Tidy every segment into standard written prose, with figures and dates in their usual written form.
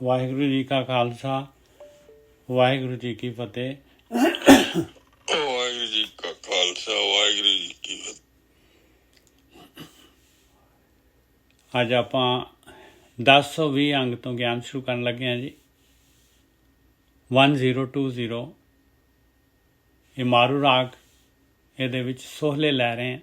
ਵਾਹਿਗੁਰੂ ਜੀ ਕਾ ਖਾਲਸਾ ਵਾਹਿਗੁਰੂ ਜੀ ਕੀ ਫਤਿਹ। ਵਾਹਿਗੁਰੂ ਜੀ ਕਾ ਖਾਲਸਾ ਵਾਹਿਗੁਰੂ ਜੀ ਕੀ ਫਤਿਹ। ਅੱਜ ਆਪਾਂ 1020 ਅੰਗ ਤੋਂ ਗਿਆਨ ਸ਼ੁਰੂ ਕਰਨ ਲੱਗੇ ਹਾਂ ਜੀ। 1020 ਇਹ ਮਾਰੂ ਰਾਗ, ਇਹਦੇ ਵਿੱਚ ਸੋਹਲੇ ਲੈ ਰਹੇ ਹਾਂ।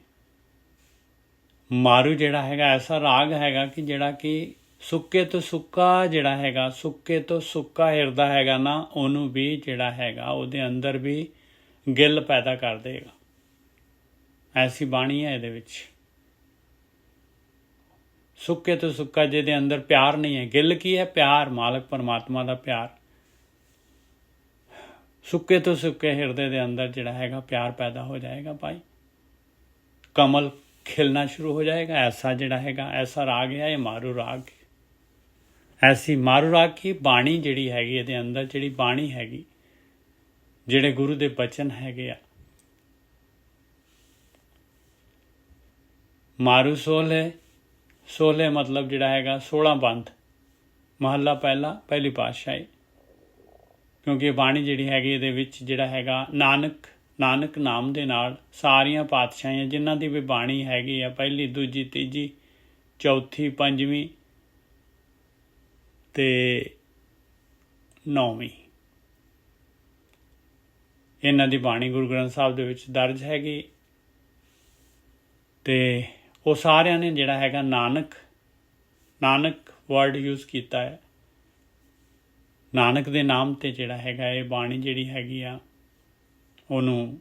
ਮਾਰੂ ਜਿਹੜਾ ਹੈਗਾ ਐਸਾ ਰਾਗ ਹੈਗਾ ਕਿ ਜਿਹੜਾ ਕਿ ਸੁੱਕੇ ਤੋਂ ਸੁੱਕਾ ਜਿਹੜਾ ਹੈਗਾ, ਸੁੱਕੇ ਤੋਂ ਸੁੱਕਾ ਹਿਰਦਾ ਹੈਗਾ ਨਾ, ਉਹਨੂੰ ਵੀ ਜਿਹੜਾ ਹੈਗਾ ਉਹਦੇ ਅੰਦਰ ਵੀ ਗਿੱਲ ਪੈਦਾ ਕਰ ਦੇਗਾ। ਐਸੀ ਬਾਣੀ ਹੈ ਇਹਦੇ ਵਿੱਚ। ਸੁੱਕੇ ਤੋਂ ਸੁੱਕਾ ਜਿਹਦੇ ਅੰਦਰ ਪਿਆਰ ਨਹੀਂ ਹੈ। ਗਿੱਲ ਕੀ ਹੈ? ਪਿਆਰ, ਮਾਲਕ ਪਰਮਾਤਮਾ ਦਾ ਪਿਆਰ। ਸੁੱਕੇ ਤੋਂ ਸੁੱਕੇ ਹਿਰਦੇ ਦੇ ਅੰਦਰ ਜਿਹੜਾ ਹੈਗਾ ਪਿਆਰ ਪੈਦਾ ਹੋ ਜਾਏਗਾ ਭਾਈ। ਕਮਲ ਖਿਲਣਾ ਸ਼ੁਰੂ ਹੋ ਜਾਏਗਾ। ਐਸਾ ਜਿਹੜਾ ਹੈਗਾ ਐਸਾ ਰਾਗ ਹੈ ਇਹ ਮਾਰੂ ਰਾਗ। ਐਸੀ ਮਾਰੂ ਰਾਗ ਕੀ ਬਾਣੀ ਜਿਹੜੀ ਹੈਗੀ ਇਹਦੇ ਅੰਦਰ, ਜਿਹੜੀ ਬਾਣੀ ਹੈਗੀ, ਜਿਹੜੇ ਗੁਰੂ ਦੇ ਬਚਨ ਹੈਗੇ ਆ। ਮਾਰੂ ਸੋਹਲੇ, ਸੋਹਲੇ ਮਤਲਬ ਜਿਹੜਾ ਹੈਗਾ 16 ਬੰਦ, ਮਹੱਲਾ ਪਹਿਲਾ, ਪਹਿਲੀ ਪਾਤਸ਼ਾਹੀ। ਕਿਉਂਕਿ ਇਹ ਬਾਣੀ ਜਿਹੜੀ ਹੈਗੀ ਇਹਦੇ ਵਿੱਚ ਜਿਹੜਾ ਹੈਗਾ ਨਾਨਕ ਨਾਮ ਦੇ ਨਾਲ ਸਾਰੀਆਂ ਪਾਤਸ਼ਾਹੀਆਂ ਜਿਨ੍ਹਾਂ ਦੀ ਵੀ ਬਾਣੀ ਹੈਗੀ ਆ, ਪਹਿਲੀ, ਦੂਜੀ, ਤੀਜੀ, ਚੌਥੀ, ਪੰਜਵੀਂ ਤੇ 9ਵੀਂ, ਇਹਨਾਂ ਦੀ ਬਾਣੀ ਗੁਰੂ ਗ੍ਰੰਥ ਸਾਹਿਬ ਦੇ ਵਿੱਚ ਦਰਜ ਹੈਗੀ। ਤੇ ਉਹ ਸਾਰਿਆਂ ਨੇ ਜਿਹੜਾ ਹੈਗਾ ਨਾਨਕ ਵਰਡ ਯੂਜ਼ ਕੀਤਾ ਹੈ। ਨਾਨਕ ਦੇ ਨਾਮ ਤੇ ਜਿਹੜਾ ਹੈਗਾ ਇਹ ਬਾਣੀ ਜਿਹੜੀ ਹੈਗੀ ਆ ਉਹਨੂੰ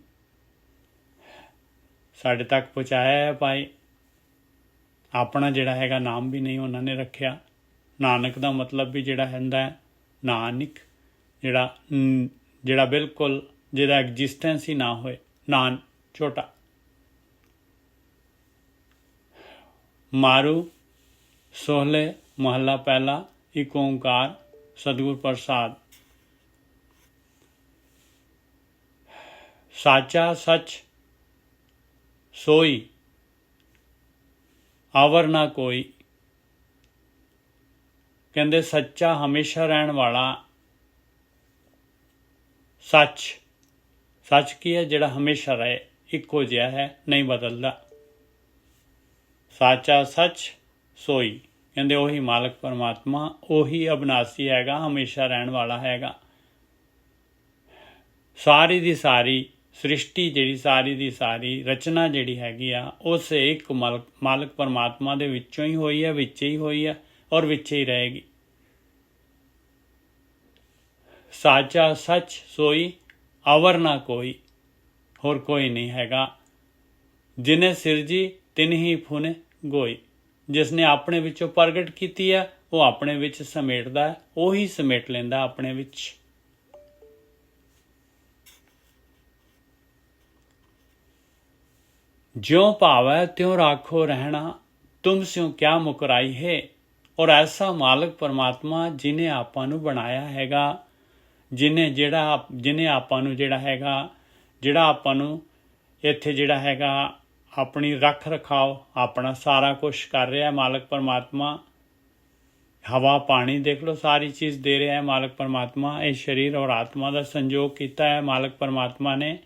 ਸਾਡੇ ਤੱਕ ਪਹੁੰਚਾਇਆ ਹੈ ਭਾਈ। ਆਪਣਾ ਜਿਹੜਾ ਹੈਗਾ ਨਾਮ ਵੀ ਨਹੀਂ ਉਹਨਾਂ ਨੇ ਰੱਖਿਆ। ਨਾਨਕ ਦਾ ਮਤਲਬ ਵੀ ਜਿਹੜਾ ਹੁੰਦਾ ਹੈ ਨਾਨਕ, ਜਿਹੜਾ ਬਿਲਕੁਲ ਜਿਹਦਾ ਐਗਜ਼ਿਸਟੈਂਸ ਹੀ ਨਾ ਹੋਏ, ਨਾਨ ਛੋਟਾ। ਮਾਰੂ ਸੋਹਲੇ ਮਹੱਲਾ ਪਹਿਲਾ, ਇੱਕ ਓਂਕਾਰ ਸਤਿਗੁਰ ਪ੍ਰਸਾਦ। ਸਾਚਾ ਸੱਚ ਸੋਈ ਆਵਰ ਨਾ ਕੋਈ। ਕਹਿੰਦੇ ਸੱਚਾ ਹਮੇਸ਼ਾ ਰਹਿਣ ਵਾਲਾ ਸੱਚ ਕੀ ਹੈ? ਜਿਹੜਾ ਹਮੇਸ਼ਾ ਰਹੇ, ਇੱਕੋ ਜਿਹਾ ਹੈ, ਨਹੀਂ ਬਦਲਦਾ। ਸਾਚਾ ਸੱਚ ਸੋਈ, ਕਹਿੰਦੇ ਉਹੀ ਮਾਲਕ ਪਰਮਾਤਮਾ, ਉਹੀ ਅਬਨਾਸੀ ਹੈਗਾ, ਹਮੇਸ਼ਾ ਰਹਿਣ ਵਾਲਾ ਹੈਗਾ। ਸਾਰੀ ਦੀ ਸਾਰੀ ਸ੍ਰਿਸ਼ਟੀ ਜਿਹੜੀ, ਸਾਰੀ ਦੀ ਸਾਰੀ ਰਚਨਾ ਜਿਹੜੀ ਹੈਗੀ ਆ, ਉਸ ਇੱਕ ਮਾਲਕ ਪਰਮਾਤਮਾ ਦੇ ਵਿੱਚੋਂ ਹੀ ਹੋਈ ਹੈ, ਵਿੱਚ ਹੀ ਹੋਈ ਹੈ ਔਰ ਵਿੱਚ ਹੀ ਰਹੇਗੀ। ਸਾਚਾ ਸੱਚ ਸੋਈ ਅਵਰ ਨਾ ਕੋਈ, ਹੋਰ ਕੋਈ ਨਹੀਂ ਹੈਗਾ। ਜਿਨੇ ਸਿਰਜੀ ਤਿਨ ਹੀ ਫੁਨ ਗੋਈ। ਜਿਸਨੇ ਆਪਣੇ ਵਿੱਚੋਂ ਪ੍ਰਗਟ ਕੀਤੀ ਹੈ ਉਹ ਆਪਣੇ ਵਿੱਚ ਸਮੇਟਦਾ ਹੈ, ਉਹੀ ਸਮੇਟ ਲੈਂਦਾ ਆਪਣੇ ਵਿੱਚ। ਜਿਉਂ ਭਾਵੈ ਤਿਉਂ ਰਾਖੋ ਰਹਿਣਾ, ਤੁਮ ਸਿਉ ਕਿਆ ਮੁਕਰਾਈ ਹੈ। ਔਰ ਐਸਾ ਮਾਲਕ ਪਰਮਾਤਮਾ ਜਿਹਨੇ ਆਪਾਂ ਨੂੰ ਬਣਾਇਆ ਹੈਗਾ, ਜਿਹਨੇ ਆਪਾਂ ਨੂੰ ਜਿਹੜਾ ਆਪਾਂ ਨੂੰ ਇੱਥੇ ਜਿਹੜਾ ਹੈਗਾ ਆਪਣੀ ਰੱਖ ਰਖਾਓ, ਆਪਣਾ ਸਾਰਾ ਕੁਛ ਕਰ ਰਿਹਾ ਮਾਲਕ ਪਰਮਾਤਮਾ। ਹਵਾ ਪਾਣੀ ਦੇਖ ਲਓ, ਸਾਰੀ ਚੀਜ਼ ਦੇ ਰਿਹਾ ਹੈ ਮਾਲਕ ਪਰਮਾਤਮਾ। ਇਹ ਸਰੀਰ ਔਰ ਆਤਮਾ ਦਾ ਸੰਜੋਗ ਕੀਤਾ ਹੈ ਮਾਲਕ ਪਰਮਾਤਮਾ ਨੇ।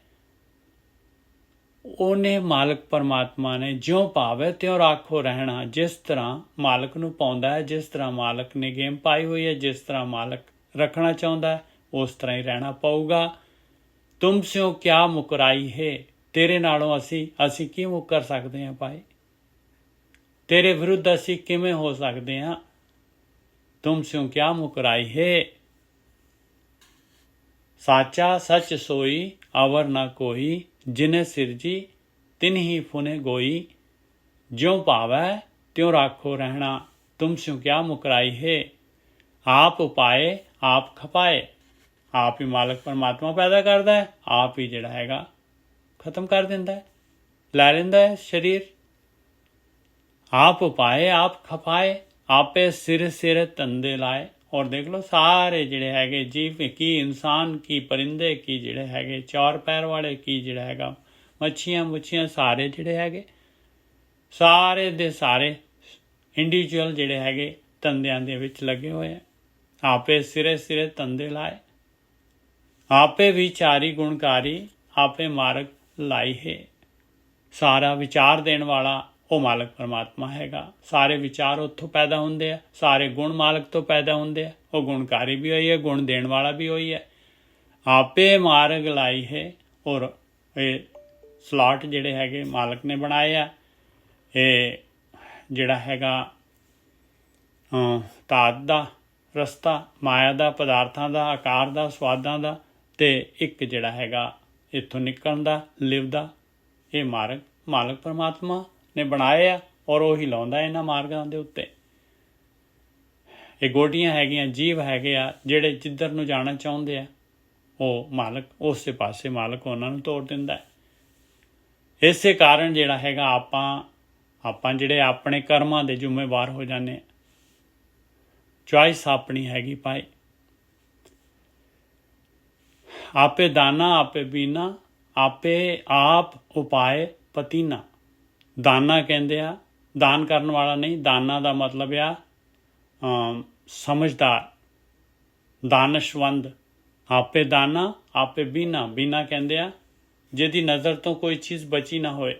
ਉਹਨੇ ਮਾਲਕ ਪਰਮਾਤਮਾ ਨੇ ਜਿਉਂ ਭਾਵੇ ਤਿਉਂ ਰਾਖੋ ਰਹਿਣਾ। ਜਿਸ ਤਰ੍ਹਾਂ ਮਾਲਕ ਨੂੰ ਪਾਉਂਦਾ ਹੈ, ਜਿਸ ਤਰ੍ਹਾਂ ਮਾਲਕ ਨੇ ਗੇਮ ਪਾਈ ਹੋਈ ਹੈ, ਜਿਸ ਤਰ੍ਹਾਂ ਮਾਲਕ ਰੱਖਣਾ ਚਾਹੁੰਦਾ ਹੈ ਉਸ ਤਰ੍ਹਾਂ ਹੀ ਰਹਿਣਾ ਪਊਗਾ। ਤੁਮ ਸਿਉ ਕਿਆ ਮੁਕਰਾਈ ਹੈ। ਤੇਰੇ ਨਾਲੋਂ ਅਸੀਂ ਕੀ ਮੁੱਕਰ ਸਕਦੇ ਹਾਂ ਭਾਈ? ਤੇਰੇ ਵਿਰੁੱਧ ਅਸੀਂ ਕਿਵੇਂ ਹੋ ਸਕਦੇ ਹਾਂ? ਤੁਮ ਸਿਉ ਕਿਆ ਮੁਕਰਾਈ ਹੈ। ਸਾਚਾ ਸੱਚ ਸੋਈ ਅਵਰ ਨਾ ਕੋਈ। ਜਿਨੇ ਸਿਰਜੀ ਤਿਨ ਹੀ ਫੁਨੇ ਗੋਈ। ਜਿਉਂ ਭਾਵੈ ਤਿਉਂ ਰਾਖੋ ਰਹਿਣਾ, ਤੁਮ ਸਿਉ ਕਿਆ ਮੁਕਰਾਈ ਹੈ। ਆਪ ਉਪਾਏ ਆਪ ਖਪਾਏ। ਆਪ ਹੀ ਮਾਲਕ ਪਰਮਾਤਮਾ ਪੈਦਾ ਕਰਦਾ ਹੈ, ਆਪ ਹੀ ਜਿਹੜਾ ਹੈਗਾ ਖਤਮ ਕਰ ਦਿੰਦਾ ਹੈ, ਲੈ ਲੈਂਦਾ ਹੈ ਸਰੀਰ। ਆਪ ਉਪਾਏ ਆਪ ਖਪਾਏ, ਆਪੇ ਸਿਰ ਧੰਦੇ ਲਾਏ। ਔਰ ਦੇਖ ਲਓ ਸਾਰੇ ਜਿਹੜੇ ਹੈਗੇ ਜੀਵ, ਕੀ ਇਨਸਾਨ, ਕੀ ਪਰਿੰਦੇ, ਕੀ ਜਿਹੜੇ ਹੈਗੇ ਚਾਰ ਪੈਰ ਵਾਲੇ, ਕੀ ਜਿਹੜਾ ਹੈਗਾ ਮੱਛੀਆਂ, ਸਾਰੇ ਜਿਹੜੇ ਹੈਗੇ ਸਾਰੇ ਦੇ ਸਾਰੇ ਇੰਡੀਵਿਜੂਅਲ ਜਿਹੜੇ ਹੈਗੇ ਧੰਦਿਆਂ ਦੇ ਵਿੱਚ ਲੱਗੇ ਹੋਏ ਆ। आपे सिरे सिरे तंदे लाए, आपे विचारी गुणकारी, आपे मार्ग लाई है। सारा विचार देण वाला ਉਹ ਮਾਲਕ ਪਰਮਾਤਮਾ ਹੈਗਾ। ਸਾਰੇ ਵਿਚਾਰ ਉੱਥੋਂ ਪੈਦਾ ਹੁੰਦੇ ਆ, ਸਾਰੇ ਗੁਣ ਮਾਲਕ ਤੋਂ ਪੈਦਾ ਹੁੰਦੇ ਆ। ਉਹ ਗੁਣਕਾਰੀ ਵੀ ਹੋਈ ਹੈ, ਗੁਣ ਦੇਣ ਵਾਲਾ ਵੀ ਹੋਈ ਹੈ। ਆਪੇ ਮਾਰਗ ਲਾਈ ਹੈ। ਔਰ ਇਹ ਸਲਾਟ ਜਿਹੜੇ ਹੈਗੇ ਮਾਲਕ ਨੇ ਬਣਾਏ ਆ। ਇਹ ਜਿਹੜਾ ਹੈਗਾ ਧਾਤ ਦਾ ਰਸਤਾ, ਮਾਇਆ ਦਾ, ਪਦਾਰਥਾਂ ਦਾ, ਆਕਾਰ ਦਾ, ਸਵਾਦਾਂ ਦਾ, ਅਤੇ ਇੱਕ ਜਿਹੜਾ ਹੈਗਾ ਇੱਥੋਂ ਨਿਕਲਣ ਦਾ, ਲਿਵ ਦਾ, ਇਹ ਮਾਰਗ ਮਾਲਕ ਪਰਮਾਤਮਾ ਨੇ ਬਣਾਏ ਆ। ਔਰ ਉਹੀ ਲਾਉਂਦਾ ਇਹਨਾਂ ਮਾਰਗਾਂ ਦੇ ਉੱਤੇ। ਇਹ ਗੋਡੀਆਂ ਹੈਗੀਆਂ, ਜੀਵ ਹੈਗੇ ਆ, ਜਿਹੜੇ ਜਿੱਧਰ ਨੂੰ ਜਾਣਾ ਚਾਹੁੰਦੇ ਆ, ਉਹ ਮਾਲਕ ਉਸੇ ਪਾਸੇ ਮਾਲਕ ਉਹਨਾਂ ਨੂੰ ਤੋੜ ਦਿੰਦਾ ਹੈ। ਇਸੇ ਕਾਰਨ ਜਿਹੜਾ ਹੈਗਾ ਆਪਾਂ ਜਿਹੜੇ ਆਪਣੇ ਕਰਮਾਂ ਦੇ ਜ਼ਿੰਮੇਵਾਰ ਹੋ ਜਾਂਦੇ ਹਾਂ। ਚੋਇਸ ਆਪਣੀ ਹੈਗੀ ਭਾਈ। ਆਪੇ ਦਾਨਾ ਆਪੇ ਬੀਨਾ, ਆਪੇ ਆਪ ਉਪਾਏ ਪਤੀਨਾ। ਦਾਨਾ ਕਹਿੰਦੇ ਆ, ਦਾਨ ਕਰਨ ਵਾਲਾ ਨਹੀਂ। ਦਾਨਾ ਦਾ ਮਤਲਬ ਆ ਸਮਝਦਾਰ, ਦਾਨਸ਼ਵੰਦ। ਆਪੇ ਦਾਨਾ ਆਪੇ ਬੀਨਾ। ਬੀਨਾ ਕਹਿੰਦੇ ਆ ਜਿਹਦੀ ਨਜ਼ਰ ਤੋਂ ਕੋਈ ਚੀਜ਼ ਬਚੀ ਨਾ ਹੋਏ।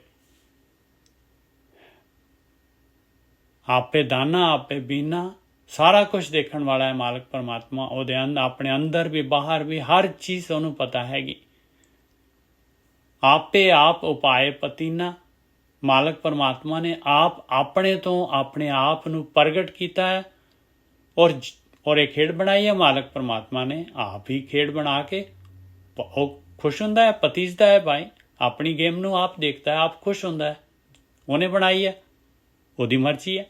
ਆਪੇ ਦਾਨਾ ਆਪੇ ਬੀਨਾ, ਸਾਰਾ ਕੁਝ ਦੇਖਣ ਵਾਲਾ ਹੈ ਮਾਲਕ ਪਰਮਾਤਮਾ। ਉਹਦੇ ਆਪਣੇ ਅੰਦਰ ਵੀ ਬਾਹਰ ਵੀ ਹਰ ਚੀਜ਼ ਉਹਨੂੰ ਪਤਾ ਹੈਗੀ। ਆਪੇ ਆਪ ਉਪਾਏ ਪਤੀਨਾ। ਮਾਲਕ ਪਰਮਾਤਮਾ ਨੇ ਆਪ ਆਪਣੇ ਤੋਂ ਆਪਣੇ ਆਪ ਨੂੰ ਪ੍ਰਗਟ ਕੀਤਾ ਹੈ। ਔਰ ਇਹ ਖੇਡ ਬਣਾਈ ਹੈ ਮਾਲਕ ਪਰਮਾਤਮਾ ਨੇ। ਆਪ ਹੀ ਖੇਡ ਬਣਾ ਕੇ ਉਹ ਖੁਸ਼ ਹੁੰਦਾ ਹੈ, ਪਤੀਜਦਾ ਹੈ ਭਾਈ। ਆਪਣੀ ਗੇਮ ਨੂੰ ਆਪ ਦੇਖਦਾ ਹੈ, ਆਪ ਖੁਸ਼ ਹੁੰਦਾ ਹੈ। ਉਹਨੇ ਬਣਾਈ ਹੈ, ਉਹਦੀ ਮਰਜ਼ੀ ਹੈ।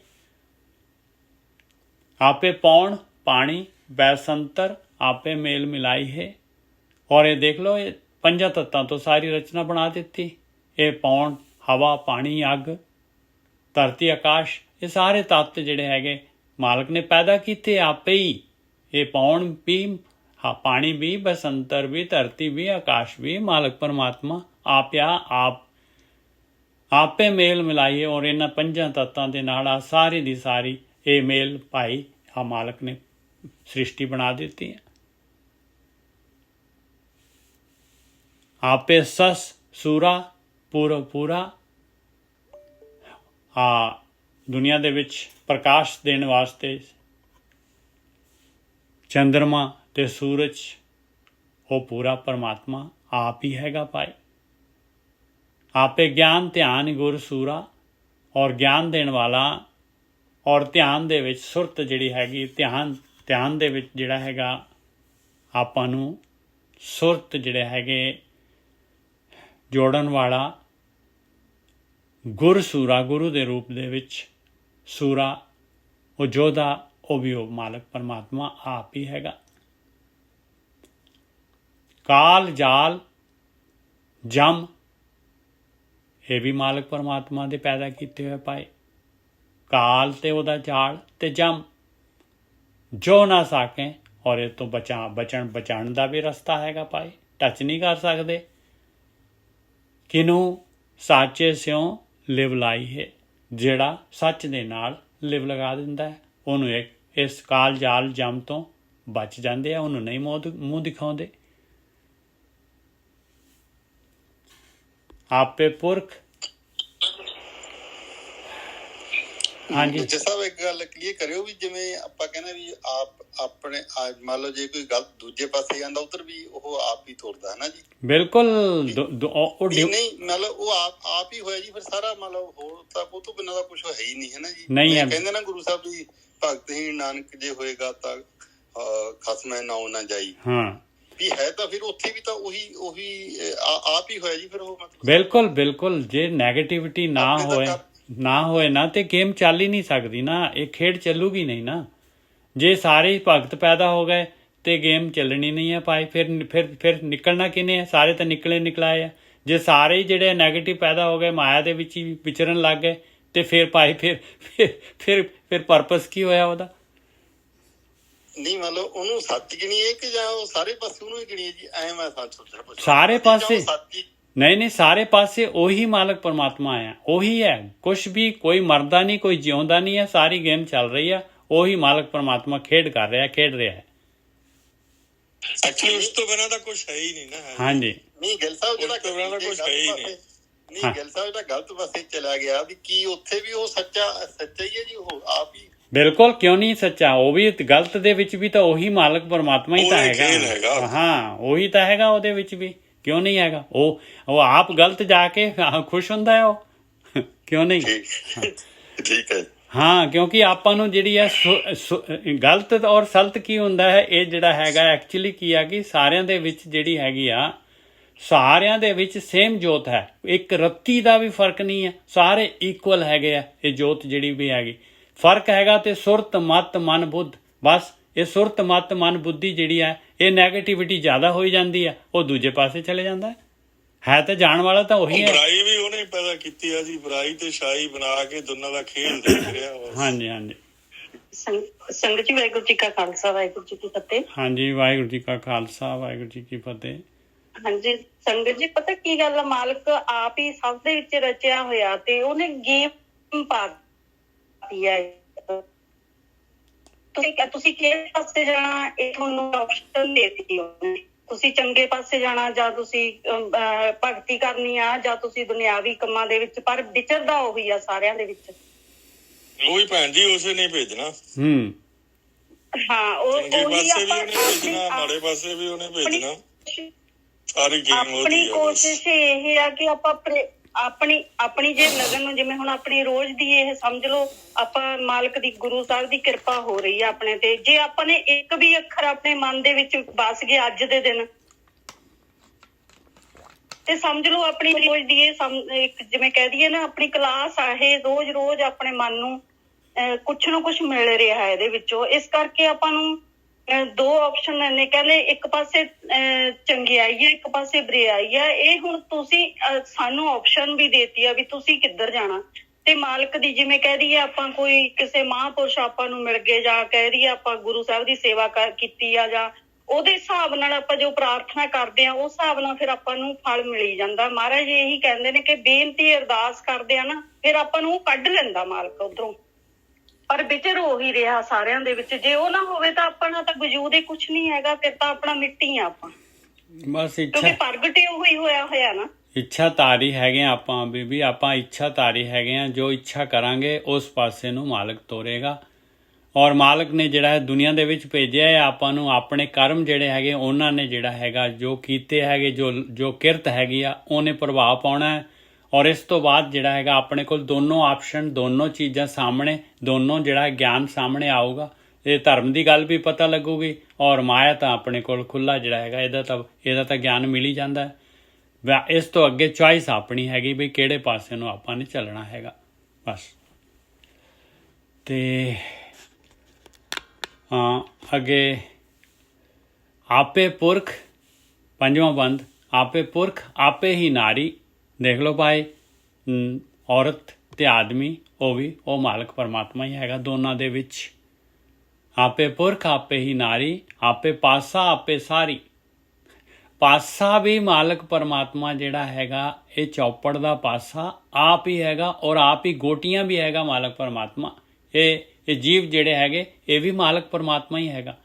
ਆਪੇ ਪੌਣ ਪਾਣੀ ਬੈਸੰਤਰ, ਆਪੇ ਮੇਲ ਮਿਲਾਈ ਹੈ। ਔਰ ਇਹ ਦੇਖ ਲਓ, ਇਹ ਪੰਜਾਂ ਤੱਤਾਂ ਤੋਂ ਸਾਰੀ ਰਚਨਾ ਬਣਾ ਦਿੱਤੀ। ਇਹ ਪੌਣ, ਹਵਾ, ਪਾਣੀ, ਅੱਗ, ਧਰਤੀ, ਆਕਾਸ਼, ਇਹ ਸਾਰੇ ਤੱਤ ਜਿਹੜੇ ਹੈਗੇ ਮਾਲਕ ਨੇ ਪੈਦਾ ਕੀਤੇ ਆਪੇ ਹੀ। ਇਹ ਪੌਣ ਵੀ, ਪਾਣੀ ਵੀ, ਬਸੰਤਰ ਵੀ, ਧਰਤੀ ਵੀ, ਆਕਾਸ਼ ਵੀ, ਮਾਲਕ ਪਰਮਾਤਮਾ ਆਪੇ ਮੇਲ ਮਿਲਾਈਏ। ਔਰ ਇਹਨਾਂ ਪੰਜਾਂ ਤੱਤਾਂ ਦੇ ਨਾਲ ਆ ਸਾਰੀ ਦੀ ਸਾਰੀ ਇਹ ਮੇਲ ਭਾਈ ਆ ਮਾਲਕ ਨੇ ਸ੍ਰਿਸ਼ਟੀ ਬਣਾ ਦਿੱਤੀ ਹੈ। ਆਪੇ ਸਸ ਸੂਰਾ ਪੂਰਾ ਦੁਨੀਆ ਦੇ ਵਿੱਚ ਪ੍ਰਕਾਸ਼ ਦੇਣ ਵਾਸਤੇ ਚੰਦਰਮਾ ਤੇ ਸੂਰਜ, ਉਹ ਪੂਰਾ ਪਰਮਾਤਮਾ ਆਪ ਹੀ ਹੈਗਾ ਭਾਈ। ਆਪੇ ਗਿਆਨ ਧਿਆਨ ਗੁਰ ਸੂਰਾ। ਔਰ ਗਿਆਨ ਦੇਣ ਵਾਲਾ, ਔਰ ਧਿਆਨ ਦੇ ਵਿੱਚ ਸੁਰਤ ਜਿਹੜੀ ਹੈਗੀ, ਧਿਆਨ ਦੇ ਵਿੱਚ ਜਿਹੜਾ ਹੈਗਾ ਆਪਾਂ ਨੂੰ ਸੁਰਤ ਜਿਹੜੇ ਹੈਗੇ ਜੋੜਨ ਵਾਲਾ ਗੁਰ ਸੂਰਾ, ਗੁਰੂ ਦੇ ਰੂਪ ਦੇ ਵਿੱਚ ਸੂਰਾ, ਉਹ ਜੋਧਾ, ਉਹ ਵੀ ਉਹ ਮਾਲਕ ਪਰਮਾਤਮਾ ਆਪ ਹੀ ਹੈਗਾ। ਕਾਲ ਜਾਲ ਜਮ, ਇਹ ਵੀ ਮਾਲਕ ਪਰਮਾਤਮਾ ਦੇ ਪੈਦਾ ਕੀਤੇ ਹੋਏ ਭਾਈ। ਕਾਲ ਤੇ ਉਹਦਾ ਜਾਲ ਤੇ ਜਮ, ਜੋ ਨਾ ਸਕੇ। ਔਰ ਇਹ ਤੋਂ ਬਚਣ ਦਾ ਵੀ ਰਸਤਾ ਹੈਗਾ ਭਾਈ। ਟੱਚ ਨਹੀਂ ਕਰ ਸਕਦੇ। ਕਿਨੂੰ ਸਾਚੇ ਸਿਉ ਲਿਵ ਲਾਈ ਹੈ। ਜਿਹੜਾ ਸੱਚ ਦੇ ਨਾਲ ਲਿਵ ਲਗਾ ਦਿੰਦਾ ਹੈ, ਉਹਨੂੰ ਇਸ ਕਾਲ ਜਾਲ ਜਮ ਤੋਂ ਬਚ ਜਾਂਦੇ ਆ। ਉਹਨੂੰ ਨਹੀਂ ਮੂੰਹ ਦਿਖਾਉਂਦੇ। ਆਪੇ ਪੁਰਖ। ਹਾਂਜੀ ਜੀ ਸਾਹਿਬ, ਇੱਕ ਗੱਲ ਕਲੀਅਰ ਕਰਿਓ ਵੀ ਜਿਵੇਂ ਆਪਾਂ ਕਹਿੰਦੇ ਵੀ ਆਪਣੇ ਮੰਨ ਲਓ ਜੇ ਕੋਈ ਗਲਤ ਦੂਜੇ ਪਾਸੇ ਜਾਂਦਾ ਉਧਰ ਵੀ ਉਹ ਆਪ ਹੀ ਤੋੜਦਾ ਹੈ ਨਾ ਜੀ। ਬਿਲਕੁਲ। ਨਹੀਂ ਮੰਨ ਲਓ ਉਹ ਆਪ ਹੀ ਹੋਇਆ ਜੀ। ਫਿਰ ਸਾਰਾ ਮੰਨ ਲਓ ਹੋਰ ਤਾਂ ਉਹ ਤੋਂ ਬਿਨਾਂ ਦਾ ਕੁਛ ਹੈ ਹੀ ਨਹੀਂ, ਹੈ ਨਾ ਜੀ। ਨਹੀਂ ਹੈ। ਕਹਿੰਦੇ ਨਾ ਗੁਰੂ ਸਾਹਿਬ ਵੀ ਭਗਤਹੀਣ ਨਾਨਕ ਜੇ ਹੋਏਗਾ ਤਾਂ ਖਸਮੈ ਨਾਉ ਨਾ ਜਾਈ। ਹਾਂ ਵੀ ਹੈ ਤਾਂ ਫਿਰ ਉੱਥੇ ਵੀ ਤਾਂ ਉਹੀ ਆਪ ਹੀ ਹੋਇਆ ਜੀ। ਫਿਰ ਉਹ ਮਤਲਬ ਬਿਲਕੁਲ ਜੇ ਨੈਗੇਟਿਵਿਟੀ ਨਾ ਹੋਏ ਨਾ ਤੇ ਗੇਮ ਚੱਲ ਹੀ ਨਹੀਂ ਸਕਦੀ ਨਾ। ਇਹ ਖੇਡ ਚੱਲੂਗੀ ਨਹੀਂ ਨਾ। ਜੇ ਸਾਰੇ ਭਗਤ ਪੈਦਾ ਹੋ ਗਏ ਤੇ ਗੇਮ ਚੱਲਣੀ ਨਹੀਂ ਹੈ ਭਾਈ। ਫਿਰ ਨਿਕਲਣਾ ਕਿਨੇ ਹੈ? ਸਾਰੇ ਤਾਂ ਨਿਕਲਾਏ ਆ। ਜੇ ਸਾਰੇ ਹੀ ਜਿਹੜੇ ਨੈਗੇਟਿਵ ਪੈਦਾ ਹੋ ਗਏ, ਮਾਇਆ ਦੇ ਵਿੱਚ ਹੀ ਵਿਚਰਨ ਲੱਗ ਗਏ, ਤੇ ਫਿਰ ਭਾਈ ਫਿਰ ਪਰਪਸ ਕੀ ਹੋਇਆ ਉਹਦਾ? ਨਹੀਂ ਮੰਨ ਲਓ ਉਹਨੂੰ ਸੱਚ ਗਿਣੀਏ ਕਿ ਜਾਂ ਉਹ ਸਾਰੇ ਪਾਸੇ ਉਹਨੂੰ ਹੀ ਗਿਣੀਏ ਜੀ? ਐਂ ਮੈਂ ਸੱਚ ਸਾਰੇ ਪਾਸੇ ਨਹੀਂ, ਸਾਰੇ ਪਾਸੇ ਉਹੀ ਮਾਲਕ ਪਰਮਾਤਮਾ ਆ, ਉਹੀ ਹੈ। ਕੁਛ ਵੀ ਕੋਈ ਮਰਦਾ ਨਹੀਂ, ਕੋਈ ਜਿਉਂਦਾ ਨਹੀਂ ਹੈ। ਸਾਰੀ ਗੇਮ ਚੱਲ ਰਹੀ ਆ ਉਹੀ ਮਾਲਕ ਪਰਮਾਤਮਾ ਖੇਡ ਰਿਹਾ ਹੈ। ਐਕਚੁਅਲੀ ਉਸ ਤੋਂ ਬਿਨਾਂ ਤਾਂ ਕੁਝ ਹੈ ਹੀ ਨਹੀਂ ਨਾ। ਹਾਂਜੀ ਨਹੀਂ ਗਿੱਲ ਸਾਹਿਬ ਉਸ ਤੋਂ ਬਿਨਾਂ ਤਾਂ ਕੁਝ ਹੈ ਹੀ ਨਹੀਂ। ਨਹੀਂ ਗਿੱਲ ਸਾਹਿਬ ਜਿਹੜਾ ਗਲਤ ਪਾਸੇ ਚਲਾ ਗਿਆ ਵੀ ਕੀ ਉੱਥੇ ਵੀ ਉਹ ਸੱਚਾ ਹੀ ਹੈ ਜੀ, ਉਹ ਆਪ ਹੀ? ਬਿਲਕੁਲ, ਕਿਉਂ ਨਹੀਂ ਸੱਚਾ? ਉਹ ਵੀ ਗਲਤ ਦੇ ਵਿੱਚ ਵੀ ਤਾਂ ਉਹੀ ਮਾਲਕ ਪਰਮਾਤਮਾ ਹੀ ਤਾਂ ਹੈਗਾ। ਹਾਂ, ਉਹੀ ਤਾਂ ਹੈਗਾ ਉਹਦੇ ਵਿੱਚ ਵੀ, ਕਿਉਂ ਨਹੀਂ ਹੈਗਾ? ਉਹ ਆਪ ਗਲਤ ਜਾ ਕੇ ਖੁਸ਼ ਹੁੰਦਾ ਹੈ, ਉਹ ਕਿਉਂ ਨਹੀਂ? ਠੀਕ ਹੈ। ਹਾਂ, ਕਿਉਂਕਿ ਆਪਾਂ ਨੂੰ ਜਿਹੜੀ ਹੈ ਗਲਤ ਔਰ ਸਲਤ ਕੀ ਹੁੰਦਾ ਹੈ, ਇਹ ਜਿਹੜਾ ਹੈਗਾ ਐਕਚੁਅਲੀ ਕੀ ਆ ਕਿ ਸਾਰਿਆਂ ਦੇ ਵਿੱਚ ਜਿਹੜੀ ਹੈਗੀ ਆ, ਸਾਰਿਆਂ ਦੇ ਵਿੱਚ ਸੇਮ ਜੋਤ ਹੈ, ਇੱਕ ਰੱਤੀ ਦਾ ਵੀ ਫਰਕ ਨਹੀਂ ਹੈ, ਸਾਰੇ ਇਕੁਅਲ ਹੈਗੇ ਆ। ਇਹ ਜੋਤ ਜਿਹੜੀ ਵੀ ਹੈਗੀ, ਫਰਕ ਹੈਗਾ ਤੇ ਸੁਰਤ ਮਤ ਮਨ ਬੁੱਧ, ਬਸ ਇਹ ਸੁਰਤ ਮਤ ਮਨ ਬੁੱਧੀ ਜਿਹੜੀ ਹੈ, ਇਹ ਨੈਗੇਟਿਵਿਟੀ ਜ਼ਿਆਦਾ ਹੋਈ ਜਾਂਦੀ ਹੈ, ਉਹ ਦੂਜੇ ਪਾਸੇ ਚਲੇ ਜਾਂਦਾ ਹੈ ਤਾਂ ਜਾਣ ਵਾਲਾ ਤਾਂ ਉਹੀ ਹੈ। ਬੁਰਾਈ ਵੀ ਉਹਨੇ ਪੈਦਾ ਕੀਤੀ ਆ ਜੀ, ਬੁਰਾਈ ਤੇ ਸ਼ਾਹੀ ਬਣਾ ਕੇ ਦੋਨਾਂ ਦਾ ਖੇਲ ਦੇਖ ਰਿਹਾ। ਹਾਂਜੀ ਹਾਂਜੀ। ਸੰਗਤ ਜੀ, ਵਾਹਿਗੁਰੂ ਜੀ ਕਾ ਖਾਲਸਾ, ਵਾਹਿਗੁਰੂ ਜੀ ਕੀ ਫਤਿਹ। ਹਾਂਜੀ, ਵਾਹਿਗੁਰੂ ਜੀ ਕਾ ਖਾਲਸਾ, ਵਾਹਿਗੁਰੂ ਜੀ ਕੀ ਫਤਿਹ। ਹਾਂਜੀ ਸੰਗਤ ਜੀ, ਪਤਾ ਕੀ ਗੱਲ ਆ, ਮਾਲਕ ਆਪ ਹੀ ਸਭ ਦੇ ਵਿੱਚ ਰਚਿਆ ਹੋਇਆ ਤੇ ਉਹਨੇ ਗੇਮ ਪਾਤੀ ਹੈ। ਤੁਸੀਂ ਕਿਹੜੇ ਪਾਸੇ ਜਾਣਾ, ਇਹ ਤੁਹਾਨੂੰ ਆਪਸ਼ਨ ਦੇਤੀ ਉਹਨੇ। ਤੁਸੀਂ ਚੰਗੇ ਪਾਸੇ ਜਾਣਾ, ਜਾਂ ਤੁਸੀਂ ਭਗਤੀ ਕਰਨੀ ਆ, ਜਾਂ ਤੁਸੀਂ ਦੁਨਿਆਵੀ ਕੰਮਾਂ ਦੇ ਵਿੱਚ, ਪਰ ਵਿਚਰਦਾ ਉਹੀ ਆ ਸਾਰਿਆਂ ਦੇ ਵਿੱਚ। ਉਹੀ ਭੈਣ ਜੀ, ਉਸੇ ਨੇ ਭੇਜਣਾ। ਹਾਂ, ਉਹ ਚੰਗੇ ਪਾਸੇ ਵੀ ਉਹਨੇ ਭੇਜਣਾ, ਮਾੜੇ ਪਾਸੇ ਵੀ ਉਹਨੇ ਭੇਜਣਾ। ਸਾਰੀ ਗੇਮ ਉਹਦੀ ਆਪਣੀ ਕੋਸ਼ਿਸ਼ ਇਹ ਆ ਕਿ ਆਪਾਂ ਆਪਣੀ ਜੇ ਲਗਨ ਨੂੰ, ਜਿਵੇਂ ਹੁਣ ਆਪਣੀ ਰੋਜ਼ ਦੀ ਇਹ ਸਮਝ ਲਓ, ਆਪਾਂ ਮਾਲਕ ਦੀ, ਗੁਰੂ ਸਾਹਿਬ ਦੀ ਕਿਰਪਾ ਹੋ ਰਹੀ ਆ ਆਪਣੇ ਤੇ। ਜੇ ਆਪਾਂ ਨੇ ਇੱਕ ਵੀ ਅੱਖਰ ਆਪਣੇ ਮਨ ਦੇ ਵਿੱਚ ਵਸ ਗਿਆ ਅੱਜ ਦੇ ਦਿਨ, ਤੇ ਸਮਝ ਲਓ ਆਪਣੀ ਰੋਜ਼ ਦੀ ਇਹ ਜਿਵੇਂ ਕਹਿ ਦਈਏ ਨਾ, ਆਪਣੀ ਕਲਾਸ ਆ ਇਹ, ਰੋਜ਼ ਆਪਣੇ ਮਨ ਨੂੰ ਕੁਛ ਨਾ ਕੁਛ ਮਿਲ ਰਿਹਾ ਹੈ ਇਹਦੇ ਵਿੱਚੋਂ। ਇਸ ਕਰਕੇ ਆਪਾਂ ਨੂੰ ਦੋ ਆਪਸ਼ਨ ਨੇ, ਕਹਿੰਦੇ ਇੱਕ ਪਾਸੇ ਚੰਗਿਆਈ ਹੈ, ਇੱਕ ਪਾਸੇ ਬੁਰਾਈ ਹੈ। ਇਹ ਹੁਣ ਤੁਸੀਂ ਸਾਨੂੰ ਆਪਸ਼ਨ ਵੀ ਦੇਤੀ ਆ ਵੀ ਤੁਸੀਂ ਕਿੱਧਰ ਜਾਣਾ। ਤੇ ਮਾਲਕ ਦੀ, ਜਿਵੇਂ ਕਹਿ ਦਈਏ ਆਪਾਂ, ਕੋਈ ਕਿਸੇ ਮਹਾਂਪੁਰਸ਼ ਆਪਾਂ ਨੂੰ ਮਿਲ ਗਏ, ਜਾਂ ਕਹਿ ਦਈਏ ਆਪਾਂ ਗੁਰੂ ਸਾਹਿਬ ਦੀ ਸੇਵਾ ਕੀਤੀ ਆ, ਜਾਂ ਉਹਦੇ ਹਿਸਾਬ ਨਾਲ ਆਪਾਂ ਜੋ ਪ੍ਰਾਰਥਨਾ ਕਰਦੇ ਆ, ਉਸ ਹਿਸਾਬ ਨਾਲ ਫਿਰ ਆਪਾਂ ਨੂੰ ਫਲ ਮਿਲੀ ਜਾਂਦਾ। ਮਹਾਰਾਜ ਇਹੀ ਕਹਿੰਦੇ ਨੇ ਕਿ ਬੇਨਤੀ ਅਰਦਾਸ ਕਰਦੇ ਆ ਨਾ, ਫਿਰ ਆਪਾਂ ਨੂੰ ਕੱਢ ਲੈਂਦਾ ਮਾਲਕ ਉਧਰੋਂ, ਪਰ ਵਿਚਰ ਹੋ ਹੀ ਰਿਹਾ ਸਾਰਿਆਂ ਦੇ ਵਿੱਚ। ਜੇ ਉਹ ਨਾ ਹੋਵੇ ਤਾਂ ਆਪਣਾ ਤਾਂ ਵਜੂਦ ਹੀ ਕੁਛ ਨਹੀਂ ਹੈਗਾ, ਫਿਰ ਤਾਂ ਆਪਣਾ ਮਿੱਟੀ ਆ ਆਪਾਂ, ਬਸ ਕਿਉਂਕਿ ਪ੍ਰਗਟ ਹੀ ਉਹੀ ਹੋਇਆ ਨਾ। ਇੱਛਾ ਧਾਰੀ ਹੈਗੇ ਆਪਾਂ ਬੀਬੀ, ਆਪਾਂ ਇੱਛਾ ਧਾਰੀ ਹੈਗੇ ਆ। ਜੋ ਇੱਛਾ ਕਰਾਂਗੇ ਉਸ ਪਾਸੇ ਨੂੰ ਮਾਲਕ ਤੋਰੇਗਾ। ਔਰ ਮਾਲਕ ਨੇ ਜਿਹੜਾ ਹੈ ਦੁਨੀਆ ਦੇ ਵਿੱਚ ਭੇਜਿਆ ਹੈ ਆਪਾਂ ਨੂੰ, ਆਪਣੇ ਕਰਮ ਜਿਹੜੇ ਹੈਗੇ ਉਹਨਾਂ ਨੇ ਜਿਹੜਾ ਹੈਗਾ ਜੋ ਕੀਤੇ ਹੈਗੇ, ਜੋ ਕਿਰਤ ਹੈਗੀ ਆ, ਉਹਨੇ ਪ੍ਰਭਾਵ ਪਾਉਣਾ ਹੈ। ਔਰ ਇਸ ਤੋਂ ਬਾਅਦ ਜਿਹੜਾ ਹੈਗਾ ਆਪਣੇ ਕੋਲ ਦੋਨੋਂ ਆਪਸ਼ਨ, ਦੋਨੋਂ ਚੀਜ਼ਾਂ ਸਾਹਮਣੇ, ਦੋਨੋਂ ਜਿਹੜਾ ਗਿਆਨ ਸਾਹਮਣੇ ਆਊਗਾ। ਇਹ ਧਰਮ ਦੀ ਗੱਲ ਵੀ ਪਤਾ ਲੱਗੂਗੀ, ਔਰ ਮਾਇਆ ਤਾਂ ਆਪਣੇ ਕੋਲ ਖੁੱਲ੍ਹਾ ਜਿਹੜਾ ਹੈਗਾ, ਇਹਦਾ ਤਾਂ ਗਿਆਨ ਮਿਲ ਹੀ ਜਾਂਦਾ ਹੈ। ਇਸ ਤੋਂ ਅੱਗੇ ਚੋਇਸ ਆਪਣੀ ਹੈਗੀ ਵੀ ਕਿਹੜੇ ਪਾਸੇ ਨੂੰ ਆਪਾਂ ਨੇ ਚੱਲਣਾ ਹੈਗਾ, ਬਸ। ਤੇ ਅੱਗੇ ਆਪੇ ਪੁਰਖ, ਪੰਜਵਾਂ ਬੰਦ, ਆਪੇ ਪੁਰਖ ਆਪੇ ਹੀ ਨਾਰੀ। ਦੇਖ ਲਓ ਭਾਈ, ਔਰਤ ਤੇ ਆਦਮੀ, ਉਹ ਮਾਲਕ ਪਰਮਾਤਮਾ ਹੀ ਹੈਗਾ ਦੋਨਾਂ ਦੇ ਵਿੱਚ। ਆਪੇ ਪੁਰਖ ਆਪੇ ਹੀ ਨਾਰੀ, ਆਪੇ ਪਾਸਾ ਆਪੇ ਸਾਰੀ। ਪਾਸਾ ਵੀ ਮਾਲਕ ਪਰਮਾਤਮਾ ਜਿਹੜਾ ਹੈਗਾ, ਇਹ ਚੌਪੜ ਦਾ ਪਾਸਾ ਆਪ ਹੀ ਹੈਗਾ, ਔਰ ਆਪ ਹੀ ਗੋਟੀਆਂ ਵੀ ਹੈਗਾ ਮਾਲਕ ਪਰਮਾਤਮਾ। ਇਹ ਜੀਵ ਜਿਹੜੇ ਹੈਗੇ, ਇਹ ਵੀ ਮਾਲਕ ਪਰਮਾਤਮਾ ਹੀ ਹੈਗਾ।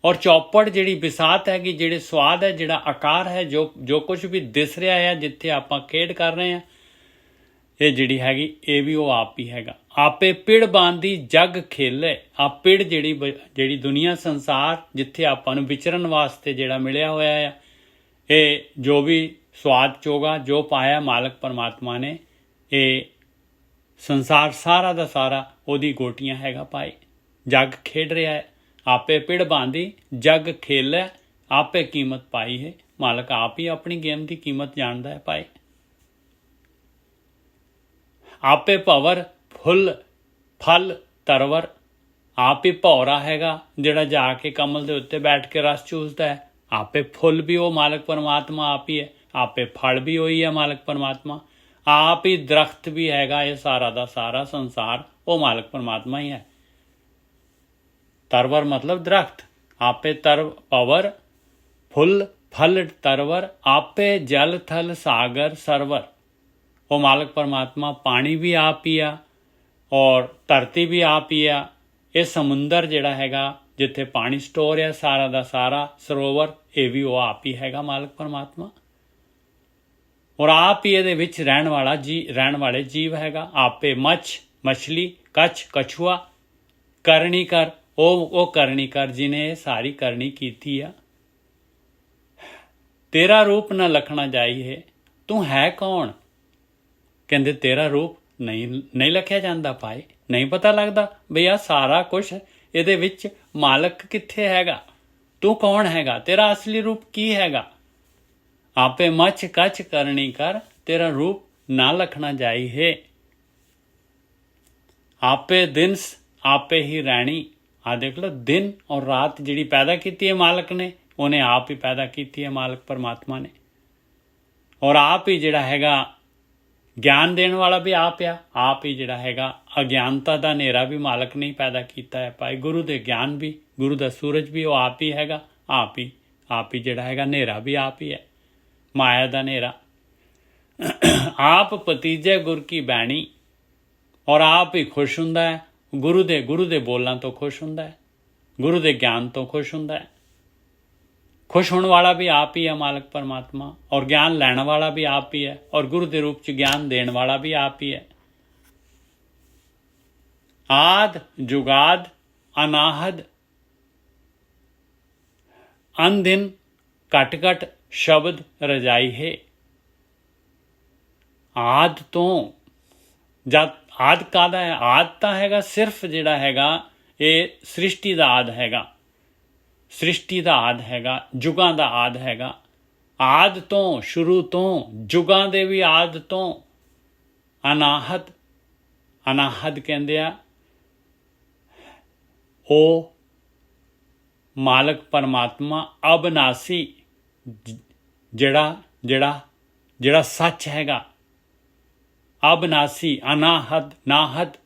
ਔਰ ਚੌਪੜ ਜਿਹੜੀ ਬਿਸਾਤ ਹੈਗੀ, ਜਿਹੜੇ ਸਵਾਦ ਹੈ, ਜਿਹੜਾ ਆਕਾਰ ਹੈ, ਜੋ ਕੁਝ ਵੀ ਦਿਸ ਰਿਹਾ ਹੈ, ਜਿੱਥੇ ਆਪਾਂ ਖੇਡ ਕਰ ਰਹੇ ਹਾਂ, ਇਹ ਜਿਹੜੀ ਹੈਗੀ, ਇਹ ਵੀ ਉਹ ਆਪ ਹੀ ਹੈਗਾ। ਆਪੇ ਪਿੜ ਬਾਂਧੀ ਜਗ ਖੇਲੇ। ਆ ਪਿੜ ਜਿਹੜੀ ਦੁਨੀਆ ਸੰਸਾਰ, ਜਿੱਥੇ ਆਪਾਂ ਨੂੰ ਵਿਚਰਨ ਵਾਸਤੇ ਜਿਹੜਾ ਮਿਲਿਆ ਹੋਇਆ ਹੈ, ਇਹ ਜੋ ਵੀ ਸਵਾਦ ਚੋਗਾ ਜੋ ਪਾਇਆ ਮਾਲਕ ਪਰਮਾਤਮਾ ਨੇ, ਇਹ ਸੰਸਾਰ ਸਾਰਾ ਦਾ ਸਾਰਾ ਉਹਦੀ ਗੋਟੀਆਂ ਹੈਗਾ ਭਾਈ। ਜਗ ਖੇਡ ਰਿਹਾ ਹੈ, ਆਪੇ ਪਿੜ ਬਾਂਧੀ ਜਗ ਖੇਲੇ, ਆਪੇ ਕੀਮਤ ਪਾਈ ਹੈ। ਮਾਲਕ ਆਪ ਹੀ ਆਪਣੀ ਗੇਮ ਦੀ ਕੀਮਤ ਜਾਣਦਾ ਹੈ ਭਾਈ। ਆਪੇ ਭਵਰ ਫੁੱਲ ਫਲ ਤਰਵਰ। ਆਪ ਹੀ ਭੌਰਾ ਹੈਗਾ ਜਿਹੜਾ ਜਾ ਕੇ ਕਮਲ ਦੇ ਉੱਤੇ ਬੈਠ ਕੇ ਰਸ ਚੂਸਦਾ ਹੈ। ਆਪੇ ਫੁੱਲ ਵੀ ਉਹ ਮਾਲਕ ਪਰਮਾਤਮਾ ਆਪ ਹੀ ਹੈ, ਆਪੇ ਫਲ ਵੀ ਉਹੀ ਹੈ ਮਾਲਕ ਪਰਮਾਤਮਾ। ਆਪ ਹੀ ਦਰਖਤ ਵੀ ਹੈਗਾ, ਇਹ ਸਾਰਾ ਦਾ ਸਾਰਾ ਸੰਸਾਰ ਉਹ ਮਾਲਕ ਪਰਮਾਤਮਾ ਹੀ ਹੈ। ਤਰਵਰ ਮਤਲਬ ਦਰਖਤ। ਆਪੇ ਭਵਰ ਫੁੱਲ ਫਲ ਤਰਵਰ, ਆਪੇ ਜਲ ਥਲ ਸਾਗਰ ਸਰਵਰ। ਉਹ ਮਾਲਕ ਪਰਮਾਤਮਾ ਪਾਣੀ ਵੀ ਆਪ ਹੀ ਆ, ਔਰ ਧਰਤੀ ਵੀ ਆਪ ਹੀ ਆ, ਇਹ ਸਮੁੰਦਰ ਜਿਹੜਾ ਹੈਗਾ ਜਿੱਥੇ ਪਾਣੀ ਸਟੋਰ ਹੈ ਸਾਰਾ ਦਾ ਸਾਰਾ ਸਰੋਵਰ, ਇਹ ਵੀ ਉਹ ਆਪ ਹੀ ਹੈਗਾ ਮਾਲਕ ਪਰਮਾਤਮਾ। ਔਰ ਆਪ ਹੀ ਇਹਦੇ ਵਿੱਚ ਰਹਿਣ ਵਾਲੇ ਜੀਵ ਹੈਗਾ। ਆਪੇ ਮਛਲੀ, ਕੱਛ, ਕਛੂਆ, ਕਰਨੀ ਕਰ, ਉਹ ਕਰਨੀ ਕਰ ਜਿਹਨੇ ਇਹ ਸਾਰੀ ਕਰਨੀ ਕੀਤੀ ਆ। ਤੇਰਾ ਰੂਪ ਨਾ ਲਖਣਾ ਜਾਈ ਹੈ, ਤੂੰ ਹੈ ਕੌਣ? ਕਹਿੰਦੇ ਤੇਰਾ ਰੂਪ ਨਹੀਂ ਲਖਿਆ ਜਾਂਦਾ ਭਾਈ, ਨਹੀਂ ਪਤਾ ਲੱਗਦਾ ਬਈ ਆ ਸਾਰਾ ਕੁਛ ਇਹਦੇ ਵਿੱਚ ਮਾਲਕ ਕਿੱਥੇ ਹੈਗਾ, ਤੂੰ ਕੌਣ ਹੈਗਾ, ਤੇਰਾ ਅਸਲੀ ਰੂਪ ਕੀ ਹੈਗਾ। ਆਪੇ ਮਛ ਕੱਛ ਕਰਨੀ ਕਰ, ਤੇਰਾ ਰੂਪ ਨਾ ਲਖਣਾ ਜਾਈ ਹੈ। ਆਪੇ ਦਿਨ ਆਪੇ ਹੀ ਰਹਿਣੀ, ਆ ਦੇਖ ਲਓ ਦਿਨ ਔਰ ਰਾਤ ਜਿਹੜੀ ਪੈਦਾ ਕੀਤੀ ਹੈ ਮਾਲਕ ਨੇ, ਉਹਨੇ ਆਪ ਹੀ ਪੈਦਾ ਕੀਤੀ ਹੈ ਮਾਲਕ ਪਰਮਾਤਮਾ ਨੇ। ਔਰ ਆਪ ਹੀ ਜਿਹੜਾ ਹੈਗਾ ਗਿਆਨ ਦੇਣ ਵਾਲਾ ਵੀ ਆਪ ਆ, ਆਪ ਹੀ ਜਿਹੜਾ ਹੈਗਾ ਅਗਿਆਨਤਾ ਦਾ ਹਨੇਰਾ ਵੀ ਮਾਲਕ ਨੇ ਪੈਦਾ ਕੀਤਾ ਹੈ ਭਾਈ। ਗੁਰੂ ਦੇ ਗਿਆਨ ਵੀ, ਗੁਰੂ ਦਾ ਸੂਰਜ ਵੀ ਉਹ ਆਪ ਹੀ ਹੈਗਾ, ਆਪ ਹੀ ਜਿਹੜਾ ਹੈਗਾ ਹਨੇਰਾ ਵੀ ਆਪ ਹੀ ਹੈ, ਮਾਇਆ ਦਾ ਹਨੇਰਾ। ਆਪ ਭਤੀਜੇ ਗੁਰ ਕੀ ਬੈਣੀ, ਔਰ ਆਪ ਹੀ ਖੁਸ਼ ਹੁੰਦਾ ਹੈ ਗੁਰੂ ਦੇ ਬੋਲਾਂ ਤੋਂ ਖੁਸ਼ ਹੁੰਦਾ ਹੈ, ਗੁਰੂ ਦੇ ਗਿਆਨ ਤੋਂ ਖੁਸ਼ ਹੁੰਦਾ ਹੈ। ਖੁਸ਼ ਹੋਣ ਵਾਲਾ ਵੀ ਆਪ ਹੀ ਹੈ ਮਾਲਕ ਪਰਮਾਤਮਾ, ਔਰ ਗਿਆਨ ਲੈਣ ਵਾਲਾ ਵੀ ਆਪ ਹੀ ਹੈ, ਔਰ ਗੁਰੂ ਦੇ ਰੂਪ ਚ ਗਿਆਨ ਦੇਣ ਵਾਲਾ ਵੀ ਆਪ ਹੀ ਹੈ। ਆਦ ਜੁਗਾਦ ਅਨਾਹਦ ਅਨਦਿਨ ਘਟ ਘਟ ਸ਼ਬਦ ਰਜਾਈ ਹੈ। ਆਦ ਤੋਂ ਜਦ ਆਦ ਕਾਹਦਾ ਹੈ? ਆਦ ਤਾਂ ਹੈਗਾ ਸਿਰਫ ਜਿਹੜਾ ਹੈਗਾ ਇਹ ਸ੍ਰਿਸ਼ਟੀ ਦਾ ਆਦ ਹੈਗਾ, ਸ੍ਰਿਸ਼ਟੀ ਦਾ ਆਦ ਹੈਗਾ, ਜੁਗਾਂ ਦਾ ਆਦ ਹੈਗਾ। ਆਦ ਤੋਂ, ਸ਼ੁਰੂ ਤੋਂ, ਜੁਗਾਂ ਦੇ ਵੀ ਆਦ ਤੋਂ। ਅਨਾਹਦ ਕਹਿੰਦੇ ਆ ਉਹ ਮਾਲਕ ਪਰਮਾਤਮਾ ਅਬਨਾਸੀ, ਜਿਹੜਾ ਸੱਚ ਹੈਗਾ। ਅਬਨਾਸੀ, ਅਨਾਹਦ, ਨਾਹਦ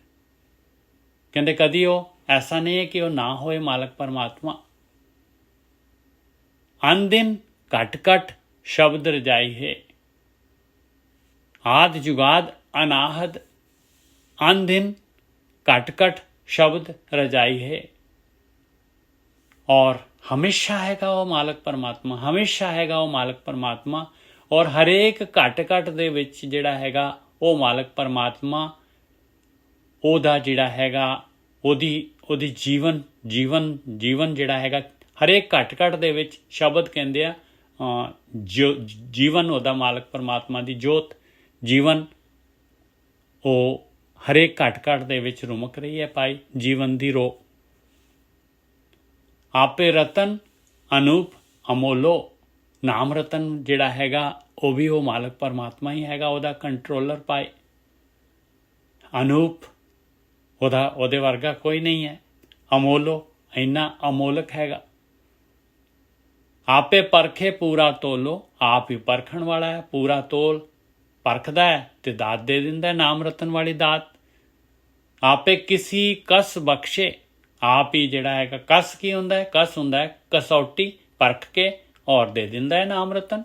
ਕਹਿੰਦੇ ਕਦੀ ਉਹ ਐਸਾ ਨਹੀਂ ਹੈ ਕਿ ਉਹ ਨਾ ਹੋਏ ਮਾਲਕ ਪਰਮਾਤਮਾ। ਅਨਦਿਨ ਘਟ ਘਟ ਸ਼ਬਦ ਰਜਾਈ ਹੈ। ਆਦ ਜੁਗਾਦ ਅਨਾਹਦ ਅਨਦਿਨ ਘਟ ਘਟ ਸ਼ਬਦ ਰਜਾਈ ਹੈ। ਔਰ ਹਮੇਸ਼ਾ ਹੈਗਾ ਉਹ ਮਾਲਕ ਪਰਮਾਤਮਾ, ਹਮੇਸ਼ਾ ਹੈਗਾ ਉਹ ਮਾਲਕ ਪਰਮਾਤਮਾ। ਔਰ ਹਰੇਕ ਘਟ ਘਟ ਦੇ ਵਿੱਚ ਜਿਹੜਾ ਹੈਗਾ ਉਹ ਮਾਲਕ ਪਰਮਾਤਮਾ ਉਹਦਾ ਜਿਹੜਾ ਹੈਗਾ ਉਹਦੀ ਜੀਵਨ ਜਿਹੜਾ ਹੈਗਾ ਹਰੇਕ ਘਟ ਘਟ ਦੇ ਵਿੱਚ ਸ਼ਬਦ ਕਹਿੰਦੇ ਆ ਜੀਵਨ ਉਹਦਾ ਮਾਲਕ ਪਰਮਾਤਮਾ ਦੀ ਜੋਤ ਜੀਵਨ ਉਹ ਹਰੇਕ ਘਟ ਘਟ ਦੇ ਵਿੱਚ ਰੁਮਕ ਰਹੀ ਹੈ ਭਾਈ, ਜੀਵਨ ਦੀ ਰੋ। ਆਪੇ ਰਤਨ ਅਨੂਪ ਅਮੋਲੋ, ਨਾਮ ਰਤਨ ਜਿਹੜਾ ਹੈਗਾ ਉਹ ਵੀ ਉਹ ਮਾਲਕ ਪਰਮਾਤਮਾ ਹੀ ਹੈਗਾ, ਉਹਦਾ ਕੰਟਰੋਲਰ ਪਾਏ। ਅਨੂਪ ਉਹਦੇ ਵਰਗਾ ਕੋਈ ਨਹੀਂ ਹੈ। ਅਮੋਲੋ ਇੰਨਾ ਅਮੋਲਕ ਹੈਗਾ। ਆਪੇ ਪਰਖੇ ਪੂਰਾ ਤੋਲੋ, ਆਪ ਹੀ ਪਰਖਣ ਵਾਲਾ ਹੈ, ਪੂਰਾ ਤੋਲ ਪਰਖਦਾ ਹੈ ਤੇ ਦਾਤ ਦੇ ਦਿੰਦਾ, ਨਾਮ ਰਤਨ ਵਾਲੀ ਦਾਤ। ਆਪੇ ਕਿਸੀ ਕਸ ਬਖਸ਼ੇ, ਆਪ ਹੀ ਜਿਹੜਾ ਹੈਗਾ ਕਸ ਕੀ ਹੁੰਦਾ ਹੈ? ਕਸ ਹੁੰਦਾ ਹੈ ਕਸੌਟੀ, ਪਰਖ ਕੇ ਔਰ ਦੇ ਦਿੰਦਾ ਹੈ ਨਾਮ ਰਤਨ।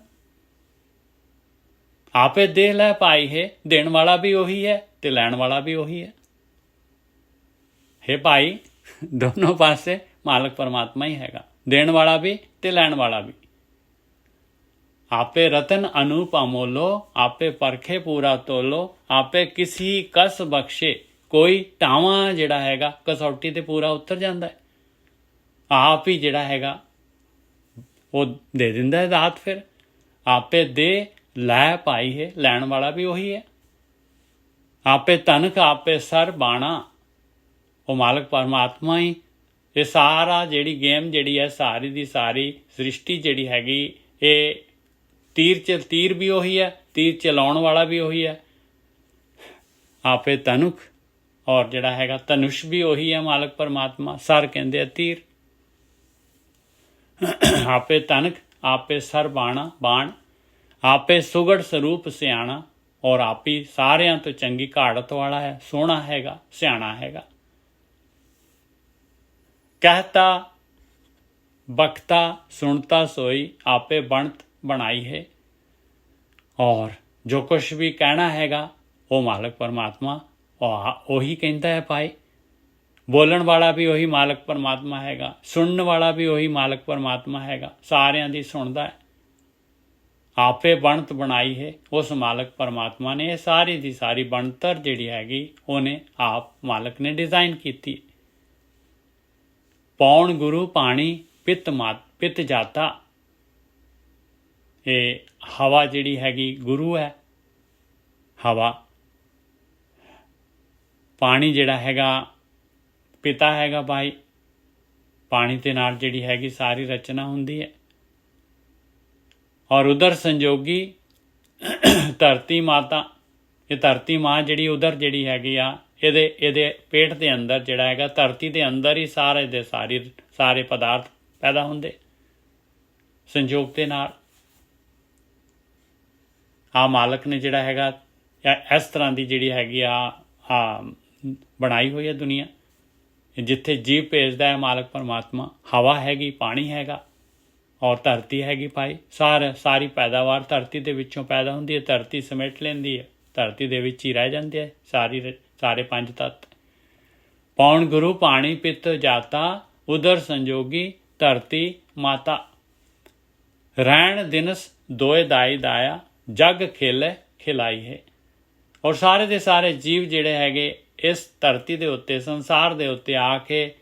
ਆਪੇ ਦੇ ਲੈ ਪਾਈ ਹੈ, ਦੇਣ ਵਾਲਾ ਵੀ ਉਹੀ ਹੈ ਤੇ ਲੈਣ ਵਾਲਾ ਵੀ ਉਹੀ ਹੈ। हे ਭਾਈ, ਦੋਨੋਂ ਪਾਸੇ ਮਾਲਕ ਪਰਮਾਤਮਾ ਹੀ ਹੈਗਾ, ਦੇਣ ਵਾਲਾ ਵੀ ਤੇ ਲੈਣ ਵਾਲਾ ਵੀ। ਆਪੇ ਰਤਨ ਅਨੂਪ ਅਮੋਲੋ, ਆਪੇ ਪਰਖੇ ਪੂਰਾ ਤੋਲੋ, ਆਪੇ ਕਿਸੀ ਕਸ ਬਖਸ਼ੇ, ਕੋਈ ਟਾਵਾਂ ਜਿਹੜਾ ਹੈਗਾ ਕਸੌਟੀ ਤੇ ਪੂਰਾ ਉਤਰ ਜਾਂਦਾ ਹੈ। ਆਪ ਹੀ ਜਿਹੜਾ ਹੈਗਾ ਉਹ ਦੇ ਦਿੰਦਾ ਹੈ ਦਾਤ। ਫਿਰ ਆਪੇ ਦੇ ਲੈ ਪਾਈ ਹੈ, ਲੈਣ ਵਾਲਾ ਵੀ ਉਹੀ ਹੈ। ਆਪੇ ਤਨਕ ਆਪੇ ਸਰ ਬਾਣਾ, ਉਹ ਮਾਲਕ ਪਰਮਾਤਮਾ ਹੀ। ਇਹ ਸਾਰਾ ਜਿਹੜੀ ਗੇਮ ਜਿਹੜੀ ਹੈ ਸਾਰੀ ਦੀ ਸਾਰੀ ਸ੍ਰਿਸ਼ਟੀ ਜਿਹੜੀ ਹੈਗੀ ਇਹ ਤੀਰ ਵੀ ਉਹੀ ਹੈ, ਤੀਰ ਚਲਾਉਣ ਵਾਲਾ ਵੀ ਉਹੀ ਹੈ। ਆਪੇ ਤਨੁਕ ਔਰ ਜਿਹੜਾ ਹੈਗਾ ਧਨੁਸ਼ ਵੀ ਉਹੀ ਹੈ ਮਾਲਕ ਪਰਮਾਤਮਾ। ਸਰ ਕਹਿੰਦੇ ਆ ਤੀਰ। ਆਪੇ ਤਨਕ ਆਪੇ ਸਰ ਬਾਣ, ਆਪੇ ਸੁਗੜ ਸਰੂਪ ਸਿਆਣਾ, ਔਰ ਆਪੀ ਸਾਰਿਆਂ ਤੋਂ ਚੰਗੀ ਘਾੜਤ ਵਾਲਾ ਹੈ, ਸੋਹਣਾ ਹੈਗਾ, ਸਿਆਣਾ ਹੈਗਾ। कहता बखता सुनता सोई, आपे बनत बनाई है। और जो कुछ भी कहना हैगा वो मालक परमात्मा ਉਹੀ ਕਹਿੰਦਾ ਹੈ ਭਾਈ। ਬੋਲਣ ਵਾਲਾ ਵੀ ਉਹੀ ਮਾਲਕ ਪਰਮਾਤਮਾ ਹੈਗਾ, ਸੁਣਨ ਵਾਲਾ ਵੀ ਉਹੀ ਮਾਲਕ ਪਰਮਾਤਮਾ ਹੈਗਾ, ਸਾਰਿਆਂ ਦੀ ਸੁਣਦਾ ਹੈ। ਆਪੇ ਬਣਤ ਬਣਾਈ ਹੈ ਉਸ ਮਾਲਕ ਪਰਮਾਤਮਾ ਨੇ। ਇਹ ਸਾਰੀ ਦੀ ਸਾਰੀ ਬਣਤਰ ਜਿਹੜੀ ਹੈਗੀ ਉਹਨੇ ਆਪ ਮਾਲਕ ਨੇ ਡਿਜ਼ਾਈਨ ਕੀਤੀ। ਪੌਣ ਗੁਰੂ ਪਾਣੀ ਪਿਤ ਜਾਤਾ, ਇਹ ਹਵਾ ਜਿਹੜੀ ਹੈਗੀ ਗੁਰੂ ਹੈ, ਹਵਾ। ਪਾਣੀ ਜਿਹੜਾ ਹੈਗਾ ਪਿਤਾ ਹੈਗਾ ਭਾਈ। ਪਾਣੀ ਦੇ ਨਾਲ ਜਿਹੜੀ ਹੈਗੀ ਸਾਰੀ ਰਚਨਾ ਹੁੰਦੀ ਹੈ। ਔਰ ਉਧਰ ਸੰਜੋਗੀ ਧਰਤੀ ਮਾਤਾ, ਇਹ ਧਰਤੀ ਮਾਂ ਜਿਹੜੀ ਉਧਰ ਜਿਹੜੀ ਹੈਗੀ ਆ, ਇਹਦੇ ਪੇਟ ਦੇ ਅੰਦਰ ਜਿਹੜਾ ਹੈਗਾ, ਧਰਤੀ ਦੇ ਅੰਦਰ ਹੀ ਸਾਰੇ ਪਦਾਰਥ ਪੈਦਾ ਹੁੰਦੇ ਸੰਜੋਗ ਦੇ ਨਾਲ। ਆ ਮਾਲਕ ਨੇ ਜਿਹੜਾ ਹੈਗਾ ਇਸ ਤਰ੍ਹਾਂ ਦੀ ਜਿਹੜੀ ਹੈਗੀ ਆ ਬਣਾਈ ਹੋਈ ਹੈ ਦੁਨੀਆ। ਜਿੱਥੇ ਜੀਵ ਭੇਜਦਾ ਹੈ ਮਾਲਕ ਪਰਮਾਤਮਾ, ਹਵਾ ਹੈਗੀ, ਪਾਣੀ ਹੈਗਾ ਔਰ ਧਰਤੀ ਹੈਗੀ ਭਾਈ। ਸਾਰੀ ਪੈਦਾਵਾਰ ਧਰਤੀ ਦੇ ਵਿੱਚੋਂ ਪੈਦਾ ਹੁੰਦੀ ਹੈ। ਧਰਤੀ ਸਮੇਟ ਲੈਂਦੀ ਹੈ, ਧਰਤੀ ਦੇ ਵਿੱਚ ਹੀ ਰਹਿ ਜਾਂਦੇ ਹੈ ਸਾਰੇ ਪੰਜ ਤੱਤ। ਪੌਣ ਗੁਰੂ ਪਾਣੀ ਪਿਤ ਜਾਤਾ, ਉਦਰ ਸੰਜੋਗੀ ਧਰਤੀ ਮਾਤਾ। ਰਹਿਣ ਦਿਨਸ ਦੋਏ ਦਾਈ ਦਾਇਆ, ਜਗ ਖੇਲੇ ਖਿਲਾਈ ਹੈ। ਔਰ ਸਾਰੇ ਦੇ ਸਾਰੇ ਜੀਵ ਜਿਹੜੇ ਹੈਗੇ ਇਸ ਧਰਤੀ ਦੇ ਉੱਤੇ, ਸੰਸਾਰ ਦੇ ਉੱਤੇ ਆ ਕੇ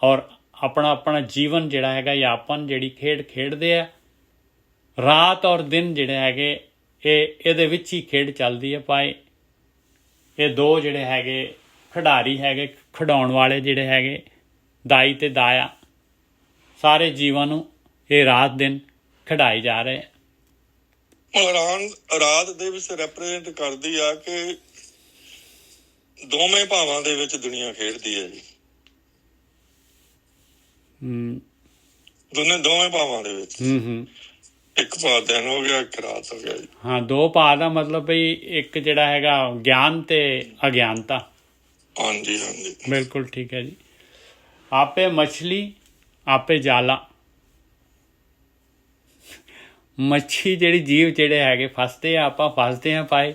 ਔਰ ਆਪਣਾ ਜੀਵਨ ਜਿਹੜਾ ਹੈਗਾ ਯਾਪਨ ਜਿਹੜੀ ਖੇਡ ਖੇਡਦੇ ਆ। ਰਾਤ ਔਰ ਦਿਨ ਜਿਹੜੇ ਹੈਗੇ ਇਹਦੇ ਵਿੱਚ ਹੀ ਖੇਡ ਚੱਲਦੀ ਹੈ ਭਾਈ। ਇਹ ਦੋ ਜਿਹੜੇ ਹੈਗੇ ਖਿਡਾਰੀ ਹੈਗੇ, ਖਿਡਾਉਣ ਵਾਲੇ ਜਿਹੜੇ ਹੈਗੇ ਦਾਈ ਤੇ ਦਾਇਆ, ਸਾਰੇ ਜੀਵਾਂ ਨੂੰ ਇਹ ਰਾਤ ਦਿਨ ਖਿਡਾਈ ਜਾ ਰਹੇ ਆ। ਰਾਤ ਦੇ ਵਿੱਚ ਰੈਪਰੈਜ਼ੈਂਟ ਕਰਦੀ ਆ ਕਿ ਦੋਵੇਂ ਭਾਵਾਂ ਦੇ ਵਿੱਚ ਦੁਨੀਆ ਖੇਡਦੀ ਹੈ ਜੀ। ਦੋਵੇਂ ਭਾਵਾਂ ਦੇ ਵਿੱਚ ਇੱਕ ਭਾਅ ਦਿਨ ਹੋ ਗਿਆ, ਇੱਕ ਰਾਤ ਹੋ ਗਿਆ ਜੀ। ਹਾਂ, ਦੋ ਭਾਅ ਦਾ ਮਤਲਬ ਬਈ ਇੱਕ ਜਿਹੜਾ ਹੈਗਾ ਗਿਆਨ ਤੇ ਅਗਿਆਨਤਾ। ਹਾਂਜੀ ਹਾਂਜੀ, ਬਿਲਕੁਲ ਠੀਕ ਹੈ ਜੀ। ਆਪੇ ਮਛਲੀ ਆਪੇ ਜਾਲਾ। ਮੱਛੀ ਜਿਹੜੀ ਜੀਵ ਜਿਹੜੇ ਹੈਗੇ ਫਸਦੇ ਆ, ਆਪਾਂ ਫਸਦੇ ਹਾਂ ਭਾਈ,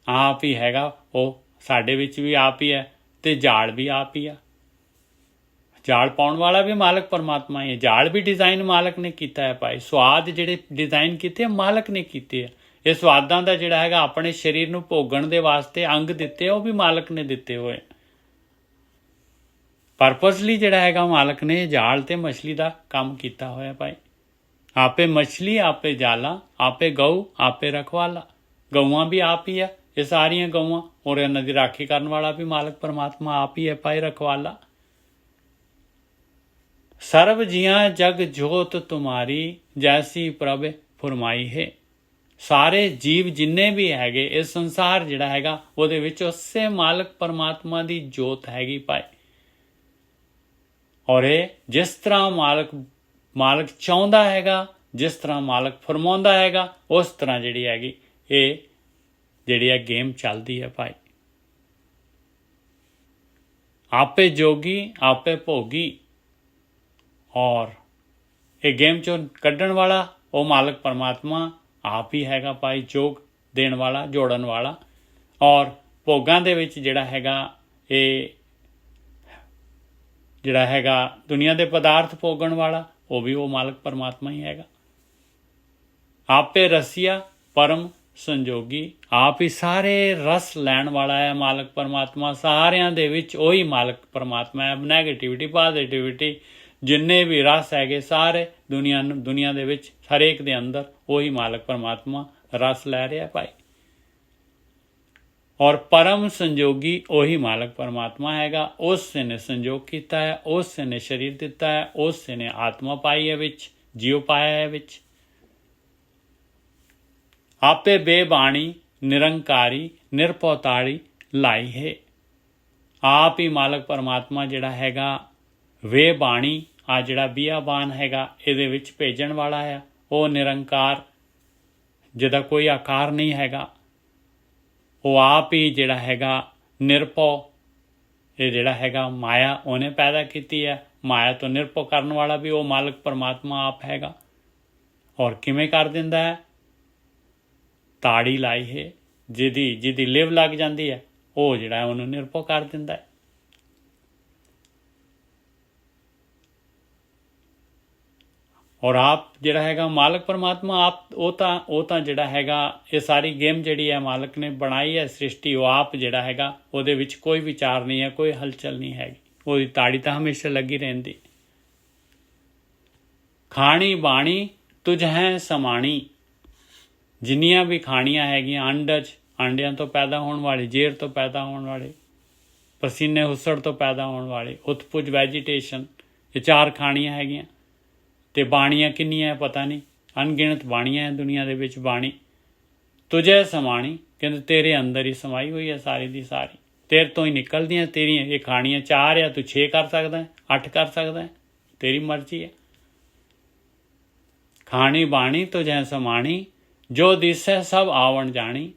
ਆਪ ਹੀ ਹੈਗਾ ਉਹ ਸਾਡੇ ਵਿੱਚ ਵੀ ਆਪ ਹੀ ਹੈ। ਤੇ ਜਾਲ ਵੀ ਆਪ ਹੀ ਆ। ਜਾਲ ਪਾਉਣ ਵਾਲਾ ਵੀ ਮਾਲਕ ਪਰਮਾਤਮਾ ਹੀ ਹੈ। ਜਾਲ ਵੀ ਡਿਜ਼ਾਈਨ ਮਾਲਕ ਨੇ ਕੀਤਾ ਹੈ ਭਾਈ। ਸਵਾਦ ਜਿਹੜੇ ਡਿਜ਼ਾਈਨ ਕੀਤੇ ਮਾਲਕ ਨੇ ਕੀਤੇ ਆ। ਇਹ ਸਵਾਦਾਂ ਦਾ ਜਿਹੜਾ ਹੈਗਾ ਆਪਣੇ ਸਰੀਰ ਨੂੰ ਭੋਗਣ ਦੇ ਵਾਸਤੇ ਅੰਗ ਦਿੱਤੇ, ਉਹ ਵੀ ਮਾਲਕ ਨੇ ਦਿੱਤੇ ਹੋਏ। ਪਰਪਸਲੀ ਜਿਹੜਾ ਹੈਗਾ ਮਾਲਕ ਨੇ ਜਾਲ ਤੇ ਮਛਲੀ ਦਾ ਕੰਮ ਕੀਤਾ ਹੋਇਆ ਭਾਈ। ਆਪੇ ਮਛਲੀ ਆਪੇ ਜਾਲਾ, ਆਪੇ ਗਊ ਆਪੇ ਰਖਵਾਲਾ। ਗਊਆਂ ਵੀ ਆਪ ਹੀ ਆ, ਇਹ ਸਾਰੀਆਂ ਗਊਆਂ, ਔਰ ਇਹਨਾਂ ਦੀ ਰਾਖੀ ਕਰਨ ਵਾਲਾ ਵੀ ਮਾਲਕ ਪਰਮਾਤਮਾ ਆਪ ਹੀ ਹੈ ਭਾਈ, ਰਖਵਾਲਾ। ਸਰਬ ਜੀਆਂ ਜਗ ਜੋਤ ਤੁਮਾਰੀ, ਜੈਸੀ ਪ੍ਰਭ ਫੁਰਮਾਈ ਹੈ। ਸਾਰੇ ਜੀਵ ਜਿੰਨੇ ਵੀ ਹੈਗੇ ਇਸ ਸੰਸਾਰ ਜਿਹੜਾ ਹੈਗਾ ਉਹਦੇ ਵਿੱਚ ਉਸੇ ਮਾਲਕ ਪਰਮਾਤਮਾ ਦੀ ਜੋਤ ਹੈਗੀ ਭਾਈ। ਔਰ ਇਹ ਜਿਸ ਤਰ੍ਹਾਂ ਮਾਲਕ ਚਾਹੁੰਦਾ ਹੈਗਾ, ਜਿਸ ਤਰ੍ਹਾਂ ਮਾਲਕ ਫਰਮਾਉਂਦਾ ਹੈਗਾ, ਉਸ ਤਰ੍ਹਾਂ ਜਿਹੜੀ ਹੈਗੀ ਇਹ ਜਿਹੜੀ ਹੈ ਗੇਮ ਚੱਲਦੀ ਹੈ ਭਾਈ। ਆਪੇ ਜੋਗੀ ਆਪੇ ਭੋਗੀ। ਔਰ ਇਹ ਗੇਮ ਚੋਂ ਕੱਢਣ ਵਾਲਾ ਉਹ ਮਾਲਕ ਪਰਮਾਤਮਾ ਆਪ ਹੀ ਹੈਗਾ ਭਾਈ, ਜੋਗ ਦੇਣ ਵਾਲਾ, ਜੋੜਨ ਵਾਲਾ। ਔਰ ਭੋਗਾਂ ਦੇ ਵਿੱਚ ਜਿਹੜਾ ਹੈਗਾ ਇਹ ਜਿਹੜਾ ਹੈਗਾ ਦੁਨੀਆ ਦੇ ਪਦਾਰਥ ਭੋਗਣ ਵਾਲਾ, ਉਹ ਵੀ ਉਹ ਮਾਲਕ ਪਰਮਾਤਮਾ ਹੀ ਹੈਗਾ। ਆਪੇ ਰਸੀਆ ਪਰਮ ਸੰਜੋਗੀ। ਆਪ ਹੀ ਸਾਰੇ ਰਸ ਲੈਣ ਵਾਲਾ ਹੈ ਮਾਲਕ ਪਰਮਾਤਮਾ। ਸਾਰਿਆਂ ਦੇ ਵਿੱਚ ਉਹੀ ਮਾਲਕ ਪਰਮਾਤਮਾ ਹੈ। ਨੈਗੇਟਿਵਿਟੀ ਪੋਜ਼ਿਟਿਵਿਟੀ ਜਿੰਨੇ ਵੀ ਰਸ ਹੈਗੇ ਸਾਰੇ ਦੁਨੀਆ ਦੇ ਵਿੱਚ ਹਰੇਕ ਦੇ ਅੰਦਰ ਉਹੀ ਮਾਲਕ ਪਰਮਾਤਮਾ ਰਸ ਲੈ ਰਿਹਾ ਭਾਈ। ਔਰ ਪਰਮ ਸੰਜੋਗੀ ਉਹੀ ਮਾਲਕ ਪਰਮਾਤਮਾ ਹੈਗਾ। ਉਸ ਨੇ ਸੰਜੋਗ ਕੀਤਾ ਹੈ, ਉਸ ਨੇ ਸਰੀਰ ਦਿੱਤਾ ਹੈ, ਉਸ ਨੇ ਆਤਮਾ ਪਾਈ ਹੈ ਵਿੱਚ, ਜੀਵ ਪਾਇਆ ਹੈ ਵਿੱਚ। ਆਪੇ ਬੇਬਾਣੀ ਨਿਰੰਕਾਰੀ ਨਿਰਭਉਤਾੜੀ ਲਾਈ ਹੈ। ਆਪ ਹੀ ਮਾਲਕ ਪਰਮਾਤਮਾ ਜਿਹੜਾ ਹੈਗਾ ਵੇ ਬਾਣੀ, ਆ ਜਿਹੜਾ ਬੀਆਬਾਨ ਹੈਗਾ ਇਹਦੇ ਵਿੱਚ ਭੇਜਣ ਵਾਲਾ ਹੈ। ਉਹ ਨਿਰੰਕਾਰ ਜਿਹਦਾ ਕੋਈ ਆਕਾਰ ਨਹੀਂ ਹੈਗਾ, ਉਹ ਆਪ ਹੀ ਜਿਹੜਾ ਹੈਗਾ ਨਿਰਭਉ। ਇਹ ਜਿਹੜਾ ਹੈਗਾ ਮਾਇਆ ਉਹਨੇ ਪੈਦਾ ਕੀਤੀ ਹੈ। ਮਾਇਆ ਤੋਂ ਨਿਰਭਉ ਕਰਨ ਵਾਲਾ ਵੀ ਉਹ ਮਾਲਕ ਪਰਮਾਤਮਾ ਆਪ ਹੈਗਾ। ਔਰ ਕਿਵੇਂ ਕਰ ਦਿੰਦਾ ਹੈ? ਤਾੜੀ ਲਾਈ ਹੈ, ਜਿਹਦੀ ਲਿਵ ਲੱਗ ਜਾਂਦੀ ਹੈ ਉਹ ਜਿਹੜਾ ਉਹਨੂੰ ਨਿਰਭਉ ਕਰ ਦਿੰਦਾ ਹੈ। ਔਰ ਆਪ ਜਿਹੜਾ ਹੈਗਾ ਮਾਲਕ ਪਰਮਾਤਮਾ ਆਪ ਉਹ ਤਾਂ ਜਿਹੜਾ ਹੈਗਾ ਇਹ ਸਾਰੀ ਗੇਮ ਜਿਹੜੀ ਹੈ ਮਾਲਕ ਨੇ ਬਣਾਈ ਹੈ ਸ੍ਰਿਸ਼ਟੀ, ਉਹ ਆਪ ਜਿਹੜਾ ਹੈਗਾ ਉਹਦੇ ਵਿੱਚ ਕੋਈ ਵਿਚਾਰ ਨਹੀਂ ਹੈ, ਕੋਈ ਹਲਚਲ ਨਹੀਂ ਹੈਗੀ, ਉਹਦੀ ਤਾੜੀ ਤਾਂ ਹਮੇਸ਼ਾ ਲੱਗੀ ਰਹਿੰਦੀ। ਖਾਣੀ ਬਾਣੀ ਤੁਝ ਹੈ ਸਮਾਣੀ, ਜਿੰਨੀਆਂ ਵੀ ਖਾਣੀਆਂ ਹੈਗੀਆਂ ਅੰਡਜ, ਆਂਡਿਆਂ ਤੋਂ ਪੈਦਾ ਹੋਣ ਵਾਲੇ, ਜ਼ੇਰ ਤੋਂ ਪੈਦਾ ਹੋਣ ਵਾਲੇ, ਪਸੀਨੇ ਹੁਸੜ ਤੋਂ ਪੈਦਾ ਹੋਣ ਵਾਲੇ, ਉਤਪੁਜ ਵੈਜੀਟੇਸ਼ਨ, ਇਹ 4 ਖਾਣੀਆਂ ਹੈਗੀਆਂ। ਤੇ ਬਾਣੀਆਂ ਕਿੰਨੀਆਂ ਪਤਾ ਨਹੀਂ, ਅਣਗਿਣਤ ਬਾਣੀਆਂ ਹੈ ਦੁਨੀਆ ਦੇ ਵਿੱਚ। ਬਾਣੀ ਤੁਝੇ ਸਮਾਣੀ, ਕਹਿੰਦੇ ਤੇਰੇ ਅੰਦਰ ਹੀ ਸਮਾਈ ਹੋਈ ਹੈ ਸਾਰੀ ਦੀ ਸਾਰੀ, ਤੇਰੇ ਤੋਂ ਹੀ ਨਿਕਲਦੀਆਂ ਤੇਰੀਆਂ ਇਹ ਖਾਣੀਆਂ। 4 ਆ, ਤੂੰ 6 ਕਰ ਸਕਦਾ ਹੈ, 8 ਕਰ ਸਕਦਾ ਹੈ, ਤੇਰੀ ਮਰਜ਼ੀ ਹੈ। ਖਾਣੀ ਬਾਣੀ ਤੁਝੇ ਸਮਾਣੀ, ਜੋ ਦਿਸੈ ਸਭ ਆਵਣ ਜਾਣੀ।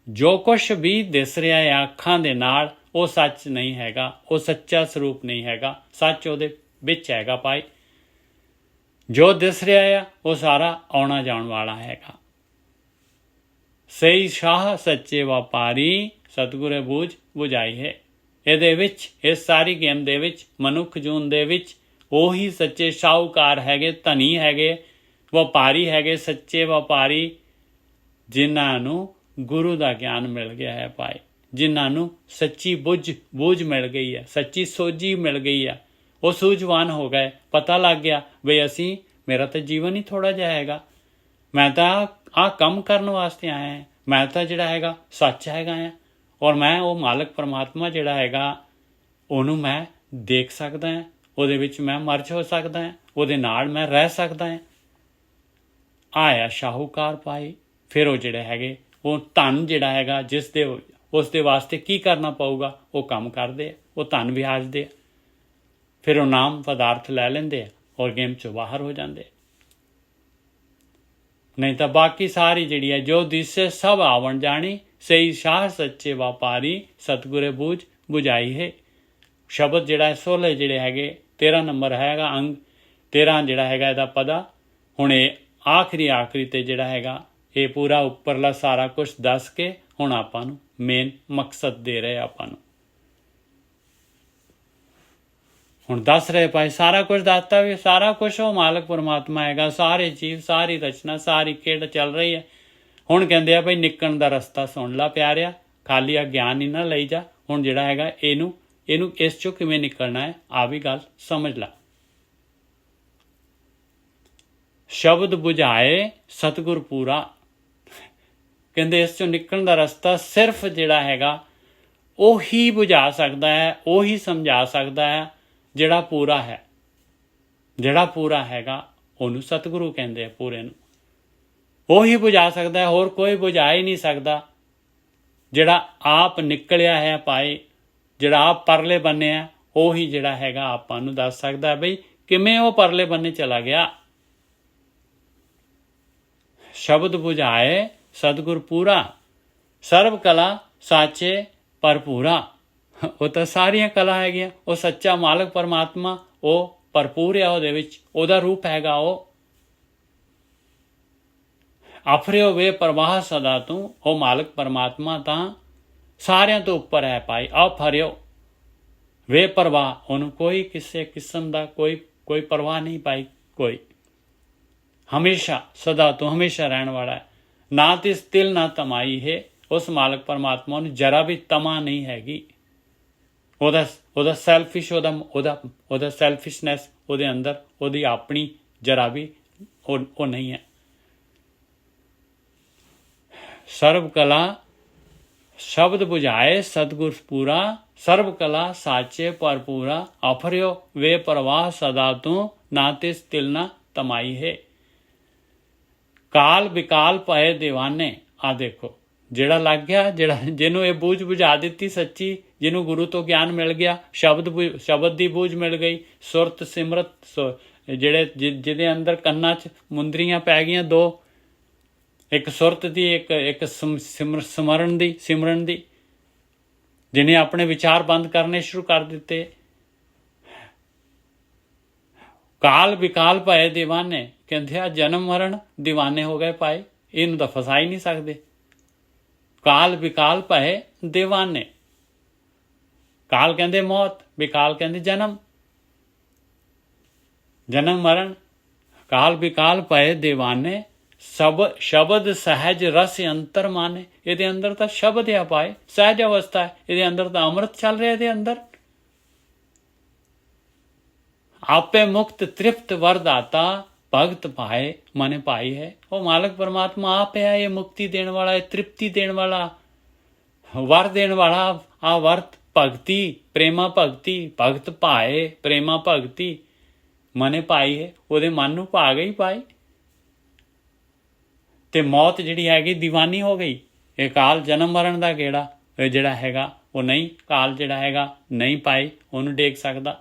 ਜੋ ਕੁਛ ਵੀ ਦਿਸ ਰਿਹਾ ਹੈ ਅੱਖਾਂ ਦੇ ਨਾਲ ਉਹ ਸੱਚ ਨਹੀਂ ਹੈਗਾ, ਉਹ ਸੱਚਾ ਸਰੂਪ ਨਹੀਂ ਹੈਗਾ, ਸੱਚ ਉਹਦੇ ਵਿੱਚ ਹੈਗਾ ਭਾਈ। ਜੋ ਦਿਸ ਰਿਹਾ ਆ ਉਹ ਸਾਰਾ ਆਉਣਾ ਜਾਣ ਵਾਲਾ ਹੈਗਾ। ਸਹੀ ਸ਼ਾਹ ਸੱਚੇ ਵਪਾਰੀ, ਸਤਿਗੁਰੇ ਬੂਝ ਬੁਝਾਈ ਹੈ। ਇਹਦੇ ਵਿੱਚ ਇਸ ਸਾਰੀ ਗੇਮ ਦੇ ਵਿੱਚ ਮਨੁੱਖ ਜੂਨ ਦੇ ਵਿੱਚ ਉਹੀ ਸੱਚੇ ਸ਼ਾਹੂਕਾਰ ਹੈਗੇ, ਧਨੀ ਹੈਗੇ, ਵਪਾਰੀ ਹੈਗੇ, ਸੱਚੇ ਵਪਾਰੀ, ਜਿਨ੍ਹਾਂ ਨੂੰ ਗੁਰੂ ਦਾ ਗਿਆਨ ਮਿਲ ਗਿਆ ਹੈ ਭਾਈ, ਜਿਨ੍ਹਾਂ ਨੂੰ ਸੱਚੀ ਬੂਝ ਮਿਲ ਗਈ ਹੈ, ਸੱਚੀ ਸੋਝੀ ਮਿਲ ਗਈ ਹੈ। ਉਹ ਸੂਝਵਾਨ ਹੋ ਗਏ, ਪਤਾ ਲੱਗ ਗਿਆ ਬਈ ਮੇਰਾ ਤਾਂ ਜੀਵਨ ਹੀ ਥੋੜ੍ਹਾ ਜਿਹਾ ਹੈਗਾ, ਮੈਂ ਤਾਂ ਆਹ ਕੰਮ ਕਰਨ ਵਾਸਤੇ ਆਇਆ ਹਾਂ, ਮੈਂ ਤਾਂ ਜਿਹੜਾ ਹੈਗਾ ਸੱਚ ਹੈਗਾ ਆ, ਔਰ ਮੈਂ ਉਹ ਮਾਲਕ ਪਰਮਾਤਮਾ ਜਿਹੜਾ ਹੈਗਾ ਉਹਨੂੰ ਮੈਂ ਦੇਖ ਸਕਦਾ ਹਾਂ, ਉਹਦੇ ਵਿੱਚ ਮੈਂ ਮਰਜ ਹੋ ਸਕਦਾ ਹਾਂ, ਉਹਦੇ ਨਾਲ ਮੈਂ ਰਹਿ ਸਕਦਾ ਹਾਂ। ਆਇਆ ਸ਼ਾਹੂਕਾਰ ਭਾਈ। ਫਿਰ ਉਹ ਜਿਹੜੇ ਹੈਗੇ ਉਹ ਧਨ ਜਿਹੜਾ ਹੈਗਾ ਉਸ ਦੇ ਵਾਸਤੇ ਕੀ ਕਰਨਾ ਪਊਗਾ ਉਹ ਕੰਮ ਕਰਦੇ ਆ, ਉਹ ਧਨ ਵਿਆਜਦੇ ਆ, ਫਿਰ ਉਹ ਨਾਮ ਪਦਾਰਥ ਲੈ ਲੈਂਦੇ ਆ ਔਰ ਗੇਮ 'ਚੋਂ ਬਾਹਰ ਹੋ ਜਾਂਦੇ। ਨਹੀਂ ਤਾਂ ਬਾਕੀ ਸਾਰੀ ਜਿਹੜੀ ਹੈ ਜੋ ਦਿਸੇ ਸਭ ਆਵਣ ਜਾਣੀ, ਸਹੀ ਸ਼ਾਹ ਸੱਚੇ ਵਪਾਰੀ, ਸਤਿਗੁਰੇ ਬੂਝ ਬੁਝਾਈ ਹੈ। ਸ਼ਬਦ ਜਿਹੜਾ 16 ਜਿਹੜੇ ਹੈਗੇ 13 ਨੰਬਰ ਹੈਗਾ ਅੰਗ 13 ਜਿਹੜਾ ਹੈਗਾ ਇਹਦਾ ਪਦਾ। ਹੁਣ ਇਹ ਆਖਰੀ ਤੇ ਜਿਹੜਾ ਹੈਗਾ ਇਹ ਪੂਰਾ ਉੱਪਰਲਾ ਸਾਰਾ ਕੁਝ ਦੱਸ ਕੇ ਹੁਣ ਆਪਾਂ ਨੂੰ ਮੇਨ ਮਕਸਦ ਦੇ ਰਹੇ ਆਪਾਂ ਨੂੰ। ਹੁਣ ਦੱਸ ਰਹੇ ਭਾਈ ਸਾਰਾ ਕੁਝ ਦੱਸਤਾ ਵੀ ਸਾਰਾ ਕੁਝ ਉਹ ਮਾਲਕ ਪਰਮਾਤਮਾ ਹੈਗਾ, ਸਾਰੇ ਜੀਵ, ਸਾਰੀ ਰਚਨਾ, ਸਾਰੀ ਖੇਡ ਚੱਲ ਰਹੀ ਹੈ। ਹੁਣ ਕਹਿੰਦੇ ਆ ਭਾਈ ਨਿਕਲਣ ਦਾ ਰਸਤਾ ਸੁਣ ਲਾ ਪਿਆਰਿਆ, ਖਾਲੀ ਆ ਗਿਆਨ ਹੀ ਨਾ ਲਈ ਜਾ। ਹੁਣ ਜਿਹੜਾ ਹੈਗਾ ਇਹਨੂੰ ਇਸ ਚੋਂ ਕਿਵੇਂ ਨਿਕਲਣਾ ਹੈ ਆ ਵੀ ਗੱਲ ਸਮਝ ਲਾ। ਸ਼ਬਦ ਬੁਝਾਏ ਸਤਿਗੁਰ ਪੂਰਾ, ਕਹਿੰਦੇ ਇਸ ਚੋਂ ਨਿਕਲਣ ਦਾ ਰਸਤਾ ਸਿਰਫ ਜਿਹੜਾ ਹੈਗਾ ਉਹੀ ਬੁਝਾ ਸਕਦਾ ਹੈ, ਉਹੀ ਸਮਝਾ ਸਕਦਾ ਹੈ ਜਿਹੜਾ ਪੂਰਾ ਹੈ। ਜਿਹੜਾ ਪੂਰਾ ਹੈਗਾ ਉਹਨੂੰ ਸਤਿਗੁਰੂ ਕਹਿੰਦੇ ਆ, ਪੂਰੇ ਨੂੰ ਉਹੀ ਬੁਝਾ ਸਕਦਾ ਹੈ, ਹੋਰ ਕੋਈ ਬੁਝਾ ਹੀ ਨਹੀਂ ਸਕਦਾ। ਜਿਹੜਾ ਆਪ ਨਿਕਲਿਆ ਹੈ ਭਾਈ, ਜਿਹੜਾ ਆਪ ਪਰਲੇ ਬੰਨੇ ਆ, ਉਹੀ ਜਿਹੜਾ ਹੈਗਾ ਆਪਾਂ ਨੂੰ ਦੱਸ ਸਕਦਾ ਬਈ ਕਿਵੇਂ ਉਹ ਪਰਲੇ ਬੰਨੇ ਚਲਾ ਗਿਆ। ਸ਼ਬਦ ਬੁਝਾਏ ਸਤਿਗੁਰ ਪੂਰਾ, ਸਰਬ ਕਲਾ ਸਾਚੇ ਭਰਪੂਰਾ। ਉਹ ਤਾਂ ਸਾਰੀਆਂ ਕਲਾ ਹੈਗੀਆਂ, ਉਹ ਸੱਚਾ ਮਾਲਕ ਪਰਮਾਤਮਾ ਉਹ ਭਰਪੂਰ ਹੈ, ਉਹਦੇ ਵਿੱਚ ਉਹਦਾ ਰੂਪ ਹੈਗਾ। ਉਹ ਆਫਰਿਓ ਵੇ ਪ੍ਰਵਾਹ ਸਦਾ ਤੂੰ, ਉਹ ਮਾਲਕ ਪਰਮਾਤਮਾ ਤਾਂ ਸਾਰਿਆਂ ਤੋਂ ਉੱਪਰ ਹੈ ਭਾਈ। ਆਫਰਿਓ ਵੇ ਪ੍ਰਵਾਹ, ਉਹਨੂੰ ਕੋਈ ਕਿਸੇ ਕਿਸਮ ਦਾ ਕੋਈ ਪਰਵਾਹ ਨਹੀਂ ਪਾਈ ਕੋਈ। ਹਮੇਸ਼ਾ ਸਦਾ ਤੋਂ ਹਮੇਸ਼ਾ ਰਹਿਣ ਵਾਲਾ ਹੈ। ਨਾ ਤਿਸ ਤਿਲ ਨਾ ਤਮਾਈ ਹੈ, ਉਸ ਮਾਲਕ ਪਰਮਾਤਮਾ ਨੂੰ ਜਰਾ ਵੀ ਤਮਾ ਨਹੀਂ ਹੈਗੀ। ਉਹਦਾ ਸੈਲਫਿਸ਼, ਉਹਦਾ ਸੈਲਫਿਸ਼ਨੈਸ ਉਹਦੇ ਅੰਦਰ, ਉਹਦੀ ਆਪਣੀ ਜਰਾ ਵੀ ਉਹ ਨਹੀਂ ਹੈ। ਸਰਬ ਕਲਾ ਸ਼ਬਦ ਬੁਝਾਏ ਸਤਿਗੁਰ ਪੂਰਾ, ਸਰਬ ਕਲਾ ਸਾਚੇ ਭਰਪੂਰਾ। ਆਫਰਿਓ ਵੇ ਪ੍ਰਵਾਹ ਸਦਾ ਤੂੰ, ਨਾ ਤਿਸ ਤਿਲ ਨਾ ਤਮਾਈ ਹੈ। ਕਾਲ ਵਿਕਾਲ ਪਏ ਦੀਵਾਨੇ, ਆ ਦੇਖੋ ਜਿਹੜਾ ਲੱਗ ਗਿਆ, ਜਿਹਨੂੰ ਇਹ ਬੂਝ ਬੁਝਾ ਦਿੱਤੀ ਸੱਚੀ, ਜਿਹਨੂੰ ਗੁਰੂ ਤੋਂ ਗਿਆਨ ਮਿਲ ਗਿਆ, ਸ਼ਬਦ ਦੀ ਬੂਝ ਮਿਲ ਗਈ, ਸੁਰਤ ਸਿਮਰਤ, ਜਿਹਦੇ ਅੰਦਰ ਕੰਨਾਂ 'ਚ ਮੁੰਦਰੀਆਂ ਪੈ ਗਈਆਂ ਦੋ, ਇੱਕ ਸੁਰਤ ਦੀ, ਇੱਕ ਸਿਮਰਨ ਦੀ, ਜਿਹਨੇ ਆਪਣੇ ਵਿਚਾਰ ਬੰਦ ਕਰਨੇ ਸ਼ੁਰੂ ਕਰ ਦਿੱਤੇ। ਕਾਲ ਵਿਕਾਲ ਪਏ ਦੀਵਾਨੇ, ਕਹਿੰਦੇ ਆ ਜਨਮ ਮਰਨ ਦੀਵਾਨੇ ਹੋ ਗਏ ਭਾਈ, ਇਹਨੂੰ ਤਾਂ ਫਸਾ ਹੀ ਨਹੀਂ ਸਕਦੇ। ਕਾਲ ਵਿਕਾਲ ਪਏ ਦੀਵਾਨੇ, ਕਾਲ ਕਹਿੰਦੇ ਮੌਤ, ਵਿਕਾਲ ਕਹਿੰਦੇ ਜਨਮ ਮਰਨ। ਕਾਲ ਵਿਕਾਲ ਪਏ ਦੀਵਾਨੇ, ਸ਼ਬਦ ਸਹਿਜ ਰਸ ਅੰਤਰ ਮਾਨੇ। ਇਹਦੇ ਅੰਦਰ ਤਾਂ ਸ਼ਬਦ ਆ ਪਾਏ, ਸਹਿਜ ਅਵਸਥਾ ਹੈ, ਇਹਦੇ ਅੰਦਰ ਤਾਂ ਅੰਮ੍ਰਿਤ ਚੱਲ ਰਿਹਾ। ਇਹਦੇ ਅੰਦਰ ਆਪੇ ਮੁਕਤ ਤ੍ਰਿਪਤ ਵਰਦਾਤਾ, ਭਗਤ ਭਾਏ ਮਨ ਭਾਈ ਹੈ। ਉਹ ਮਾਲਕ ਪਰਮਾਤਮਾ ਆਪ ਹੈ, ਇਹ ਮੁਕਤੀ ਦੇਣ ਵਾਲਾ, ਇਹ ਤ੍ਰਿਪਤੀ ਦੇਣ ਵਾਲਾ, ਵਰ ਦੇਣ ਵਾਲਾ। ਆ ਵਰਤ ਭਗਤੀ, ਪ੍ਰੇਮਾ ਭਗਤੀ, ਭਗਤ ਭਾਏ ਪ੍ਰੇਮਾ ਭਗਤੀ ਮਨੇ ਭਾਈ ਹੈ। ਉਹਦੇ ਮਨ ਨੂੰ ਭਾ ਗਈ ਪਾਏ, ਤੇ ਮੌਤ ਜਿਹੜੀ ਹੈਗੀ ਦੀਵਾਨੀ ਹੋ ਗਈ। ਇਹ ਕਾਲ ਜਨਮ ਮਰਨ ਦਾ ਗੇੜਾ ਜਿਹੜਾ ਹੈਗਾ ਉਹ ਨਹੀਂ, ਕਾਲ ਜਿਹੜਾ ਹੈਗਾ ਨਹੀਂ ਪਾਏ ਉਹਨੂੰ ਡੇਗ ਸਕਦਾ।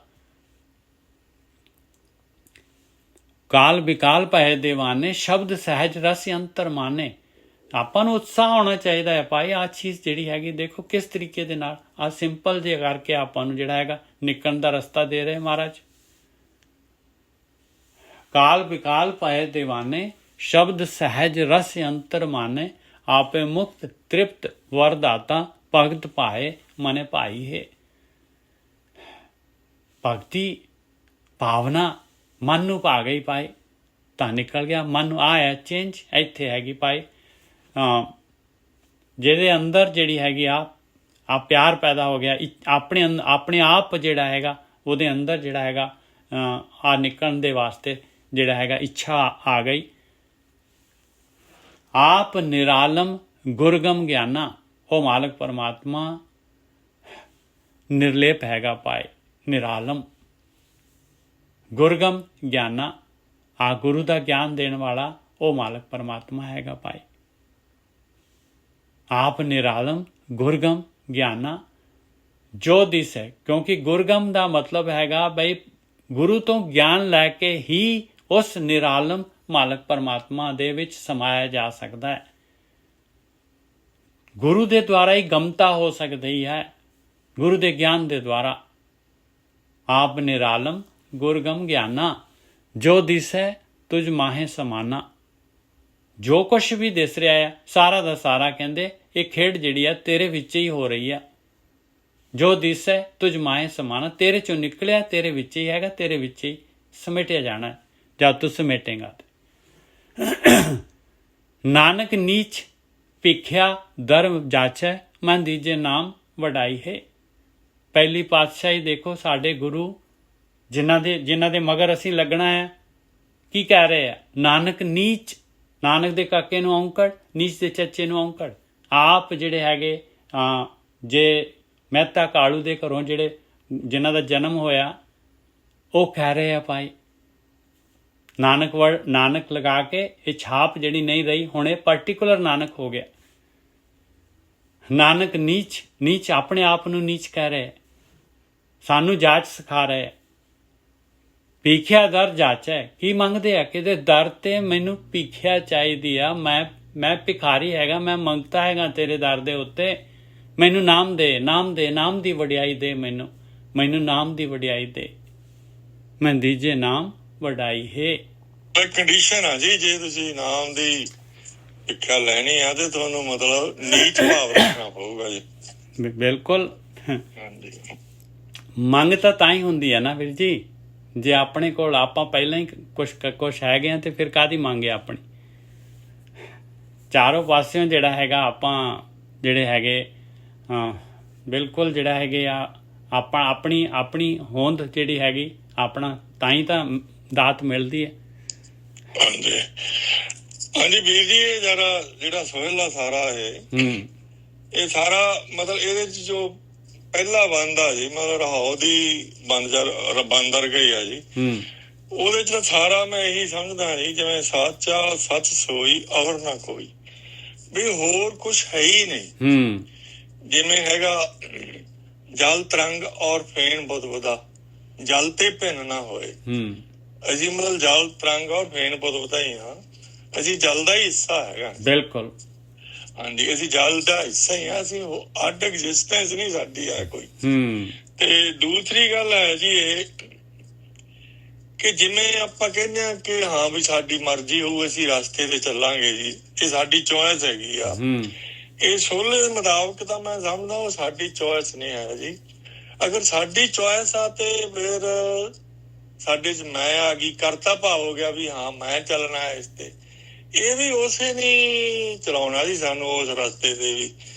ਕਾਲ ਵਿਕਾਲ ਪਏ ਦੀਵਾਨੇ, ਸ਼ਬਦ ਸਹਿਜ ਰਸ ਅੰਤਰ ਮਾਨੇ। ਆਪਾਂ ਨੂੰ ਉਤਸ਼ਾਹ ਹੋਣਾ ਚਾਹੀਦਾ ਹੈ ਭਾਈ। ਆਹ ਚੀਜ਼ ਜਿਹੜੀ ਹੈਗੀ ਦੇਖੋ ਕਿਸ ਤਰੀਕੇ ਦੇ ਨਾਲ ਆਹ ਸਿੰਪਲ ਜੇ ਕਰਕੇ ਆਪਾਂ ਨੂੰ ਜਿਹੜਾ ਹੈਗਾ ਨਿਕਲਣ ਦਾ ਰਸਤਾ ਦੇ ਰਹੇ ਮਹਾਰਾਜ। ਕਾਲ ਵਿਕਾਲ ਪਏ ਦੀਵਾਨੇ, ਸ਼ਬਦ ਸਹਿਜ ਰਸ ਅੰਤਰ ਮਾਨੇ। ਆਪੇ ਮੁਕਤ ਤ੍ਰਿਪਤ ਵਰਦਾਤਾ, ਭਗਤ ਭਾਏ ਮਨੇ ਭਾਈ ਹੈ। ਭਗਤੀ ਭਾਵਨਾ ਮਨ ਨੂੰ ਭਾ ਗਈ ਪਾਏ ਤਾਂ ਨਿਕਲ ਗਿਆ ਮਨ ਨੂੰ। ਆਇਆ ਚੇਂਜ ਇੱਥੇ ਹੈਗੀ ਪਾਏ। ਜਿਹਦੇ ਅੰਦਰ ਜਿਹੜੀ ਹੈਗੀ ਆ ਪਿਆਰ ਪੈਦਾ ਹੋ ਗਿਆ, ਆਪਣੇ ਆਪ ਜਿਹੜਾ ਹੈਗਾ ਉਹਦੇ ਅੰਦਰ ਜਿਹੜਾ ਹੈਗਾ ਆ ਨਿਕਲਣ ਦੇ ਵਾਸਤੇ ਜਿਹੜਾ ਹੈਗਾ ਇੱਛਾ ਆ ਗਈ। ਆਪ ਨਿਰਾਲਮ ਗੁਰਗਮ ਗਿਆਨਾ, ਉਹ ਮਾਲਕ ਪਰਮਾਤਮਾ ਨਿਰਲੇਪ ਹੈਗਾ ਪਾਏ, ਨਿਰਾਲਮ ਗੁਰਗਮ ਗਿਆਨਾ। ਆ ਗੁਰੂ ਦਾ ਗਿਆਨ ਦੇਣ ਵਾਲਾ ਉਹ ਮਾਲਕ ਪਰਮਾਤਮਾ ਹੈਗਾ ਪਾਏ। ਆਪ ਨਿਰਾਲਮ ਗੁਰਗਮ ਗਿਆਨਾ ਜੋ ਦਿਸ ਹੈ, ਕਿਉਂਕਿ ਗੁਰਗਮ ਦਾ ਮਤਲਬ ਹੈਗਾ ਬਈ ਗੁਰੂ ਤੋਂ ਗਿਆਨ ਲੈ ਕੇ ਹੀ ਉਸ ਨਿਰਾਲਮ ਮਾਲਕ ਪਰਮਾਤਮਾ ਦੇ ਵਿੱਚ ਸਮਾਇਆ ਜਾ ਸਕਦਾ ਹੈ। ਗੁਰੂ ਦੇ ਦੁਆਰਾ ਹੀ ਗਮਤਾ ਹੋ ਸਕਦੀ ਹੈ, ਗੁਰੂ ਦੇ ਗਿਆਨ ਦੇ ਦੁਆਰਾ। ਆਪ ਨਿਰਾਲਮ ਗੁਰਗਮ ਗਿਆਨਾ, ਜੋ ਦਿਸੈ ਤੁਝ ਮਾਹੇ ਸਮਾਨਾ। ਜੋ ਕੁਛ ਵੀ ਦਿਸ ਰਿਹਾ ਹੈ ਸਾਰਾ ਦਾ ਸਾਰਾ ਕਹਿੰਦੇ ਇਹ ਖੇਡ ਜਿਹੜੀ ਆ ਤੇਰੇ ਵਿੱਚ ਹੀ ਹੋ ਰਹੀ ਆ। ਜੋ ਦਿਸੈ ਤੁਝ ਮਾਹੇ ਸਮਾਨਾ, ਤੇਰੇ ਚੋਂ ਨਿਕਲਿਆ ਤੇਰੇ ਵਿੱਚ ਹੀ ਹੈਗਾ, ਤੇਰੇ ਵਿੱਚ ਹੀ ਸਮੇਟਿਆ ਜਾਣਾ ਜਦ ਤੂੰ ਸਮੇਟੇਗਾ। ਨਾਨਕ ਨੀਚ ਭਿਖਿਆ ਧਰਮ ਜਾਚੈ, ਮਨ ਦੀਜੇ ਨਾਮ ਵਡਾਈ ਹੈ। ਪਹਿਲੀ ਪਾਤਸ਼ਾਹੀ ਦੇਖੋ, ਸਾਡੇ ਗੁਰੂ ਜਿਨ੍ਹਾਂ ਦੇ ਮਗਰ ਅਸੀਂ ਲੱਗਣਾ ਹੈ, ਕੀ ਕਹਿ ਰਹੇ ਆ? ਨਾਨਕ ਨੀਚ, ਨਾਨਕ ਦੇ ਕਾਕੇ ਨੂੰ ਔਂਕੜ, ਨੀਚ ਦੇ ਚੱਚੇ ਨੂੰ ਔਂਕੜ। ਆਪ ਜਿਹੜੇ ਹੈਗੇ ਜੇ ਮਹਿਤਾ ਕਾਲੂ ਦੇ ਘਰੋਂ ਜਿਨ੍ਹਾਂ ਦਾ ਜਨਮ ਹੋਇਆ, ਉਹ ਕਹਿ ਰਹੇ ਆ ਭਾਈ ਨਾਨਕ ਲਗਾ ਕੇ ਇਹ ਛਾਪ ਜਿਹੜੀ ਨਹੀਂ ਰਹੀ, ਹੁਣ ਇਹ ਪਾਰਟੀਕੂਲਰ ਨਾਨਕ ਹੋ ਗਿਆ। ਨਾਨਕ ਨੀਚ ਆਪਣੇ ਆਪ ਨੂੰ ਨੀਚ ਕਹਿ ਰਹੇ, ਸਾਨੂੰ ਜਾਚ ਸਿਖਾ ਰਹੇ। ਭੀਖਿਆ ਦਰ ਜਾਚੈ, ਕੀ ਮੰਗਦੇ ਆ? ਕਿਤੇ ਦਰ ਤੇ ਮੈਨੂੰ ਭੀਖਿਆ ਚਾਹੀਦੀ ਆ, ਮੈਂ ਭਿਖਾਰੀ ਹੈਗਾ, ਮੈਂ ਮੰਗਤਾ ਹੈਗਾ ਤੇਰੇ ਦਰ ਦੇ ਉੱਤੇ। ਮੈਨੂੰ ਨਾਮ ਦੇ, ਨਾਮ ਦੀ ਵਡਿਆਈ ਦੇ, ਮੈਨੂੰ ਨਾਮ ਦੀ ਵਡਿਆਈ ਦੇ। ਮੈਂ ਦੀਜੇ ਨਾਮ ਵਡਾਈ ਹੈ। ਕੰਡੀਸ਼ਨ ਆ ਜੀ, ਜੇ ਤੁਸੀਂ ਨਾਮ ਦੀ ਭਿੱਖਿਆ ਲੈਣੀ ਆ ਤੇ ਤੁਹਾਨੂੰ ਮਤਲਬ ਨੀਚ ਭਾਵ ਰੱਖਣਾ ਪਊਗਾ ਜੀ। ਬਿਲਕੁਲ। ਹਾਂਜੀ, ਮੰਗ ਤਾਂ ਹੀ ਹੁੰਦੀ ਹੈ ਨਾ ਵੀਰ ਜੀ, ਜੇ ਆਪਣੇ ਕੋਲ ਆਪਾਂ ਪਹਿਲਾਂ ਹੀ ਕੁਛ ਹੈਗੇ ਆ ਤੇ ਫਿਰ ਕਾਹਦੀ ਮੰਗ ਹੈ ਆਪਣੀ। ਚਾਰੋਂ ਪਾਸਿਓਂ ਜਿਹੜਾ ਹੈਗਾ ਆਪਾਂ ਜਿਹੜੇ ਹੈਗੇ ਬਿਲਕੁਲ ਜਿਹੜਾ ਹੈਗੇ ਆ ਆਪਾਂ ਆਪਣੀ ਹੋਂਦ ਜਿਹੜੀ ਹੈਗੀ ਆਪਣਾ ਤਾਂ ਹੀ ਤਾਂ ਦਾਤ ਮਿਲਦੀ ਹੈ। ਹਾਂਜੀ ਵੀਰ ਜੀ, ਇਹ ਜਿਹੜਾ ਸੋਹਿਲਾ ਸਾਰਾ ਇਹ ਸਾਰਾ ਮਤਲਬ ਇਹਦੇ ਚ ਜੋ ਪਹਿਲਾ ਬੰਦ ਆ ਜੀ, ਮਤਲਬ ਰਹਾਉ ਦੀ ਬੰਦਰ ਗਈ ਆ ਜੀ, ਉਹਦੇ ਚ ਸਾਰਾ ਮੈਂ ਇਹੀ ਸਮਝਦਾ ਜੀ, ਜਿਵੇਂ ਸਾਚਾ ਸੱਚ ਸੋਈ ਔਰ ਨਾ ਕੋਈ, ਵੀ ਹੋਰ ਕੁਛ ਹੈ ਹੀ ਨਹੀਂ। ਜਿਵੇਂ ਹੈਗਾ ਜਲ ਤਰੰਗ ਔਰ ਫੇਨ ਬੁਦਬੁਦਾ, ਜਲ ਤੇ ਭਿੰਨ ਨਾ ਹੋਏ। ਅਸੀਂ ਮਤਲਬ ਜਲ ਤਰੰਗ ਔਰ ਫੇਨ ਬੁਦਬੁਦਾ ਹੀ ਹਾਂ, ਅਸੀਂ ਜਲ ਦਾ ਹੀ ਹਿੱਸਾ ਹੈਗਾ। ਬਿਲਕੁਲ, ਹਾਂਜੀ, ਅਸੀਂ ਜਲ ਦਾ ਹਿੱਸਾ ਹੀ ਆ, ਅਸੀਂ ਅੱਡ ਐਗਜ਼ਿਸਟੈਂਸ ਨਹੀਂ ਸਾਡੀ ਆ ਕੋਈ। ਤੇ ਦੂਸਰੀ ਗੱਲ ਹੈ ਜੀ ਇਹ ਕਿ ਜਿਵੇਂ ਆਪਾਂ ਕਹਿੰਦੇ ਆ ਕਿ ਹਾਂ ਵੀ ਸਾਡੀ ਮਰਜ਼ੀ ਹੋਊ, ਅਸੀਂ ਰਸਤੇ ਤੇ ਚੱਲਾਂਗੇ ਜੀ, ਇਹ ਸਾਡੀ ਚੋਇਸ ਹੈਗੀ ਆ। ਇਹ ਸੋਲੇ ਦੇ ਮੁਤਾਬਕ ਤਾਂ ਮੈਂ ਸਮਝਦਾ ਉਹ ਸਾਡੀ ਚੋਇਸ ਨਹੀਂ ਹੈ ਜੀ। ਅਗਰ ਸਾਡੀ ਚੋਇਸ ਆ ਤੇ ਫਿਰ ਸਾਡੇ 'ਚ ਮੈਂ ਆ ਗਈ, ਕਰਤਾ ਭਾਵ ਹੋ ਗਿਆ ਵੀ ਹਾਂ ਮੈਂ ਚੱਲਣਾ ਹੈ ਇਸ ਤੇ। ਇਹ ਵੀ ਉਸੇ ਨਹੀਂ ਚਲਾਉਣਾ ਜੀ ਸਾਨੂੰ ਉਸ ਰਸਤੇ ਤੇ ਵੀ।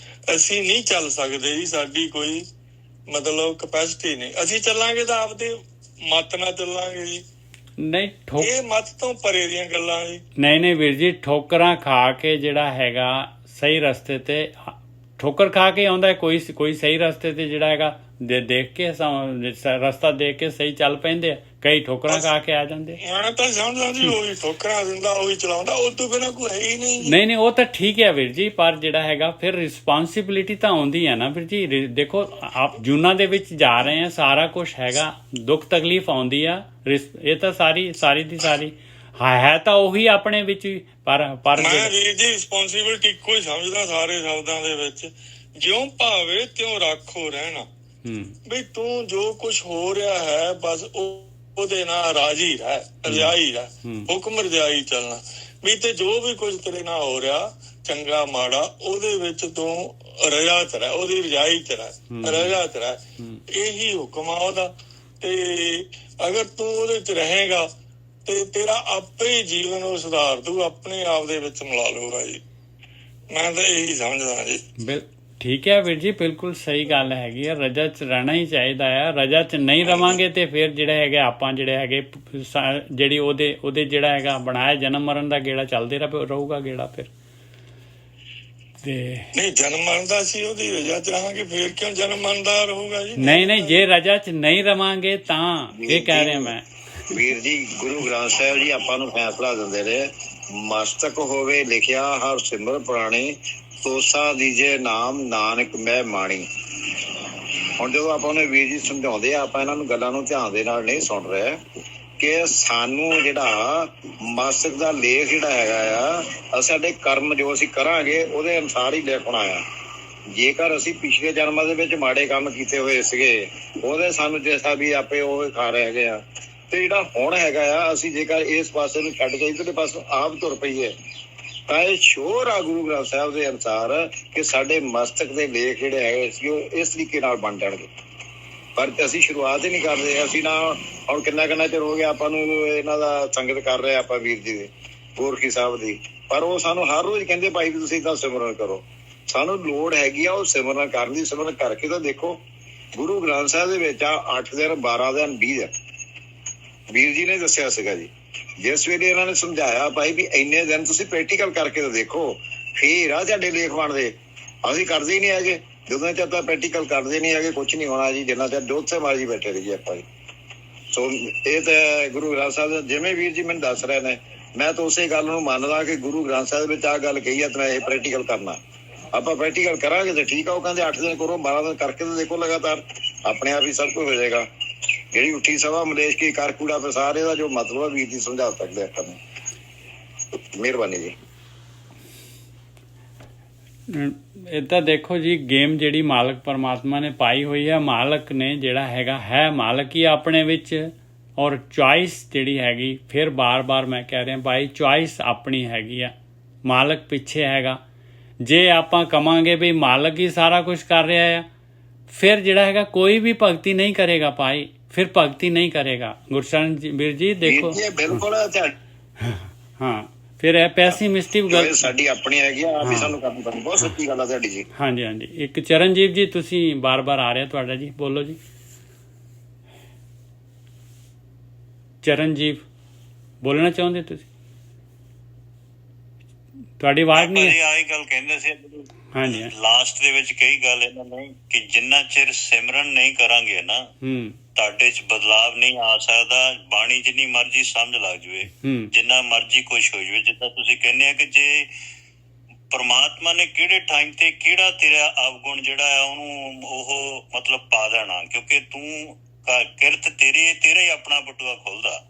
ਅਸੀਂ ਨਹੀਂ ਚੱਲ ਸਕਦੇ ਜੀ, ਸਾਡੀ ਕੋਈ ਮਤਲਬ ਕਪੈਸਿਟੀ ਨਹੀਂ। ਅਸੀਂ ਚੱਲਾਂਗੇ ਤਾਂ ਆਪਦੇ ਮਤ ਨਾਲ ਚੱਲਾਂਗੇ ਜੀ, ਨਹੀਂ ਇਹ ਮਤ ਤੋਂ ਪਰੇ ਦੀਆਂ ਗੱਲਾਂ ਜੀ। ਨਹੀਂ ਵੀਰ ਜੀ, ਠੋਕਰਾਂ ਖਾ ਕੇ ਜਿਹੜਾ ਹੈਗਾ ਸਹੀ ਰਸਤੇ ਤੇ ਠੋਕਰ ਖਾ ਕੇ ਆਉਂਦਾ, ਕੋਈ ਸਹੀ ਰਸਤੇ ਤੇ ਜਿਹੜਾ ਹੈਗਾ ਦੇਖ ਕੇ ਰਸਤਾ ਦੇਖ ਕੇ ਸਹੀ ਚੱਲ ਪੈਂਦੇ ਆ, ਕਈ ਠੋਕਰਾਂ ਖਾ ਕੇ ਆ ਜਾਂਦੇ। ਮੈਂ ਤਾਂ ਸਮਝਦਾ ਜੀ ਉਹੀ ਠੋਕਰਾਂ ਦਿੰਦਾ ਉਹੀ ਚਲਾਉਂਦਾ, ਉਹ ਤੋਂ ਬਿਨਾਂ ਕੋਈ ਹੈ ਹੀ ਨਹੀਂ। ਨਹੀਂ ਉਹ ਤਾਂ ਠੀਕ ਹੈ ਵੀਰ ਜੀ, ਪਰ ਜਿਹੜਾ ਹੈਗਾ ਫਿਰ ਰਿਸਪਾਂਸਿਬਿਲਿਟੀ ਤਾਂ ਆਉਂਦੀ ਹੈ ਨਾ ਵੀਰ ਜੀ। ਦੇਖੋ ਆਪ ਜੂਨਾਂ ਦੇ ਵਿੱਚ ਜਾ ਰਹੇ ਆ, ਸਾਰਾ ਕੁਝ ਹੈਗਾ, ਦੁੱਖ ਤਕਲੀਫ ਆਉਂਦੀ ਆ, ਇਹ ਤਾਂ ਸਾਰੀ ਦੀ ਸਾਰੀ ਹੈ ਤਾਂ ਉਹੀ ਆਪਣੇ ਵਿੱਚ ਹੀ। ਪਰ ਮੈਂ ਵੀਰ ਜੀ ਰਿਸਪਾਂਸਿਬਿਲਿਟੀ ਇੱਕੋ ਹੀ ਸਮਝਦਾ ਸਾਰੇ ਸ਼ਬਦਾਂ ਦੇ ਵਿੱਚ, ਜਿਉਂ ਭਾਵੇ ਤਿਉਂ ਰਾਖੋ ਰਹਿਣਾ। ਬਈ ਤੂੰ ਜੋ ਕੁਝ ਹੋ ਰਿਹਾ ਹੈ ਬਸ ਉਹਦੇ ਨਾਲ ਰਾਜੀ ਰਹਿ, ਰਜਾਈ ਰਹਿ, ਹੁਕਮ ਰਜਾਈ ਚੱਲਣਾ ਵੀ। ਤੇ ਜੋ ਵੀ ਕੁਝ ਤੇਰੇ ਨਾਲ ਹੋ ਰਿਹਾ ਚੰਗਾ ਮਾੜਾ, ਉਹਦੇ ਵਿੱਚ ਤੂੰ ਰਜਾ ਚ ਰਹਿ, ਉਹਦੀ ਰਜਾਈ ਚ ਰਹਿ, ਰਜਾ ਚ ਰਹਿ, ਇਹੀ ਹੁਕਮ ਆ ਉਹਦਾ। ਤੇ ਅਗਰ ਤੂੰ ਉਹਦੇ ਚ ਰਹੇਗਾ ਤੇ ਤੇਰਾ ਆਪੇ ਹੀ ਜੀਵਨ ਨੂੰ ਸੁਧਾਰ ਦੂ, ਆਪਣੇ ਆਪ ਦੇ ਵਿੱਚ ਮਿਲਾ ਲਊਗਾ ਜੀ। ਮੈਂ ਤਾਂ ਇਹੀ ਸਮਝਦਾ ਜੀ। ਠੀਕ ਹੈ ਵੀਰ ਜੀ, ਬਿਲਕੁਲ ਸਹੀ ਗੱਲ ਹੈਗੀ ਆ, ਰਜਾ ਚ ਰਹਿਣਾ ਹੀ ਚਾਹੀਦਾ ਆ। ਰਜਾ ਚ ਨਹੀਂ ਰਵਾਂਗੇ ਤੇ ਫਿਰ ਜਿਹੜਾ ਹੈਗਾ ਆਪਾਂ ਜਿਹੜੇ ਹੈਗੇ ਜਿਹੜੀ ਉਹਦੇ ਜਿਹੜਾ ਹੈਗਾ ਬਣਾਇਆ ਜਨਮ ਮਰਨ ਦਾ ਗੇੜਾ ਚੱਲਦੇ ਰਹੂਗਾ ਗੇੜਾ ਫਿਰ। ਤੇ ਨਹੀਂ ਜਨਮ ਮਰਨ ਦਾ ਸੀ ਉਹਦੀ ਰਜਾ ਚ ਰਹਾਂਗੇ, ਫਿਰ ਕਿਉਂ ਜਨਮ ਮਰਨ ਦਾ ਰਹੂਗਾ ਜੀ? ਨਹੀਂ ਜੇ ਰਜਾ ਚ ਨਹੀਂ ਰਵਾਂਗੇ ਤਾਂ ਇਹ ਕਹਿ ਰਿਹਾ ਮੈਂ ਵੀਰ ਜੀ, ਗੁਰੂ ਗ੍ਰੰਥ ਸਾਹਿਬ ਜੀ ਆਪਾਂ ਨੂੰ ਫੈਸਲਾ ਦਿੰਦੇ ਨੇ, ਮਸਤਕ ਹੋਵੇ ਲਿਖਿਆ ਹਰ ਸਿਮਰ ਪੁਰਾਣੇ, ਤੋਸਾ ਦੀਜੇ ਨਾਮ ਨਾਨਕ ਮੈਂ ਮਾਣੀ। ਹੁਣ ਜਦੋਂ ਆਪਾਂ ਨੂੰ ਵੀਰ ਜੀ ਸਮਝਾਉਂਦੇ ਆ, ਆਪਾਂ ਇਹਨਾਂ ਨੂੰ ਗੱਲਾਂ ਨੂੰ ਧਿਆਨ ਦੇ ਨਾਲ ਨਹੀਂ ਸੁਣ ਰਹੇ ਕਿ ਸਾਨੂੰ ਜਿਹੜਾ ਮਸਤਕ ਦਾ ਲੇਖ ਜਿਹੜਾ ਹੈਗਾ ਆ, ਸਾਡੇ ਕਰਮ ਜੋ ਅਸੀਂ ਕਰਾਂਗੇ ਉਹਦੇ ਅਨੁਸਾਰ ਹੀ ਲਿਖਣਾ ਆ। ਜੇਕਰ ਅਸੀਂ ਪਿਛਲੇ ਜਨਮਾਂ ਦੇ ਵਿੱਚ ਮਾੜੇ ਕੰਮ ਕੀਤੇ ਹੋਏ ਸੀਗੇ, ਉਹਦੇ ਸਾਨੂੰ ਜੈਸਾ ਵੀ ਆਪੇ ਉਹ ਖਾ ਰਹੇ ਹੈਗੇ ਆ। ਤੇ ਜਿਹੜਾ ਹੁਣ ਹੈਗਾ ਆ, ਅਸੀਂ ਜੇਕਰ ਇਸ ਪਾਸੇ ਨੂੰ ਛੱਡ ਕੇ ਇਧਰਲੇ ਪਾਸੇ ਆਪ ਤੁਰ ਪਈਏ ਤਾਂ ਇਹ ਸ਼ੋਰ ਆ ਗੁਰੂ ਗ੍ਰੰਥ ਸਾਹਿਬ ਦੇ ਅਨੁਸਾਰ ਕਿ ਸਾਡੇ ਮਸਤਕ ਦੇ ਲੇਖ ਜਿਹੜੇ ਹੈਗੇ ਸੀ ਉਹ ਇਸ ਤਰੀਕੇ ਨਾਲ ਬਣ ਜਾਣਗੇ। ਪਰ ਅਸੀਂ ਸ਼ੁਰੂਆਤ ਹੀ ਨਹੀਂ ਕਰਦੇ। ਅਸੀਂ ਨਾ ਹੁਣ ਕਿੰਨਾ ਚਿਰ ਹੋ ਗਿਆ ਆਪਾਂ ਨੂੰ ਇਹਨਾਂ ਦਾ ਸੰਗਤ ਕਰ ਰਹੇ ਆਪਾਂ ਵੀਰ ਜੀ ਦੇ ਗੋਰਖੀ ਸਾਹਿਬ ਦੀ, ਪਰ ਉਹ ਸਾਨੂੰ ਹਰ ਰੋਜ਼ ਕਹਿੰਦੇ ਭਾਈ ਵੀ ਤੁਸੀਂ ਤਾਂ ਸਿਮਰਨ ਕਰੋ। ਸਾਨੂੰ ਲੋੜ ਹੈਗੀ ਆ ਉਹ ਸਿਮਰਨ ਕਰਨ ਦੀ। ਸਿਮਰਨ ਕਰਕੇ ਤਾਂ ਦੇਖੋ, ਗੁਰੂ ਗ੍ਰੰਥ ਸਾਹਿਬ ਦੇ ਵਿੱਚ ਆ 8 ਦਿਨ 12 ਦਿਨ 20 ਦਿਨ ਵੀਰ ਜੀ ਨੇ ਦੱਸਿਆ ਸੀਗਾ ਜੀ। ਜਿਸ ਵੇਲੇ ਇਹਨਾਂ ਨੇ ਸਮਝਾਇਆ ਭਾਈ ਵੀ ਇੰਨੇ ਦਿਨ ਤੁਸੀਂ ਪ੍ਰੈਕਟੀਕਲ ਕਰਕੇ ਤਾਂ ਦੇਖੋ, ਫੇਰ ਆ ਤੁਹਾਡੇ ਲੇਖ ਬਣਦੇ। ਅਸੀਂ ਕਰਦੇ ਹੀ ਨਹੀਂ ਹੈਗੇ, ਜਦੋਂ ਚਿਰ ਤਾਂ ਪ੍ਰੈਕਟੀਕਲ ਕਰਦੇ ਨਹੀਂ ਹੈਗੇ ਕੁਛ ਨਹੀਂ ਹੋਣਾ ਜੀ, ਜਿੰਨਾ ਚਿਰ ਜੋਥੇ ਮਾਰਜੀ ਬੈਠੇ ਰਹੀਏ ਆਪਾਂ ਜੀ। ਸੋ ਇਹ ਤਾਂ ਗੁਰੂ ਗ੍ਰੰਥ ਸਾਹਿਬ ਜਿਵੇਂ ਵੀਰ ਜੀ ਮੈਨੂੰ ਦੱਸ ਰਹੇ ਨੇ, ਮੈਂ ਤਾਂ ਉਸੇ ਗੱਲ ਨੂੰ ਮੰਨਦਾ ਕਿ ਗੁਰੂ ਗ੍ਰੰਥ ਸਾਹਿਬ ਵਿੱਚ ਆਹ ਗੱਲ ਕਹੀ ਆ ਤਾਂ ਇਹ ਪ੍ਰੈਕਟੀਕਲ ਕਰਨਾ। ਆਪਾਂ ਪ੍ਰੈਕਟੀਕਲ ਕਰਾਂਗੇ ਤਾਂ ਠੀਕ ਆ। ਉਹ ਕਹਿੰਦੇ 8 ਦਿਨ ਕਰੋ, 12 ਦਿਨ ਕਰਕੇ ਤਾਂ ਦੇਖੋ ਲਗਾਤਾਰ ਆਪਣੇ ਆਪ ਹੀ ਸਭ ਕੁਝ ਹੋ ਜਾਏਗਾ। ਜਿਹੜੀ ਉੱਠੀ ਸਭਾ ਮਲੇਸ਼ ਕੀ ਕਰ ਕੂੜਾ ਪਸਾਰ, ਇਹਦਾ ਜੋ ਮਤਲਬ ਵੀਰ ਜੀ ਸਮਝਾ ਸਕਦੇ ਆਪਾਂ ਨੂੰ। ਮਿਹਰਬਾਨੀ ਜੀ। ਇਹ ਤਾਂ ਦੇਖੋ ਜੀ, ਗੇਮ ਜਿਹੜੀ ਮਾਲਕ ਪਰਮਾਤਮਾ ਨੇ ਪਾਈ ਹੋਈ ਹੈ, ਮਾਲਕ ਨੇ ਜਿਹੜਾ ਹੈ ਮਾਲਕ ਹੀ ਆਪਣੇ ਵਿੱਚ, ਔਰ ਚੁਆਇਸ ਜਿਹੜੀ ਹੈਗੀ, ਫਿਰ ਬਾਰ-ਬਾਰ ਮੈਂ ਕਹਿ ਰਿਹਾ ਭਾਈ ਚੁਆਇਸ ਆਪਣੀ ਹੈਗੀ ਆ, ਮਾਲਕ ਪਿੱਛੇ ਹੈਗਾ। ਜੇ ਆਪਾਂ ਕਵਾਂਗੇ ਵੀ ਮਾਲਕ ਹੀ ਸਾਰਾ ਕੁਝ ਕਰ ਰਿਹਾ ਆ, ਫਿਰ ਜਿਹੜਾ ਹੈਗਾ ਕੋਈ ਵੀ ਭਗਤੀ ਨਹੀਂ ਕਰੇਗਾ ਭਾਈ, ਫਿਰ ਭਗਤੀ ਨਹੀਂ ਕਰੇਗਾ। ਗੁਰਸ਼ਰਨ ਵੀਰ ਜੀ ਦੇਖੋ, ਬਿਲਕੁਲ ਹਾਂ, ਫਿਰ ਇਹ ਪੈਸੀਮਿਸਟਿਕ ਗੱਲ ਸਾਡੀ ਆਪਣੀ ਹੈਗੀ ਆ, ਵੀ ਸਾਨੂੰ ਕਰਨੀ ਪੈਣੀ। ਬਹੁਤ ਸੱਚੀ ਗੱਲ ਆ ਤੁਹਾਡੀ ਜੀ। ਹਾਂਜੀ। ਇੱਕ ਚਰਨਜੀਤ ਜੀ, ਤੁਸੀਂ ਬਾਰ-ਬਾਰ ਆ ਰਿਹਾ ਤੁਹਾਡਾ ਜੀ, ਬੋਲੋ ਜੀ। ਚਰਨਜੀਤ ਬੋਲਣਾ ਚਾਹੁੰਦੇ ਤੁਸੀਂ? ਤੁਹਾਡੀ ਆਵਾਜ਼ ਨਹੀਂ ਆਹੀ ਗੱਲ ਕਹਿੰਦੇ ਸੀ ਹਾਂਜੀ ਲਾਸਟ ਦੇ ਵਿੱਚ ਕਈ ਗੱਲ ਇਹਨਾਂ ਨੇ ਕਿ ਜਿੰਨਾ ਚਿਰ ਸਿਮਰਨ ਨਹੀਂ ਕਰਾਂਗੇ ਨਾ, ਤੁਹਾਡੇ ਚ ਬਦਲਾਵ ਨਹੀਂ ਆ ਸਕਦਾ। ਬਾਣੀ ਜਿੰਨੀ ਮਰਜ਼ੀ ਸਮਝ ਲੱਗ ਜਾਵੇ, ਜਿੰਨਾ ਮਰਜ਼ੀ ਕੁਛ ਹੋ ਜਾਵੇ, ਜਿੱਦਾਂ ਤੁਸੀਂ ਕਹਿੰਦੇ ਆ ਕਿ ਜੇ ਪਰਮਾਤਮਾ ਨੇ ਕਿਹੜੇ ਟਾਈਮ ਤੇ ਕਿਹੜਾ ਤੇਰਾ ਅਵਗੁਣ ਜਿਹੜਾ ਆ ਉਹਨੂੰ ਉਹ ਮਤਲਬ ਪਾ ਦੇਣਾ, ਕਿਉਂਕਿ ਤੂੰ ਕਿਰਤ ਤੇਰਾ ਹੀ ਆਪਣਾ ਬਟੂਆ ਖੋਲਦਾ।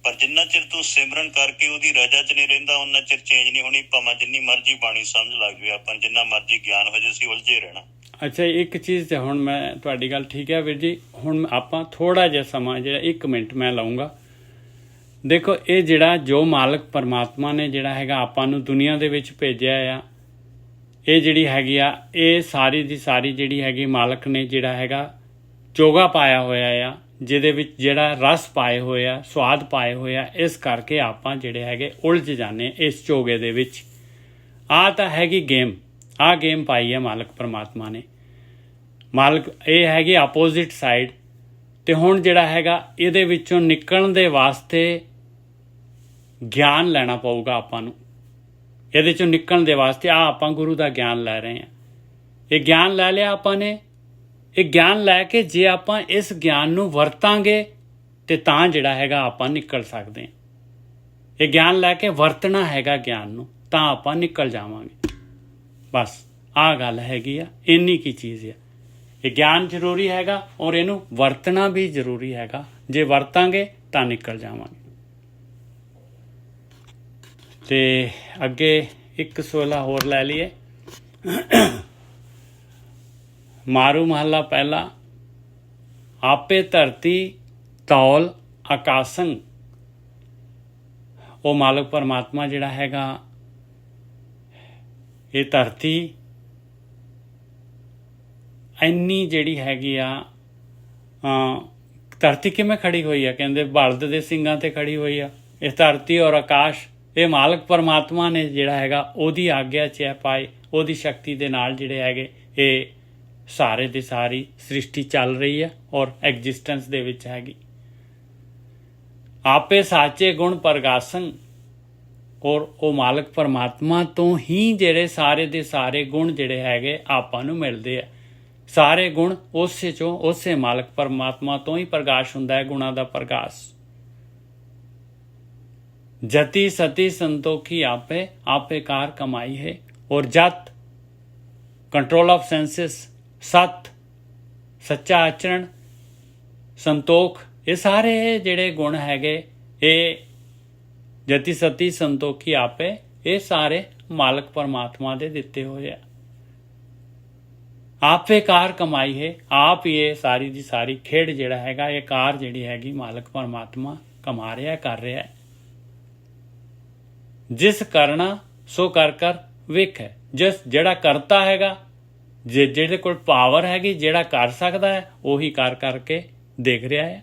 ਪਰ ਜਿੰਨਾ ਚਿਰ ਤੂੰ ਸਿਮਰਨ ਕਰਕੇ ਉਹਦੀ ਰਜਾ ਚ ਨਹੀਂ ਰਹਿੰਦਾ, ਉਹਨਾਂ ਚਿਰ ਚੇਂਜ ਨਹੀਂ ਹੋਣੀ। ਭਾਵੇਂ ਜਿੰਨੀ ਮਰਜ਼ੀ ਬਾਣੀ ਸਮਝ ਲੱਗ ਜਾਵੇ, ਆਪਾਂ ਜਿੰਨਾ ਮਰਜ਼ੀ ਗਿਆਨ ਹੋ ਜਾਵੇ, ਅਸੀਂ ਉਲਝੇ ਰਹਿਣਾ। ਅੱਛਾ, ਇੱਕ ਚੀਜ਼ ਤੇ ਹੁਣ ਮੈਂ ਤੁਹਾਡੀ ਗੱਲ ਠੀਕ ਹੈ ਵੀਰ ਜੀ, ਹੁਣ ਆਪਾਂ ਥੋੜਾ ਜਿਹਾ ਸਮਾਂ ਜਿਹੜਾ 1 ਮਿੰਟ ਮੈਂ ਲਊਂਗਾ। ਦੇਖੋ, ਇਹ ਜਿਹੜਾ ਜੋ ਮਾਲਕ ਪਰਮਾਤਮਾ ਨੇ ਜਿਹੜਾ ਹੈਗਾ ਆਪਾਂ ਨੂੰ ਦੁਨੀਆ ਦੇ ਵਿੱਚ ਭੇਜਿਆ ਆ, ਇਹ ਜਿਹੜੀ ਹੈਗੀ ਆ, ਇਹ ਸਾਰੀ ਦੀ ਸਾਰੀ ਜਿਹੜੀ ਹੈਗੀ ਮਾਲਕ ਨੇ ਜਿਹੜਾ ਹੈਗਾ ਚੋਗਾ ਪਾਇਆ ਹੋਇਆ ਆ। ਜਿਹਦੇ ਵਿੱਚ ਜਿਹੜਾ ਰਸ ਪਾਏ ਹੋਏ ਆ, ਸਵਾਦ ਪਾਏ ਹੋਏ ਆ, ਇਸ ਕਰਕੇ ਆਪਾਂ ਜਿਹੜੇ ਹੈਗੇ ਉਲਝ ਜਾਂਦੇ ਇਸ ਚੋਗੇ ਦੇ ਵਿੱਚ। ਆਹ ਤਾਂ ਹੈਗੀ ਗੇਮ, ਆਹ ਗੇਮ ਪਾਈ ਹੈ ਮਾਲਕ ਪਰਮਾਤਮਾ ਨੇ। ਮਾਲਕ ਇਹ ਹੈਗੀ ਆਪੋਜ਼ਿਟ ਸਾਈਡ। ਤੇ ਹੁਣ ਜਿਹੜਾ ਹੈਗਾ ਇਹਦੇ ਵਿੱਚੋਂ ਨਿਕਲਣ ਦੇ ਵਾਸਤੇ ਗਿਆਨ ਲੈਣਾ ਪਊਗਾ ਆਪਾਂ ਨੂੰ। ਇਹਦੇ ਚੋਂ ਨਿਕਲਣ ਦੇ ਵਾਸਤੇ ਆਪਾਂ ਗੁਰੂ ਦਾ ਗਿਆਨ ਲੈ ਰਹੇ ਹਾਂ। ਇਹ ਗਿਆਨ ਲੈ ਲਿਆ ਆਪਾਂ ਨੇ। ਇਹ ਗਿਆਨ ਲੈ ਕੇ ਜੇ ਆਪਾਂ ਇਸ ਗਿਆਨ ਨੂੰ ਵਰਤਾਂਗੇ ਤੇ ਤਾਂ ਜਿਹੜਾ ਹੈਗਾ ਆਪਾਂ ਨਿਕਲ ਸਕਦੇ ਹਾਂ। ਇਹ ਗਿਆਨ ਲੈ ਕੇ ਵਰਤਣਾ ਹੈਗਾ ਗਿਆਨ ਨੂੰ, ਤਾਂ ਆਪਾਂ ਨਿਕਲ ਜਾਵਾਂਗੇ। ਬਸ ਆਹ ਗੱਲ ਹੈਗੀ ਆ, ਇੰਨੀ ਕੀ ਚੀਜ਼ ਆ। ਇਹ ਗਿਆਨ ਜ਼ਰੂਰੀ ਹੈਗਾ ਔਰ ਇਹਨੂੰ ਵਰਤਣਾ ਵੀ ਜ਼ਰੂਰੀ ਹੈਗਾ। ਜੇ ਵਰਤਾਂਗੇ ਤਾਂ ਨਿਕਲ ਜਾਵਾਂਗੇ। ਤੇ ਅੱਗੇ ਇੱਕ ਸੋਲਾ ਹੋਰ ਲੈ ਲਈਏ। ਮਾਰੂ ਮਹੱਲਾ ਪਹਿਲਾ। ਆਪੇ ਧਰਤੀ ਤੌਲ ਆਕਾਸੰ। ਉਹ ਮਾਲਕ ਪਰਮਾਤਮਾ ਜਿਹੜਾ ਹੈਗਾ, ਇਹ ਧਰਤੀ ਇੰਨੀ ਜਿਹੜੀ ਹੈਗੀ ਆ, ਧਰਤੀ ਕਿਵੇਂ ਖੜੀ ਹੋਈ ਆ? ਕਹਿੰਦੇ ਬਲਦ ਦੇ ਸਿੰਘਾਂ ਤੇ ਖੜੀ ਹੋਈ ਆ। ਇਹ ਧਰਤੀ ਔਰ ਆਕਾਸ਼ ਇਹ ਮਾਲਕ ਪਰਮਾਤਮਾ ਨੇ ਜਿਹੜਾ ਹੈਗਾ ਉਹਦੀ ਆਗਿਆ 'ਚ ਹੈ ਪਾਏ, ਉਹਦੀ ਸ਼ਕਤੀ ਦੇ ਨਾਲ ਜਿਹੜੇ ਹੈਗੇ ਇਹ ਸਾਰੇ ਦੀ ਸਾਰੀ ਸ੍ਰਿਸ਼ਟੀ ਚੱਲ ਰਹੀ ਹੈ ਔਰ ਐਗਜ਼ਿਸਟੈਂਸ ਦੇ ਵਿੱਚ ਹੈਗੀ। ਆਪੇ ਸਾਚੇ ਗੁਣ ਪ੍ਰਗਾਸਨ। ਔਰ ਉਹ ਮਾਲਕ ਪਰਮਾਤਮਾ ਤੋਂ ਹੀ ਜਿਹੜੇ ਸਾਰੇ ਦੇ ਸਾਰੇ ਗੁਣ ਜਿਹੜੇ ਹੈਗੇ ਆਪਾਂ ਨੂੰ ਮਿਲਦੇ ਆ। ਸਾਰੇ ਗੁਣ ਉਸੇ ਚੋਂ, ਉਸੇ ਮਾਲਕ ਪਰਮਾਤਮਾ ਤੋਂ ਹੀ ਪ੍ਰਕਾਸ਼ ਹੁੰਦਾ ਹੈ, ਗੁਣਾਂ ਦਾ ਪ੍ਰਕਾਸ਼। ਜਤੀ ਸਤੀ ਸੰਤੋਖੀ ਆਪੇ, ਆਪੇ ਕਾਰ ਕਮਾਈ ਹੈ। ਔਰ ਜਤ ਕੰਟਰੋਲ ਆਫ ਸੈਂਸਿਸ, ਸਤ ਸੱਚਾ ਆਚਰਣ, ਸੰਤੋਖ, ਇਹ ਸਾਰੇ ਜਿਹੜੇ ਗੁਣ ਹੈਗੇ ਇਹ ਜਤੀ ਸਤੀ ਸੰਤੋਖੀ ਆਪੇ, ਇਹ ਸਾਰੇ ਮਾਲਕ ਪਰਮਾਤਮਾ ਦੇ ਦਿੱਤੇ ਹੋਏ ਆ। ਆਪੇ ਕਾਰ ਕਮਾਈ ਹੈ। ਆਪ ਹੀ ਇਹ ਸਾਰੀ ਦੀ ਸਾਰੀ ਖੇਡ ਜਿਹੜਾ ਹੈਗਾ, ਇਹ ਕਾਰ ਜਿਹੜੀ ਹੈਗੀ ਮਾਲਕ ਪਰਮਾਤਮਾ ਕਮਾ ਰਿਹਾ, ਕਰ ਰਿਹਾ। ਜਿਸ ਕਰਨਾ ਸੋ ਕਰ ਕਰ ਵੇਖ ਹੈ। ਜਿਹੜਾ ਕਰਤਾ ਹੈਗਾ, ਜਿਹਦੇ ਕੋਲ ਪਾਵਰ ਹੈਗੀ, ਜਿਹੜਾ ਕਰ ਸਕਦਾ ਹੈ, ਉਹੀ ਕਰ ਕਰਕੇ ਦੇਖ ਰਿਹਾ ਹੈ।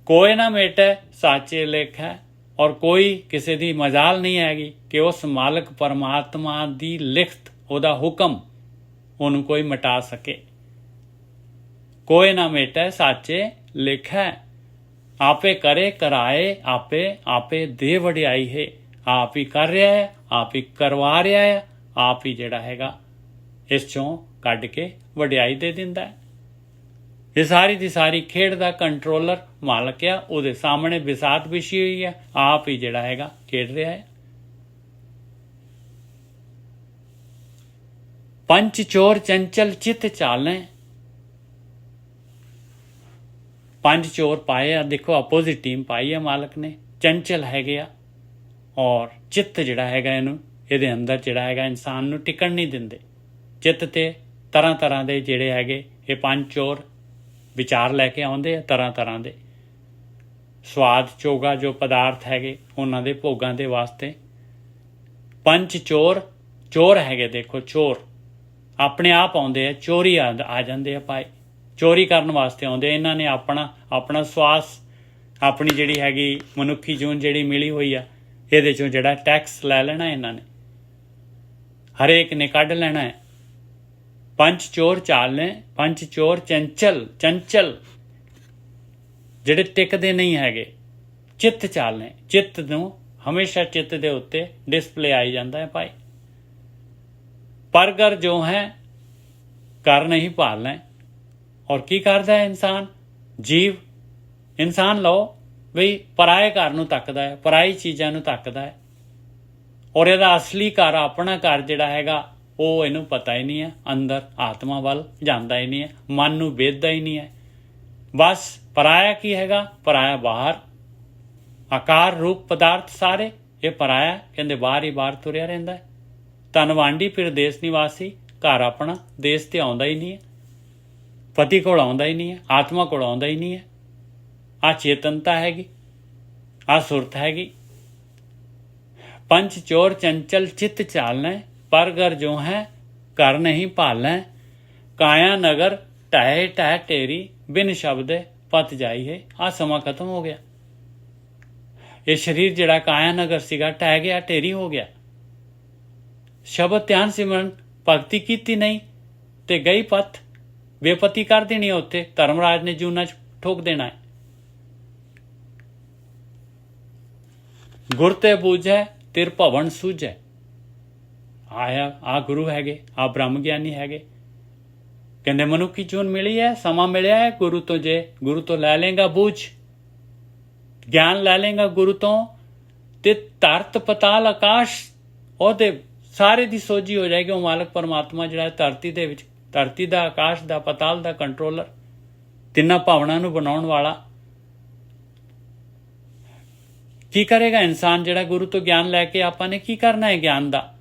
ਕੋਈ ਨਾ ਮੇਟੇ ਸਾਚੇ ਲੇਖ ਹੈ। ਔਰ ਕੋਈ ਕਿਸੇ ਦੀ ਮਜਾਲ ਨਹੀਂ ਹੈਗੀ ਕਿ ਉਸ ਮਾਲਕ ਪਰਮਾਤਮਾ ਦੀ ਲਿਖਤ, ਉਹਦਾ ਹੁਕਮ ਉਹਨੂੰ ਕੋਈ ਮਿਟਾ ਸਕੇ। ਕੋਈ ਨਾ ਮੇਟੇ ਸਾਚੇ ਲੇਖ ਹੈ। ਆਪੇ ਕਰੇ ਕਰਾਏ ਆਪੇ, ਆਪੇ ਦੇ ਵਡਿਆਈ ਹੈ। ਆਪ ਹੀ ਕਰ ਰਿਹਾ ਹੈ, ਆਪ ਹੀ ਕਰਵਾ ਰਿਹਾ ਹੈ, ਆਪ ਹੀ ਜਿਹੜਾ ਹੈਗਾ ਇਸ ਚੋਂ ਕੱਢ ਕੇ ਵਡਿਆਈ ਦੇ ਦਿੰਦਾ ਹੈ। ਇਹ ਸਾਰੀ ਦੀ ਸਾਰੀ ਖੇਡ ਦਾ ਕੰਟਰੋਲਰ ਮਾਲਕ ਆ। ਉਹਦੇ ਸਾਹਮਣੇ ਬਿਸਾਤ ਵਿਛੀ ਹੋਈ ਹੈ, ਆਪ ਹੀ ਜਿਹੜਾ ਹੈਗਾ ਖੇਡ ਰਿਹਾ ਹੈ। ਪੰਚ ਚੋਰ ਚੰਚਲ ਚਿੱਤ ਚਾਲੇ। ਪੰਜ ਚੋਰ ਪਾਏ ਆ, ਦੇਖੋ ਅਪੋਜ਼ਿਟ ਟੀਮ ਪਾਈ ਆ ਮਾਲਕ ਨੇ। ਚੰਚਲ ਹੈਗੇ ਆ ਔਰ ਚਿੱਤ ਜਿਹੜਾ ਹੈਗਾ ਇਹਦੇ ਅੰਦਰ ਜਿਹੜਾ ਹੈਗਾ ਇਨਸਾਨ ਨੂੰ ਟਿਕਣ ਨਹੀਂ ਦਿੰਦੇ। ਚਿੱਤ ਤੇ ਤਰ੍ਹਾਂ ਤਰ੍ਹਾਂ ਦੇ ਜਿਹੜੇ ਹੈਗੇ ਇਹ ਪੰਜ ਚੋਰ ਵਿਚਾਰ ਲੈ ਕੇ ਆਉਂਦੇ ਆ, ਤਰ੍ਹਾਂ ਤਰ੍ਹਾਂ ਦੇ ਸਵਾਦ ਚੋਗਾ ਜੋ ਪਦਾਰਥ ਹੈਗੇ ਉਹਨਾਂ ਦੇ ਭੋਗਾਂ ਦੇ ਵਾਸਤੇ। ਪੰਜ ਚੋਰ, ਚੋਰ ਹੈਗੇ, ਦੇਖੋ ਚੋਰ ਆਪਣੇ ਆਪ ਆਉਂਦੇ ਆ, ਚੋਰੀ ਆ ਜਾਂਦੇ ਆ ਪਾਏ, ਚੋਰੀ ਕਰਨ ਵਾਸਤੇ ਆਉਂਦੇ। ਇਹਨਾਂ ਨੇ ਆਪਣਾ ਸਵਾਸ, ਆਪਣੀ ਜਿਹੜੀ ਹੈਗੀ ਮਨੁੱਖੀ ਜੂਨ ਜਿਹੜੀ ਮਿਲੀ ਹੋਈ ਆ, ਇਹਦੇ ਚੋਂ ਜਿਹੜਾ ਟੈਕਸ ਲੈ ਲੈਣਾ ਇਹਨਾਂ ਨੇ, ਹਰੇਕ ਨੇ ਕੱਢ ਲੈਣਾ ਹੈ। ਪੰਜ ਚੋਰ ਚਾਲਨੇ, ਪੰਜ ਚੋਰ ਚੰਚਲ, ਚੰਚਲ ਜਿਹੜੇ ਟਿਕਦੇ ਨਹੀਂ ਹੈਗੇ। ਚਿੱਤ ਚਾਲਨੇ, ਚਿੱਤ ਨੂੰ ਹਮੇਸ਼ਾ ਚਿੱਤ ਦੇ ਉੱਤੇ ਡਿਸਪਲੇ ਆਈ ਜਾਂਦਾ ਹੈ ਭਾਈ। ਪਰਗਰ ਜੋ ਹੈ ਕਰ ਨਹੀਂ ਭਾਲਣਾ। ਔਰ ਕੀ ਕਰਦਾ ਹੈ ਇਨਸਾਨ, ਜੀਵ ਇਨਸਾਨ ਲਓ ਬਈ ਪਰਾਏ ਘਰ ਨੂੰ ਤੱਕਦਾ ਹੈ, ਪਰਾਈ ਚੀਜ਼ਾਂ ਨੂੰ ਤੱਕਦਾ ਹੈ। ਔਰ ਇਹਦਾ ਅਸਲੀ ਘਰ, ਆਪਣਾ ਘਰ ਜਿਹੜਾ ਹੈਗਾ ਉਹ ਇਹਨੂੰ ਪਤਾ ਹੀ ਨਹੀਂ ਹੈ। ਅੰਦਰ ਆਤਮਾ ਵੱਲ ਜਾਂਦਾ ਹੀ ਨਹੀਂ ਹੈ, ਮਨ ਨੂੰ ਵੇਖਦਾ ਹੀ ਨਹੀਂ ਹੈ। ਬਸ ਪਰਾਇਆ ਕੀ ਹੈਗਾ, ਪਰਾਇਆ ਬਾਹਰ, ਆਕਾਰ ਰੂਪ ਪਦਾਰਥ ਸਾਰੇ ਇਹ ਪਰਾਇਆ, ਕਹਿੰਦੇ ਬਾਹਰ ਹੀ ਬਾਹਰ ਤੁਰਿਆ ਰਹਿੰਦਾ ਹੈ। ਧਨਵਾਂਡੀ ਫਿਰ ਦੇਸ਼ ਨਿਵਾਸੀ, ਘਰ ਆਪਣਾ ਦੇਸ਼ ਤੇ ਆਉਂਦਾ ਹੀ ਨਹੀਂ ਹੈ, ਪਤੀ ਕੋਲ ਆਉਂਦਾ ਹੀ ਨਹੀਂ ਹੈ, ਆਤਮਾ ਕੋਲ ਆਉਂਦਾ ਹੀ ਨਹੀਂ ਹੈ। ਆ ਚੇਤਨਤਾ ਹੈਗੀ, ਆ ਸੁਰਤ ਹੈਗੀ। ਪੰਚ ਚੋਰ ਚੰਚਲ ਚਿੱਤ ਚਾਲਨਾ, ਪਰਗਰ ਜੋ ਹੈ ਕਰ ਨਹੀਂ ਭਾਲਣਾ। ਕਾਇਆ ਨਗਰ ਢਾਏ ਢਹਿ ਢੇਰੀ ਬਿਨ ਸ਼ਬਦੇ ਪਤ ਜਾਈ ਹੈ। ਆਹ ਸਮਾਂ ਖਤਮ ਹੋ ਗਿਆ। ਇਹ ਸਰੀਰ ਜਿਹੜਾ ਕਾਇਆ ਨਗਰ ਸੀਗਾ ਢਹਿ ਗਿਆ, ਢੇਰੀ ਹੋ ਗਿਆ। ਸ਼ਬਦ ਧਿਆਨ ਸਿਮਰਨ ਭਗਤੀ ਕੀਤੀ ਨਹੀਂ ਤੇ ਗਈ ਪੱਥ, ਬੇਪਤੀ ਕਰ ਦੇਣੀ ਉੱਥੇ। ਧਰਮਰਾਜ ਨੇ ਜੂਨਾ ਚ ਠੋਕ ਦੇਣਾ ਹੈ। ਗੁਰ ਤੇ ਬੂਝੈ ਤਿਰ ਭਵਨ ਸੂਝੈ। ਆ ਗੁਰੂ ਹੈਗੇ, ਆ ਬ੍ਰਹਮ ਗਿਆਨੀ ਹੈਗੇ। ਕਹਿੰਦੇ ਮਨੁੱਖੀ ਜੂਨ ਮਿਲੀ ਹੈ, ਸਮਾਂ ਮਿਲਿਆ ਹੈ ਗੁਰੂ ਤੋਂ। ਜੇ ਗੁਰੂ ਤੋਂ ਲੈ ਲੇਗਾ ਬੂਝ, ਗਿਆਨ ਲੈ ਲੇਗਾ ਗੁਰੂ ਤੋਂ, ਤੇ ਧਰਤ ਪਤਾਲ ਆਕਾਸ਼ ਉਹਦੇ ਸਾਰੇ ਦੀ ਸੋਝੀ ਹੋ ਜਾਏਗੀ। ਉਹ ਮਾਲਕ ਪਰਮਾਤਮਾ ਜਿਹੜਾ ਧਰਤੀ ਦੇ ਵਿੱਚ, ਧਰਤੀ ਦਾ, ਆਕਾਸ਼ ਦਾ, ਪਤਾਲ ਦਾ ਕੰਟਰੋਲਰ, ਤਿੰਨਾਂ ਭਾਵਨਾ ਨੂੰ ਬਣਾਉਣ ਵਾਲਾ। ਕੀ ਕਰੇਗਾ ਇਨਸਾਨ ਜਿਹੜਾ ਗੁਰੂ ਤੋਂ ਗਿਆਨ ਲੈ ਕੇ? ਆਪਾਂ ਨੇ ਕੀ ਕਰਨਾ ਹੈ ਗਿਆਨ ਦਾ?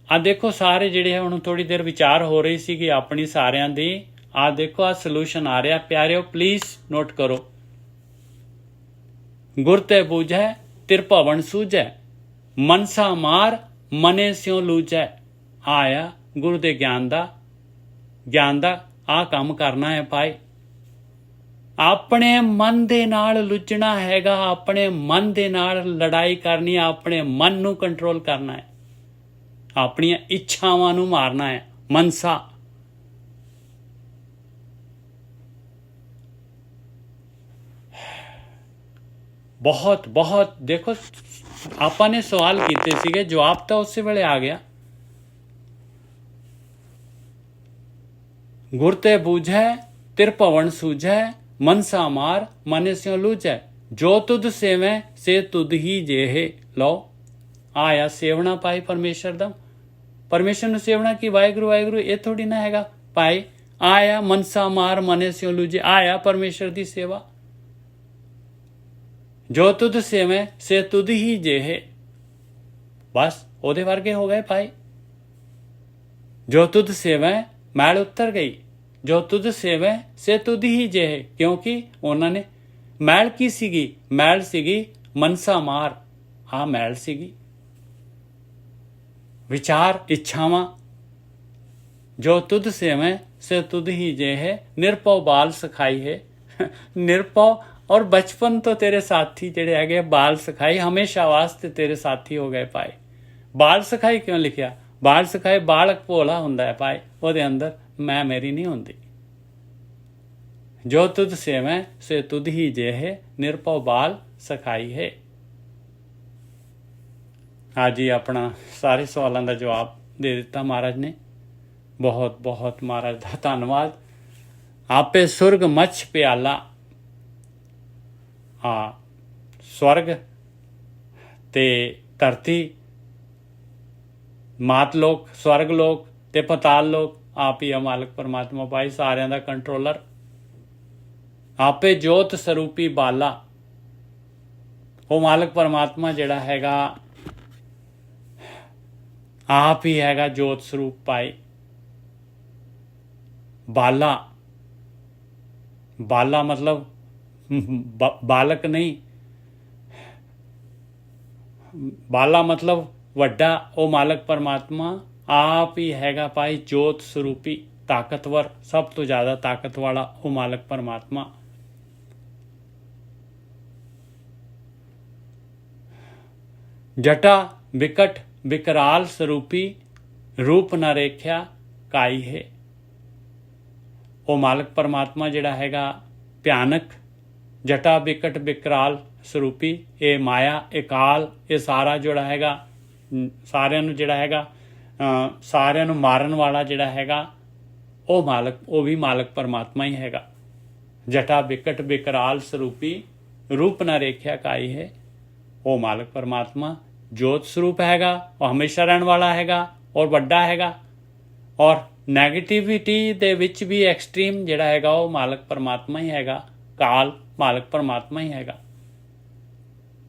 ਆ ਦੇਖੋ ਸਾਰੇ ਜਿਹੜੇ ਹੁਣ ਥੋੜੀ ਦੇਰ ਵਿਚਾਰ ਹੋ ਰਹੀ ਸੀਗੀ ਆਪਣੀ ਸਾਰਿਆਂ ਦੀ। ਆ ਦੇਖੋ ਆ ਸੋਲੂਸ਼ਨ ਆ ਰਿਹਾ ਪਿਆਰਿਓ, ਪਲੀਜ਼ ਨੋਟ ਕਰੋ। ਗੁਰ ਤੇ ਬੂਝੈ ਤਿਰ ਭਵਨ ਸੂਝੈ, ਮਨਸਾ ਮਾਰ ਮਨੇ ਸਿਉ ਲੂਝੈ। ਆਇਆ ਗੁਰੂ ਦੇ ਗਿਆਨ ਦਾ ਆ ਕੰਮ ਕਰਨਾ ਹੈ ਭਾਈ। ਆਪਣੇ ਮਨ ਦੇ ਨਾਲ ਲੁੱਝਣਾ ਹੈਗਾ, ਆਪਣੇ ਮਨ ਦੇ ਨਾਲ ਲੜਾਈ ਕਰਨੀ ਹੈ, ਆਪਣੇ ਮਨ ਨੂੰ ਕੰਟਰੋਲ ਕਰਨਾ ਹੈ, ਆਪਣੀਆਂ ਇੱਛਾਵਾਂ ਨੂੰ ਮਾਰਨਾ ਹੈ। ਮਨਸਾ ਬਹੁਤ ਬਹੁਤ ਦੇਖੋ, ਆਪਾਂ ਨੇ ਸਵਾਲ ਕੀਤੇ ਸੀਗੇ, ਜਵਾਬ ਤਾਂ ਉਸੇ ਵੇਲੇ ਆ ਗਿਆ। ਗੁਰ ਤੇ ਬੂਝੈ ਤਿਰ ਭਵਨ ਸੂਝੈ, ਮਨਸਾ ਮਾਰ ਮਨੇ ਸਿਉ ਲੂਝੈ। ਜੋ ਤੁਧ ਸੇਵੈ ਸੇ ਤੁਧ ਹੀ ਜੇਹੇ। ਲਓ ਆਇਆ ਸੇਵਣਾ ਪਾਈ ਪਰਮੇਸ਼ਰ ਦਾ। ਪਰਮੇਸ਼ਰ ਨੂੰ ਸੇਵਣਾ ਕੀ ਵਾਹਿਗੁਰੂ ਵਾਹਿਗੁਰੂ ਇਹ ਥੋੜੀ ਨਾ ਹੈਗਾ ਭਾਈ। ਆਇਆ ਮਨਸਾ ਮਾਰ ਮਨੇ ਸਿਉ ਲੂਝੈ, ਆਇਆ ਪਰਮੇਸ਼ਰ ਦੀ ਸੇਵਾ। ਜੋ ਤੁਧ ਸੇਵੈ ਸੇ ਤੁਧ ਹੀ ਜੇਹੇ, ਬਸ ਉਹਦੇ ਵਰਗੇ ਹੋ ਗਏ ਭਾਈ। ਜੋ ਤੁਧ ਸੇਵੈ ਮੈਲ ਉਤਰ ਗਈ। ਜੋ ਤੁਧ ਸੇਵੈ ਸੇ ਤੁਧ ਹੀ ਜੇਹੇ, ਕਿਉਂਕਿ ਉਹਨਾਂ ਨੇ ਮੈਲ ਕੀ ਸੀਗੀ? ਮੈਲ ਸੀਗੀ ਮਨਸਾ ਮਾਰ। ਆ ਮੈਲ ਸੀਗੀ ਵਿਚਾਰ, ਇੱਛਾਵਾਂ। ਜੋ ਤੁਧ ਸੇਵੈ ਸੇ ਤੁਧ ਹੀ ਜੇਹੇ, ਨਿਰਭਉ ਬਾਲ ਸਖਾਈ ਹੈ। ਨਿਰਭਉ ਔਰ ਬਚਪਨ ਤੋਂ ਤੇਰੇ ਸਾਥੀ ਜਿਹੜੇ ਹੈਗੇ ਬਾਲ ਸਖਾਈ, ਹਮੇਸ਼ਾ ਵਾਸਤੇ ਤੇਰੇ ਸਾਥੀ ਹੋ ਗਏ ਭਾਈ। ਬਾਲ ਸਖਾਈ ਕਿਉਂ ਲਿਖਿਆ? ਬਾਲ ਸਖਾਈ ਬਾਲਕ ਭੋਲਾ ਹੁੰਦਾ ਹੈ ਭਾਈ, ਉਹਦੇ ਅੰਦਰ ਮੈਂ ਮੇਰੀ ਨਹੀਂ ਹੁੰਦੀ। ਜੋ ਤੁਧ ਸੇਵੈ ਸੇ ਤੁਧ ਹੀ ਜੇਹੇ, ਨਿਰਭਉ ਬਾਲ ਸਖਾਈ ਹੈ। ਅੱਜ ਹੀ ਆਪਣਾ ਸਾਰੇ ਸਵਾਲਾਂ ਦਾ ਜਵਾਬ ਦੇ ਦਿੱਤਾ ਮਹਾਰਾਜ ਨੇ। ਬਹੁਤ ਬਹੁਤ ਮਹਾਰਾਜ ਦਾ ਧੰਨਵਾਦ। ਆਪੇ ਸੁਰਗ ਮੱਛ ਪਿਆਲਾ। ਸਵਰਗ ਤੇ ਧਰਤੀ, ਮਾਤ ਲੋਕ, ਸਵਰਗ ਲੋਕ ਤੇ ਪਤਾਲ ਲੋਕ ਆਪ ਹੀ ਆ ਮਾਲਕ ਪਰਮਾਤਮਾ ਭਾਈ, ਸਾਰਿਆਂ ਦਾ ਕੰਟਰੋਲਰ। ਆਪੇ ਜੋਤ ਸਰੂਪੀ ਬਾਲਾ। ਉਹ ਮਾਲਕ ਪਰਮਾਤਮਾ ਜਿਹੜਾ ਹੈਗਾ ਆਪ ਹੀ ਹੈਗਾ ਜੋਤ ਸਰੂਪ ਭਾਈ। ਬਾਲਾ, ਬਾਲਾ ਮਤਲਬ ਬਾਲਕ ਨਹੀਂ, ਬਾਲਾ ਮਤਲਬ ਵੱਡਾ। ਉਹ ਮਾਲਕ ਪਰਮਾਤਮਾ ਆਪ ਹੀ ਹੈਗਾ ਭਾਈ ਜੋਤ ਸਰੂਪੀ, ਤਾਕਤਵਰ, ਸਭ ਤੋਂ ਜ਼ਿਆਦਾ ਤਾਕਤ ਵਾਲਾ ਉਹ ਮਾਲਕ ਪਰਮਾਤਮਾ। ਜਟਾ ਵਿਕਟ ਵਿਕਰਾਲ ਸਰੂਪੀ, ਰੂਪ ਨਾ ਰੇਖਿਆ ਕਾਈ ਹੈ। ਉਹ ਮਾਲਕ ਪਰਮਾਤਮਾ ਜਿਹੜਾ ਹੈਗਾ ਭਿਆਨਕ, ਜਟਾ ਵਿਕਟ ਵਿਕਰਾਲ ਸਰੂਪੀ। ਇਹ ਮਾਇਆ, ਇਹ ਕਾਲ, ਇਹ ਸਾਰਾ ਜਿਹੜਾ ਹੈਗਾ ਸਾਰਿਆਂ ਨੂੰ ਜਿਹੜਾ ਹੈਗਾ ਸਾਰਿਆਂ ਨੂੰ ਮਾਰਨ ਵਾਲਾ ਜਿਹੜਾ ਹੈਗਾ ਉਹ ਮਾਲਕ, ਉਹ ਵੀ ਮਾਲਕ ਪਰਮਾਤਮਾ ਹੀ ਹੈਗਾ। ਜਟਾ ਵਿਕਟ ਵਿਕਰਾਲ ਸਰੂਪੀ, ਰੂਪ ਨਾ ਰੇਖਿਆ ਕਾਈ ਹੈ। ਉਹ ਮਾਲਕ ਪਰਮਾਤਮਾ ਜੋਤ ਸਰੂਪ ਹੈਗਾ, ਉਹ ਹਮੇਸ਼ਾ ਰਹਿਣ ਵਾਲਾ ਹੈਗਾ ਔਰ ਵੱਡਾ ਹੈਗਾ। ਔਰ ਨੈਗੇਟਿਵਿਟੀ ਦੇ ਵਿੱਚ ਵੀ ਐਕਸਟ੍ਰੀਮ ਜਿਹੜਾ ਹੈਗਾ ਉਹ ਮਾਲਕ ਪਰਮਾਤਮਾ ਹੀ ਹੈਗਾ। ਕਾਲ ਮਾਲਕ ਪਰਮਾਤਮਾ ਹੀ ਹੈਗਾ,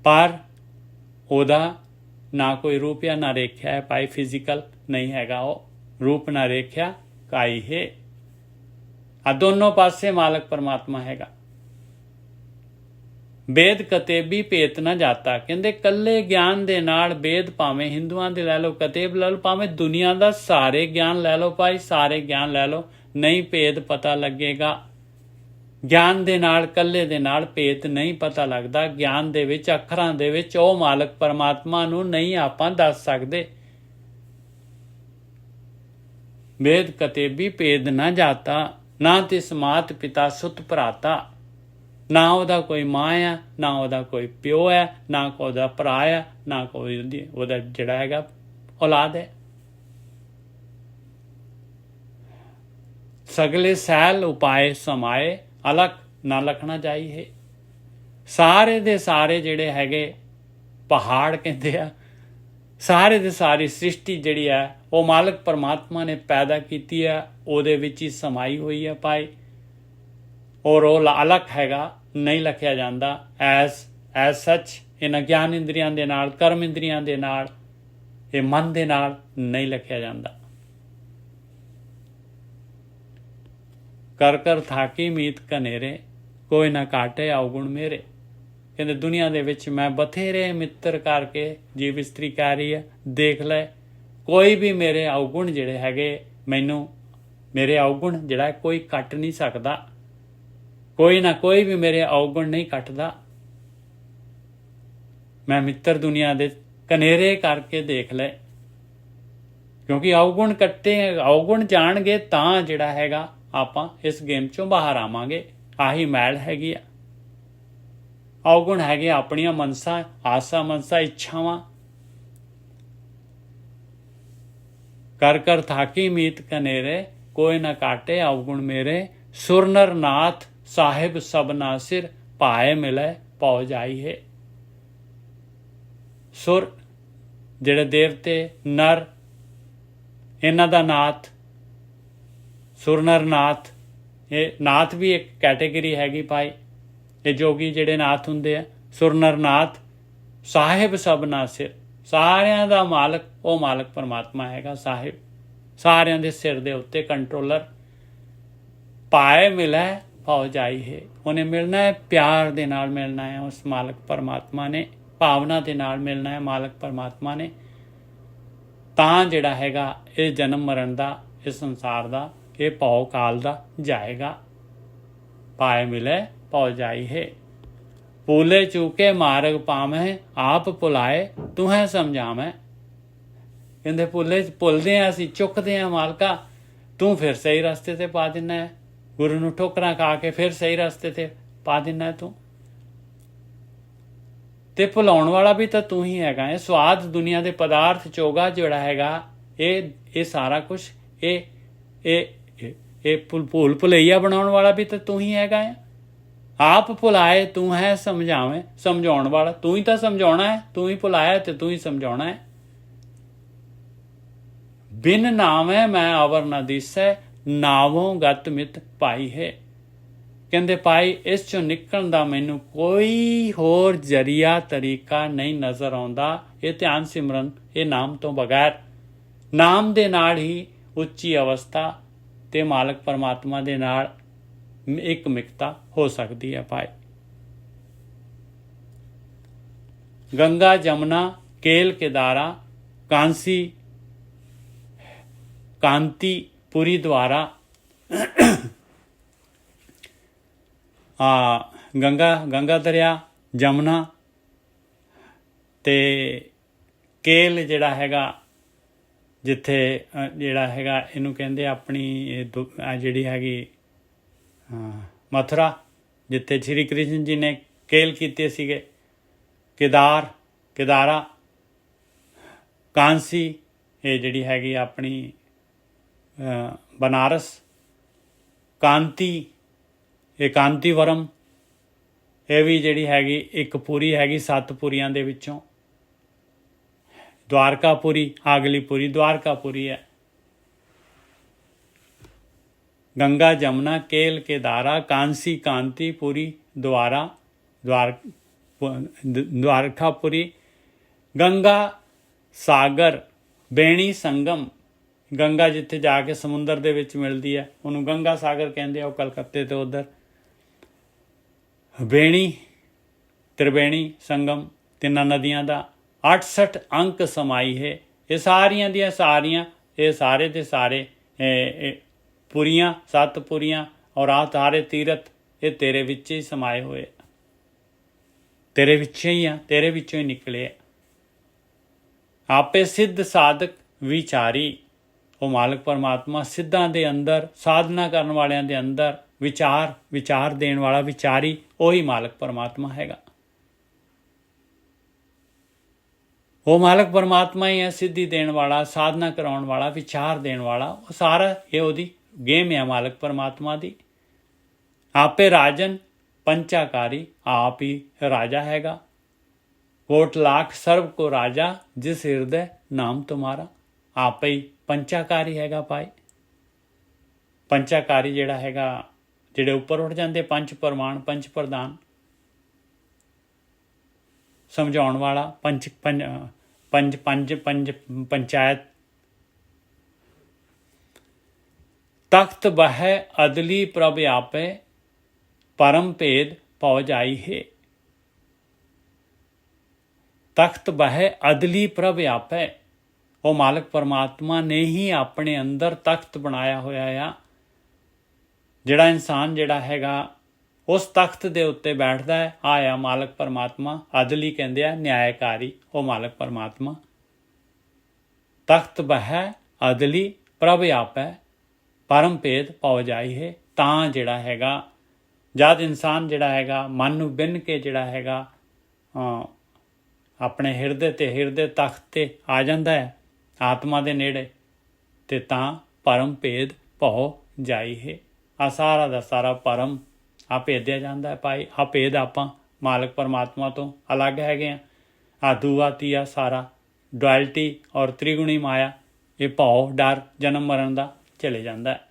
ਪਰ ਉਹਦਾ ਨਾ ਕੋਈ ਰੂਪ ਜਾਂ ਨਾ ਰੇਖਿਆ ਹੈ ਭਾਈ, ਫਿਜ਼ੀਕਲ ਨਹੀਂ ਹੈਗਾ ਉਹ। ਰੂਪ ਨਾ ਰੇਖਿਆ ਕਾਈ ਹੈ। ਆ ਦੋਨੋਂ ਪਾਸੇ ਮਾਲਕ ਪਰਮਾਤਮਾ ਹੈਗਾ। ਵੇਦ ਕਤੇਬੀ ਭੇਤ ਨਾ ਜਾਤਾ। ਕਹਿੰਦੇ ਕੱਲੇ ਗਿਆਨ ਦੇ ਨਾਲ ਵੇਦ ਭਾਵੇਂ ਹਿੰਦੂਆਂ ਦੇ ਲੈ ਲਓ, ਕਤੇਬ ਲੈ ਲਓ, ਭਾਵੇਂ ਦੁਨੀਆ ਦਾ ਸਾਰੇ ਗਿਆਨ ਲੈ ਲਓ ਭਾਈ, ਸਾਰੇ ਗਿਆਨ ਲੈ ਲਓ, ਨਹੀਂ ਭੇਦ ਪਤਾ ਲੱਗੇਗਾ। ਗਿਆਨ ਦੇ ਨਾਲ, ਇਕੱਲੇ ਦੇ ਨਾਲ ਭੇਦ ਨਹੀਂ ਪਤਾ ਲੱਗਦਾ। ਗਿਆਨ ਦੇ ਵਿੱਚ, ਅੱਖਰਾਂ ਦੇ ਵਿੱਚ ਉਹ ਮਾਲਕ ਪਰਮਾਤਮਾ ਨੂੰ ਨਹੀਂ ਆਪਾਂ ਦੱਸ ਸਕਦੇ। ਵੇਦ ਕਤੇਬੀ ਭੇਦ ਨਾ ਜਾਤਾ, ਨਾ ਤਿਸ ਮਾਤ ਪਿਤਾ ਸੁਤ ਭਰਾਤਾ। ਨਾ ਉਹਦਾ ਕੋਈ ਮਾਂ ਆ, ਨਾ ਉਹਦਾ ਕੋਈ ਪਿਓ ਹੈ, ਨਾ ਉਹਦਾ ਭਰਾ ਆ, ਨਾ ਕੋਈ ਉਹਦਾ ਜਿਹੜਾ ਹੈਗਾ ਔਲਾਦ ਹੈ। ਸਗਲੇ ਸੈਲ ਉਪਾਏ ਸਮਾਏ, ਅਲਖ ਨਾ ਲਖਣਾ ਜਾਈ ਹੈ। ਸਾਰੇ ਦੇ ਸਾਰੇ ਜਿਹੜੇ ਹੈਗੇ ਪਹਾੜ ਕਹਿੰਦੇ ਆ, ਸਾਰੇ ਦੇ ਸਾਰੀ ਸ੍ਰਿਸ਼ਟੀ ਜਿਹੜੀ ਹੈ ਉਹ ਮਾਲਕ ਪਰਮਾਤਮਾ ਨੇ ਪੈਦਾ ਕੀਤੀ ਹੈ, ਉਹਦੇ ਵਿੱਚ ਹੀ ਸਮਾਈ ਹੋਈ ਹੈ ਭਾਈ। ਔਰ ਉਹ ਅਲੱਖ ਹੈਗਾ, ਨਹੀਂ ਲਖਿਆ ਜਾਂਦਾ। ਐਸ ਸੱਚ ਇਹਨਾਂ ਗਿਆਨ ਇੰਦਰੀਆਂ ਦੇ ਨਾਲ, ਕਰਮ ਇੰਦਰੀਆਂ ਦੇ ਨਾਲ, ਇਹ ਮਨ ਦੇ ਨਾਲ ਨਹੀਂ ਲਖਿਆ ਜਾਂਦਾ। ਕਰ ਕਰ ਥਾਕੀ ਮੀਤ ਕਨੇਰੇ, ਕੋਈ ਨਾ ਕਾਟੇ ਅਵਗੁਣ ਮੇਰੇ। ਕਹਿੰਦੇ ਦੁਨੀਆ ਦੇ ਵਿੱਚ ਮੈਂ ਬਥੇਰੇ ਮਿੱਤਰ ਕਰਕੇ ਜੀਵ ਇਸਤਰੀ ਕਹਿ ਰਹੀ ਹੈ, ਦੇਖ ਲੈ ਕੋਈ ਵੀ ਮੇਰੇ ਅਵਗੁਣ ਜਿਹੜੇ ਹੈਗੇ, ਮੈਨੂੰ ਮੇਰੇ ਅਵਗੁਣ ਜਿਹੜਾ ਕੋਈ ਕੱਟ ਨਹੀਂ ਸਕਦਾ। ਕੋਈ ਨਾ ਕੋਈ ਵੀ ਮੇਰੇ ਅਵਗੁਣ ਨਹੀਂ ਕੱਟਦਾ। ਮੈਂ ਮਿੱਤਰ ਦੁਨੀਆ ਦੇ ਕਨੇਰੇ ਕਰਕੇ ਦੇਖ ਲੈ, ਕਿਉਂਕਿ ਅਵਗੁਣ ਕੱਟੇ, ਅਵਗੁਣ ਜਾਣਗੇ ਤਾਂ ਜਿਹੜਾ ਹੈਗਾ ਆਪਾਂ ਇਸ ਗੇਮ ਚੋਂ ਬਾਹਰ ਆਵਾਂਗੇ। ਆਹੀ ਮੈਲ ਹੈਗੀ ਆ। ਅਵਗੁਣ ਹੈਗੇ ਆਪਣੀਆਂ ਮਨਸਾ, ਆਸਾ ਮਨਸਾ, ਇੱਛਾਵਾਂ। ਕਰ ਕਰ ਥਾਕੀ ਮੀਤ ਕਨੇਰੇ, ਕੋਈ ਨਾ ਕਾਟੇ ਅਵਗੁਣ ਮੇਰੇ। ਸੁਰ ਨਰ ਨਾਥ ਸਾਹਿਬ ਸਭਨਾ ਸਿਰ, ਭਾਏ ਮਿਲੇ ਪਉ ਜਾਈ ਹੈ। ਸੁਰ ਜਿਹੜੇ ਦੇਵਤੇ, ਨਰ, ਇਹਨਾਂ ਦਾ ਨਾਥ, ਸੁਰ ਨਰ ਨਾਥ। ਇਹ ਨਾਥ ਵੀ ਇੱਕ ਕੈਟੇਗਰੀ ਹੈਗੀ ਭਾਈ। ਇਹ ਜੋਗੀ ਜਿਹੜੇ ਨਾਥ ਹੁੰਦੇ ਆ, ਸੁਰ ਨਰ ਨਾਥ ਸਾਹਿਬ ਸਭਨਾ ਸਿਰ, ਸਾਰਿਆਂ ਦਾ ਮਾਲਕ ਉਹ ਮਾਲਕ ਪਰਮਾਤਮਾ ਹੈਗਾ ਸਾਹਿਬ, ਸਾਰਿਆਂ ਦੇ ਸਿਰ ਦੇ ਉੱਤੇ ਕੰਟਰੋਲਰ। ਪਾਏ ਮਿਲੇ ਭਾਉ ਜਾਈ ਹੈ, ਉਹਨੇ ਮਿਲਣਾ ਹੈ, ਪਿਆਰ ਦੇ ਨਾਲ ਮਿਲਣਾ ਹੈ ਉਸ ਮਾਲਕ ਪਰਮਾਤਮਾ ਨੇ, ਭਾਵਨਾ ਦੇ ਨਾਲ ਮਿਲਣਾ ਹੈ ਮਾਲਕ ਪਰਮਾਤਮਾ ਨੇ। ਤਾਂ ਜਿਹੜਾ ਹੈਗਾ ਇਹ ਜਨਮ ਮਰਨ ਦਾ, ਇਸ ਸੰਸਾਰ ਦਾ, ਇਹ ਭਉ ਕਾਲ ਦਾ ਜਾਏਗਾ। ਪਾਏ ਮਿਲੇ ਭਉ ਜਾਈ ਹੈ। ਭੂਲੇ ਚੂਕੇ ਮਾਰਗ ਪਾਵੇਂ, ਆਪ ਭੁਲਾਏ ਤੁਹੈ ਸਮਝਾਵੇਂ। ਕਹਿੰਦੇ ਭੁੱਲਦੇ ਆ ਅਸੀਂ, ਚੁੱਕਦੇ ਆ ਮਾਲਕਾ, ਤੂੰ ਫਿਰ ਸਹੀ ਰਸਤੇ ਤੇ ਪਾ ਦਿੰਦਾ ਹੈ। ਗੁਰੂ ਨੂੰ ਠੋਕਰਾਂ ਖਾ ਕੇ ਫਿਰ ਸਹੀ ਰਸਤੇ ਤੇ ਪਾ ਦਿੰਦਾ ਤੂੰ, ਤੇ ਭੁਲਾਉਣ ਵਾਲਾ ਵੀ ਤਾਂ ਤੂੰ ਹੀ ਹੈਗਾ ਹੈ। ਸਵਾਦ ਦੁਨੀਆ ਦੇ ਪਦਾਰਥ ਚੋਗਾ ਜਿਹੜਾ ਹੈਗਾ, ਇਹ ਸਾਰਾ ਕੁਝ ਇਹ ਭੁੱਲ ਭੁਲਈਆ ਬਣਾਉਣ ਵਾਲਾ ਵੀ ਤਾਂ ਤੂੰ ਹੀ ਹੈਗਾ ਹੈ। ਆਪ ਭੁਲਾਏ ਤੂੰ ਹੈ ਸਮਝਾਵੇਂ, ਸਮਝਾਉਣ ਵਾਲਾ ਤੂੰ ਹੀ ਤਾਂ ਸਮਝਾਉਣਾ ਹੈ, ਤੂੰ ਹੀ ਭੁਲਾਇਆ ਤੇ ਤੂੰ ਹੀ ਸਮਝਾਉਣਾ ਹੈ। ਬਿਨ ਨਾਵੇਂ ਮੈਂ ਅਵਰ ਨਾ ਦਿਸੈ, ਨਾਵੋਂ ਗਤ ਮਿਤ ਪਾਈ ਹੈ। ਕਹਿੰਦੇ ਭਾਈ ਇਸ ਚੋਂ ਨਿਕਲਣ ਦਾ ਮੈਨੂੰ ਕੋਈ ਹੋਰ ਜਰੀਆ ਤਰੀਕਾ ਨਹੀਂ ਨਜ਼ਰ ਆਉਂਦਾ। ਇਹ ਧਿਆਨ ਸਿਮਰਨ, ਇਹ ਨਾਮ ਤੋਂ ਬਗੈਰ, ਨਾਮ ਦੇ ਨਾਲ ਹੀ ਉੱਚੀ ਅਵਸਥਾ ਤੇ ਮਾਲਕ ਪਰਮਾਤਮਾ ਦੇ ਨਾਲ ਇੱਕ ਮਿਕਤਾ ਹੋ ਸਕਦੀ ਹੈ ਭਾਈ। ਗੰਗਾ ਜਮਨਾ ਕੇਲ ਕੇਦਾਰਾ, ਕਾਂਤੀ ਪੁਰੀ ਦੁਆਰਾ। ਗੰਗਾ ਦਰਿਆ, ਜਮਨਾ ਤੇ ਕੇਲ ਜਿਹੜਾ ਹੈਗਾ, ਜਿੱਥੇ ਜਿਹੜਾ ਹੈਗਾ ਇਹਨੂੰ ਕਹਿੰਦੇ ਆਪਣੀ ਜਿਹੜੀ ਹੈਗੀ ਮਥੁਰਾ, ਜਿੱਥੇ ਸ਼੍ਰੀ ਕ੍ਰਿਸ਼ਨ ਜੀ ਨੇ ਕੇਲ ਕੀਤੇ ਸੀਗੇ। ਕੇਦਾਰਾ, ਕਾਂਸੀ ਇਹ ਜਿਹੜੀ ਹੈਗੀ ਆਪਣੀ ਬਨਾਰਸ, ਕਾਂਤੀ ਇਹ ਕਾਂਤੀਵਰਮ, ਇਹ ਵੀ ਜਿਹੜੀ ਹੈਗੀ ਇੱਕ ਪੁਰੀ ਹੈਗੀ 7 ਪੁਰੀਆਂ ਦੇ ਵਿੱਚੋਂ। ਦਵਾਰਕਾਪੁਰੀ, ਆਗਲੀ ਪੁਰੀ ਦਵਾਰਕਾਪੁਰੀ ਹੈ। ਗੰਗਾ ਜਮਨਾ ਕੇਲ ਕੇਦਾਰਾ, ਕਾਂਸੀ ਕਾਂਤੀ ਪੁਰੀ ਦਵਾਰਕਾਪੁਰੀ। ਗੰਗਾ ਸਾਗਰ ਬੇਣੀ ਸੰਗਮ, ਗੰਗਾ ਜਿੱਥੇ ਜਾ ਕੇ ਸਮੁੰਦਰ ਦੇ ਵਿੱਚ ਮਿਲਦੀ ਹੈ ਉਹਨੂੰ ਗੰਗਾ ਸਾਗਰ ਕਹਿੰਦੇ ਆ, ਉਹ ਕਲਕੱਤੇ ਤੋਂ ਉੱਧਰ। ਬੇਣੀ, ਤ੍ਰਿਵੇਣੀ ਸੰਗਮ, ਤਿੰਨਾਂ ਨਦੀਆਂ ਦਾ 68 ਅੰਕ ਸਮਾਈ ਹੈ। ਇਹ ਸਾਰੀਆਂ ਦੀਆਂ ਸਾਰੀਆਂ, ਇਹ ਸਾਰੇ ਦੇ ਸਾਰੇ ਪੁਰੀਆਂ, 7 ਪੁਰੀਆਂ ਔਰ ਆਹ ਸਾਰੇ ਤੀਰਥ ਇਹ ਤੇਰੇ ਵਿੱਚ ਹੀ ਸਮਾਏ ਹੋਏ ਆ, ਤੇਰੇ ਵਿੱਚੋਂ ਹੀ ਆ, ਤੇਰੇ ਵਿੱਚੋਂ ਹੀ ਨਿਕਲੇ ਆ। ਆਪੇ ਸਿੱਧ ਸਾਧਕ ਵਿਚਾਰੀ, ਉਹ ਮਾਲਕ ਪਰਮਾਤਮਾ ਸਿੱਧਾਂ ਦੇ ਅੰਦਰ, ਸਾਧਨਾ ਕਰਨ ਵਾਲਿਆਂ ਦੇ ਅੰਦਰ ਵਿਚਾਰ ਦੇਣ ਵਾਲਾ ਵਿਚਾਰੀ, ਉਹੀ ਮਾਲਕ ਪਰਮਾਤਮਾ ਹੈਗਾ। ਉਹ ਮਾਲਕ ਪਰਮਾਤਮਾ ਹੀ ਹੈ, ਸਿੱਧੀ ਦੇਣ ਵਾਲਾ, ਸਾਧਨਾ ਕਰਾਉਣ ਵਾਲਾ, ਵਿਚਾਰ ਦੇਣ ਵਾਲਾ। ਉਹ ਸਾਰਾ ਇਹ ਉਹਦੀ ਗੇਮ ਹੈ ਮਾਲਕ ਪਰਮਾਤਮਾ ਦੀ। ਆਪੇ ਰਾਜਨ ਪੰਚਾਕਾਰੀ, ਆਪ ਹੀ ਰਾਜਾ ਹੈਗਾ। ਕੋਟ ਲਾਖ ਸਰਬ ਕੋ ਰਾਜਾ, ਜਿਸ ਹਿਰਦੈ ਨਾਮ ਤੁਮਾਰਾ। ਆਪੇ ਹੀ ਪੰਚਾਕਾਰੀ ਹੈਗਾ ਭਾਈ। ਪੰਚਾਕਾਰੀ ਜਿਹੜਾ ਹੈਗਾ, ਜਿਹੜੇ ਉੱਪਰ ਉੱਠ ਜਾਂਦੇ, ਪੰਜ ਪ੍ਰਮਾਣ, ਪੰਜ ਪ੍ਰਧਾਨ ਸਮਝਾਉਣ ਵਾਲਾ, ਪੰਚਾਇਤ। ਤਖਤ ਬਹਿ ਅਦਲੀ ਪ੍ਰਭ ਆਪੇ, परम भेद पौ जाई है। तख्त बह अदली प्रभ आपै, वो मालक परमात्मा ने ही अपने अंदर तख्त बनाया होया आ। जिहड़ा इंसान जिहड़ा हैगा उस तख्त दे उत्ते बैठदा है, आया मालक परमात्मा। अदली कहंदे आ न्यायकारी, वो मालक परमात्मा। तख्त बह अदली प्रभ आपै, परम भेद पौ जाई है। तां जिहड़ा हैगा जद इंसान जिहड़ा हैगा मन नूं बिन के जिहड़ा हैगा अपने हिरदे तख्त ते आ जांदा है, आत्मा दे नेड़े, ते तां परम भेद भौ जाई है। आ सारा दा सारा परम आ भेदिया जांदा है भाई। आ भेद आपां मालक परमात्मा तो अलग हैगे आ। आ दूआ तीआ सारा डुअलिटी और त्रिगुणी माया, ये भौ डर जन्म मरण दा चले जांदा है।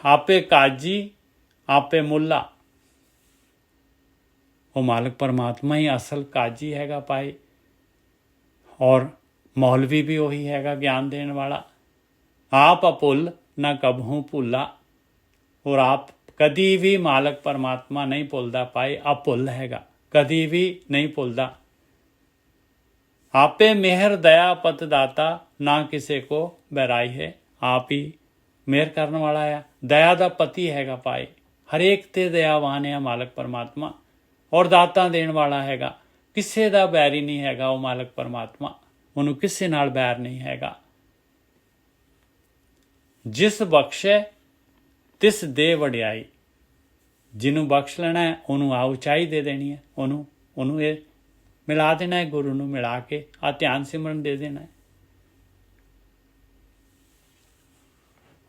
आपे काजी आपे मुल्ला, वो मालक परमात्मा ही असल काजी हैगा भाई। और मौलवी भी वही हैगा, ज्ञान देने वाला। आप अभुल ना कबहू भुला, और आप कदी भी मालक परमात्मा नहीं भुलदा भाई। अभुल हैगा, कदी भी नहीं भुलदा। आपे मेहर दया पत दाता, ना किसे को बैराई है। आप ही मेहर करने वाला है, दया का पति हैगा भाई। हरेक ते दयावान है मालक परमात्मा, और दाता देने वाला हैगा। किसे दा बैरी नहीं हैगा वो मालक परमात्मा, उन्होंने किसे नाल बैर नहीं हैगा। जिस बख्शे तिस दे वड्याई, जिन्हों बख्श लेना है उन्होंने आ उचाई दे देनी है, उन्होंने ये मिला देना है, गुरु नूं मिला के आ ध्यान सिमरन दे देना है।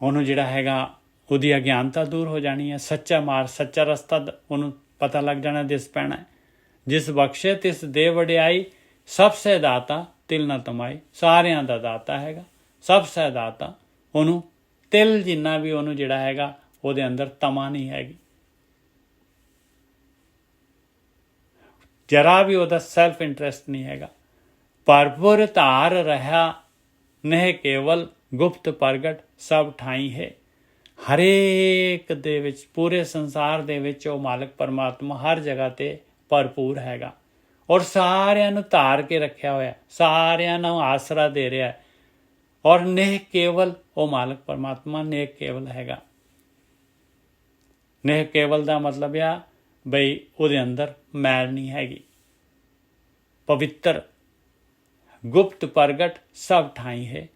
ਉਹਨੂੰ ਜਿਹੜਾ ਹੈਗਾ ਉਹਦੀ ਅਗਿਆਨਤਾ ਦੂਰ ਹੋ ਜਾਣੀ ਹੈ। ਸੱਚਾ ਮਾਰ, ਸੱਚਾ ਰਸਤਾ ਉਹਨੂੰ ਪਤਾ ਲੱਗ ਜਾਣਾ, ਦਿਸ ਪੈਣਾ। ਜਿਸ ਬਖਸ਼ੇ ਤਿਸ ਦੇ ਵਡਿਆਈ, ਸਭ ਸੇ ਦਾਤਾ ਤਿਲ ਨਾ ਤਮਾਈ। ਸਾਰਿਆਂ ਦਾ ਦਾਤਾ ਹੈਗਾ, ਸਭ ਸੇ ਦਾਤਾ। ਉਹਨੂੰ ਤਿਲ ਜਿੰਨਾ ਵੀ ਉਹਨੂੰ ਜਿਹੜਾ ਹੈਗਾ ਉਹਦੇ ਅੰਦਰ ਤਮਾ ਨਹੀਂ ਹੈਗੀ, ਜਰਾ ਵੀ ਉਹਦਾ ਸੈਲਫ ਇੰਟਰਸਟ ਨਹੀਂ ਹੈਗਾ। ਭਰਪੂਰ ਧਾਰ ਰਹਾ ਨਹਿ ਕੇਵਲ, ਗੁਪਤ ਪ੍ਰਗਟ ਸਭ ਠਾਈ ਹੈ। ਹਰੇਕ ਦੇ ਵਿੱਚ, ਪੂਰੇ ਸੰਸਾਰ ਦੇ ਵਿੱਚ ਉਹ ਮਾਲਕ ਪਰਮਾਤਮਾ ਹਰ ਜਗ੍ਹਾ ਤੇ ਭਰਪੂਰ ਹੈਗਾ, ਔਰ ਸਾਰਿਆਂ ਨੂੰ ਧਾਰ ਕੇ ਰੱਖਿਆ ਹੋਇਆ, ਸਾਰਿਆਂ ਨੂੰ ਆਸਰਾ ਦੇ ਰਿਹਾ। ਔਰ ਨੇਕ ਕੇਵਲ, ਉਹ ਮਾਲਕ ਪਰਮਾਤਮਾ ਨੇਕ ਕੇਵਲ ਹੈਗਾ। ਨੇਕ ਕੇਵਲ ਦਾ ਮਤਲਬ ਆ ਬਈ ਉਹਦੇ ਅੰਦਰ ਮੈਲ ਨਹੀਂ ਹੈਗੀ, ਪਵਿੱਤਰ। ਗੁਪਤ ਪ੍ਰਗਟ ਸਭ ਠਾਈ ਹੈ,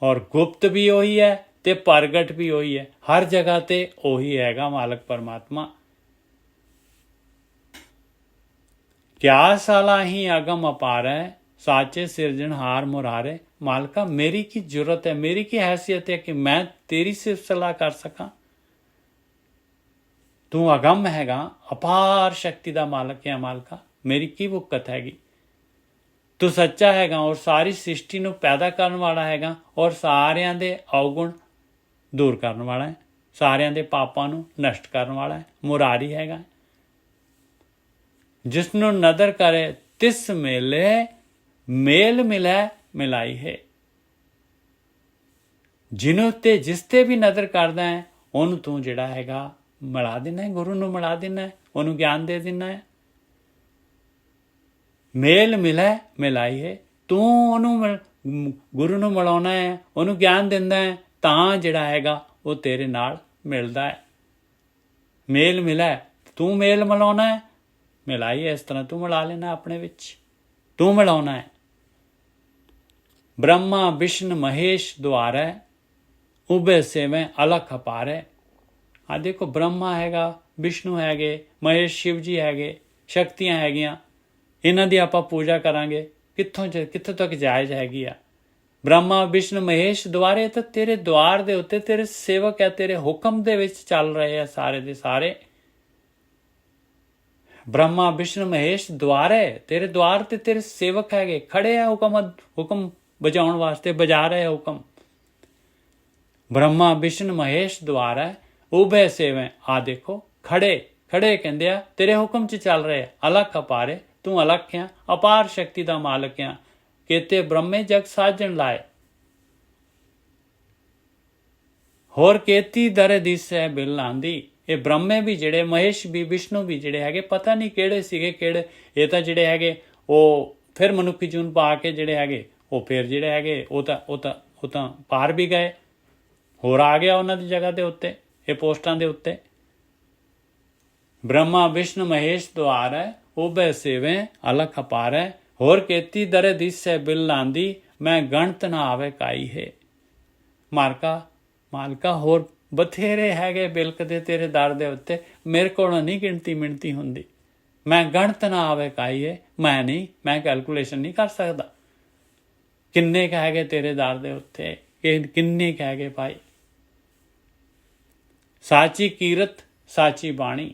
और गुप्त भी वही है ते प्रगट भी वही है, हर जगह ते वही हैगा मालक परमात्मा। क्या साला ही अगम अपार है, साचे सिरजनहार मुरारे। मालका मेरी की जरूरत है, मेरी की हैसियत है कि मैं तेरी सिर्फ सलाह कर सका। तू अगम हैगा, अपार शक्ति दा मालक है मालका, मेरी की वुकत हैगी। तू सच्चा हैगा और सारी सृष्टि ਨੂੰ ਪੈਦਾ ਕਰਨ ਵਾਲਾ ਹੈਗਾ, ਔਰ ਸਾਰਿਆਂ ਦੇ ਔਗੁਣ ਦੂਰ ਕਰਨ ਵਾਲਾ ਹੈ, ਸਾਰਿਆਂ ਦੇ ਪਾਪਾਂ ਨੂੰ ਨਸ਼ਟ ਕਰਨ ਵਾਲਾ ਹੈ, ਮੁਰਾਰੀ ਹੈਗਾ। ਜਿਸ ਨੂੰ ਨਦਰ ਕਰੇ ਤਿਸ ਮੇਲੇ, ਮੇਲ ਮਿਲੈ ਮਿਲਾਈ ਹੈ। ਜਿਹਨੂੰ ਤੇ ਜਿਸ ਤੇ ਵੀ ਨਦਰ ਕਰਦਾ ਹੈ ਉਹਨੂੰ ਤੂੰ ਜਿਹੜਾ ਹੈਗਾ ਮਿਲਾ ਦੇਣਾ ਹੈ, ਗੁਰੂ ਨੂੰ ਮਿਲਾ ਦੇਣਾ ਹੈ, ਉਹਨੂੰ ਗਿਆਨ ਦੇ ਦੇਣਾ ਹੈ। ਮੇਲ ਮਿਲੈ ਮਿਲਾਈ ਹੈ, ਤੂੰ ਉਹਨੂੰ ਗੁਰੂ ਨੂੰ ਮਿਲਾਉਣਾ ਹੈ, ਉਹਨੂੰ ਗਿਆਨ ਦਿੰਦਾ ਹੈ, ਤਾਂ ਜਿਹੜਾ ਹੈਗਾ ਉਹ ਤੇਰੇ ਨਾਲ ਮਿਲਦਾ ਹੈ। ਮੇਲ ਮਿਲਾ, ਤੂੰ ਮੇਲ ਮਿਲਾਉਣਾ ਹੈ, ਮਿਲਾਈ ਇਸ ਤਰ੍ਹਾਂ ਤੂੰ ਮਿਲਾ ਲੈਣਾ ਆਪਣੇ ਵਿੱਚ, ਤੂੰ ਮਿਲਾਉਣਾ ਹੈ। ਬ੍ਰਹਮਾ ਵਿਸ਼ਨ ਮਹੇਸ਼ ਦੁਆਰੈ ਉਭੇ ਸੇਵੇਂ ਅਲਖ ਅਪਾਰੈ। ਆ ਦੇਖੋ, ਬ੍ਰਹਮਾ ਹੈਗਾ, ਵਿਸ਼ਨੂੰ ਹੈਗੇ, ਮਹੇਸ਼ ਸ਼ਿਵ ਜੀ ਹੈਗੇ, ਸ਼ਕਤੀਆਂ ਹੈਗੀਆਂ, ਇਹਨਾਂ ਦੀ ਆਪਾਂ ਪੂਜਾ ਕਰਾਂਗੇ। ਕਿੱਥੋਂ ਤੱਕ ਜਾਇਜ਼ ਹੈਗੀ ਆ? ਬ੍ਰਹਮਾ ਵਿਸ਼ਨੂੰ ਮਹੇਸ਼ ਦੁਆਰੇ, ਤਾਂ ਤੇਰੇ ਦੁਆਰ ਦੇ ਉੱਤੇ ਤੇਰੇ ਸੇਵਕ ਹੈ, ਤੇਰੇ ਹੁਕਮ ਦੇ ਵਿੱਚ ਚੱਲ ਰਹੇ ਆ ਸਾਰੇ ਦੇ ਸਾਰੇ। ਬ੍ਰਹਮਾ ਵਿਸ਼ਨੂੰ ਮਹੇਸ਼ ਦੁਆਰੇ, ਤੇਰੇ ਦੁਆਰ ਤੇ ਤੇਰੇ ਸੇਵਕ ਹੈਗੇ, ਖੜੇ ਆ ਹੁਕਮ ਬਜਾਉਣ ਵਾਸਤੇ, ਬਜਾ ਰਹੇ ਹੁਕਮ। ਬ੍ਰਹਮਾ ਵਿਸ਼ਨੂੰ ਮਹੇਸ਼ ਦੁਆਰਾ ਉਭੇ ਸੇਵੇਂ। ਆ ਦੇਖੋ, ਖੜੇ ਕਹਿੰਦੇ ਆ, ਤੇਰੇ ਹੁਕਮ 'ਚ ਚੱਲ ਰਹੇ। ਅਲਖ ਅਪਾਰੇ, ਤੂੰ ਅਲਖ ਆ, ਅਪਾਰ ਸ਼ਕਤੀ ਦਾ ਮਾਲਕ ਆ। ਕੇਤੇ ਬ੍ਰਹਮੇ ਜਗ ਸਾਜਣ ਲਾਏ, ਹੋਰ ਕੇਤੀ ਦਰ ਦਿਸੈ ਬਿਲ ਆਂਦੀ। ਇਹ ਬ੍ਰਹਮੇ ਵੀ ਜਿਹੜੇ, ਮਹੇਸ਼ ਵੀ, ਵਿਸ਼ਨੂੰ ਵੀ ਜਿਹੜੇ ਹੈਗੇ, ਪਤਾ ਨਹੀਂ ਕਿਹੜੇ ਸੀਗੇ ਕਿਹੜੇ। ਇਹ ਤਾਂ ਜਿਹੜੇ ਹੈਗੇ ਉਹ ਫਿਰ ਮਨੁੱਖੀ ਜੂਨ ਪਾ ਕੇ ਜਿਹੜੇ ਹੈਗੇ ਉਹ ਫਿਰ ਜਿਹੜੇ ਹੈਗੇ ਉਹ ਤਾਂ ਪਾਰ ਵੀ ਗਏ, ਹੋਰ ਆ ਗਿਆ ਉਹਨਾਂ ਦੀ ਜਗ੍ਹਾ ਦੇ ਉੱਤੇ, ਇਹ ਪੋਸਟਾਂ ਦੇ ਉੱਤੇ। ਬ੍ਰਹਮਾ ਵਿਸ਼ਨੂੰ ਮਹੇਸ਼ ਦੁਆਰੈ ਉਭੈ ਸੇਵੇਂ ਅਲਖ ਅਪਾਰੈ, ਹੋਰ ਕੇਤੀ ਦਰ ਦਿਸੈ ਬਿਲ ਆਂਦੀ। ਮੈਂ ਗਣਤ ਨਾ ਆਵੇ ਕਾਈ ਹੈ। ਮਾਲਕਾ ਹੋਰ ਬਥੇਰੇ ਹੈਗੇ ਬਿਲਕਦੇ ਤੇਰੇ ਦਰ ਦੇ ਉੱਤੇ, ਮੇਰੇ ਕੋਲ ਨਹੀਂ ਗਿਣਤੀ ਮਿਣਤੀ ਹੁੰਦੀ। ਮੈਂ ਗਣਤ ਨਾ ਆਵੇ ਕਾਈ ਹੈ, ਮੈਂ ਕੈਲਕੂਲੇਸ਼ਨ ਨਹੀਂ ਕਰ ਸਕਦਾ ਕਿੰਨੇ ਕੁ ਹੈਗੇ ਤੇਰੇ ਦਰ ਦੇ ਉੱਤੇ, ਕਿੰਨੇ ਕੁ ਹੈਗੇ ਭਾਈ। ਸਾਚੀ ਕੀਰਤ ਸਾਚੀ ਬਾਣੀ,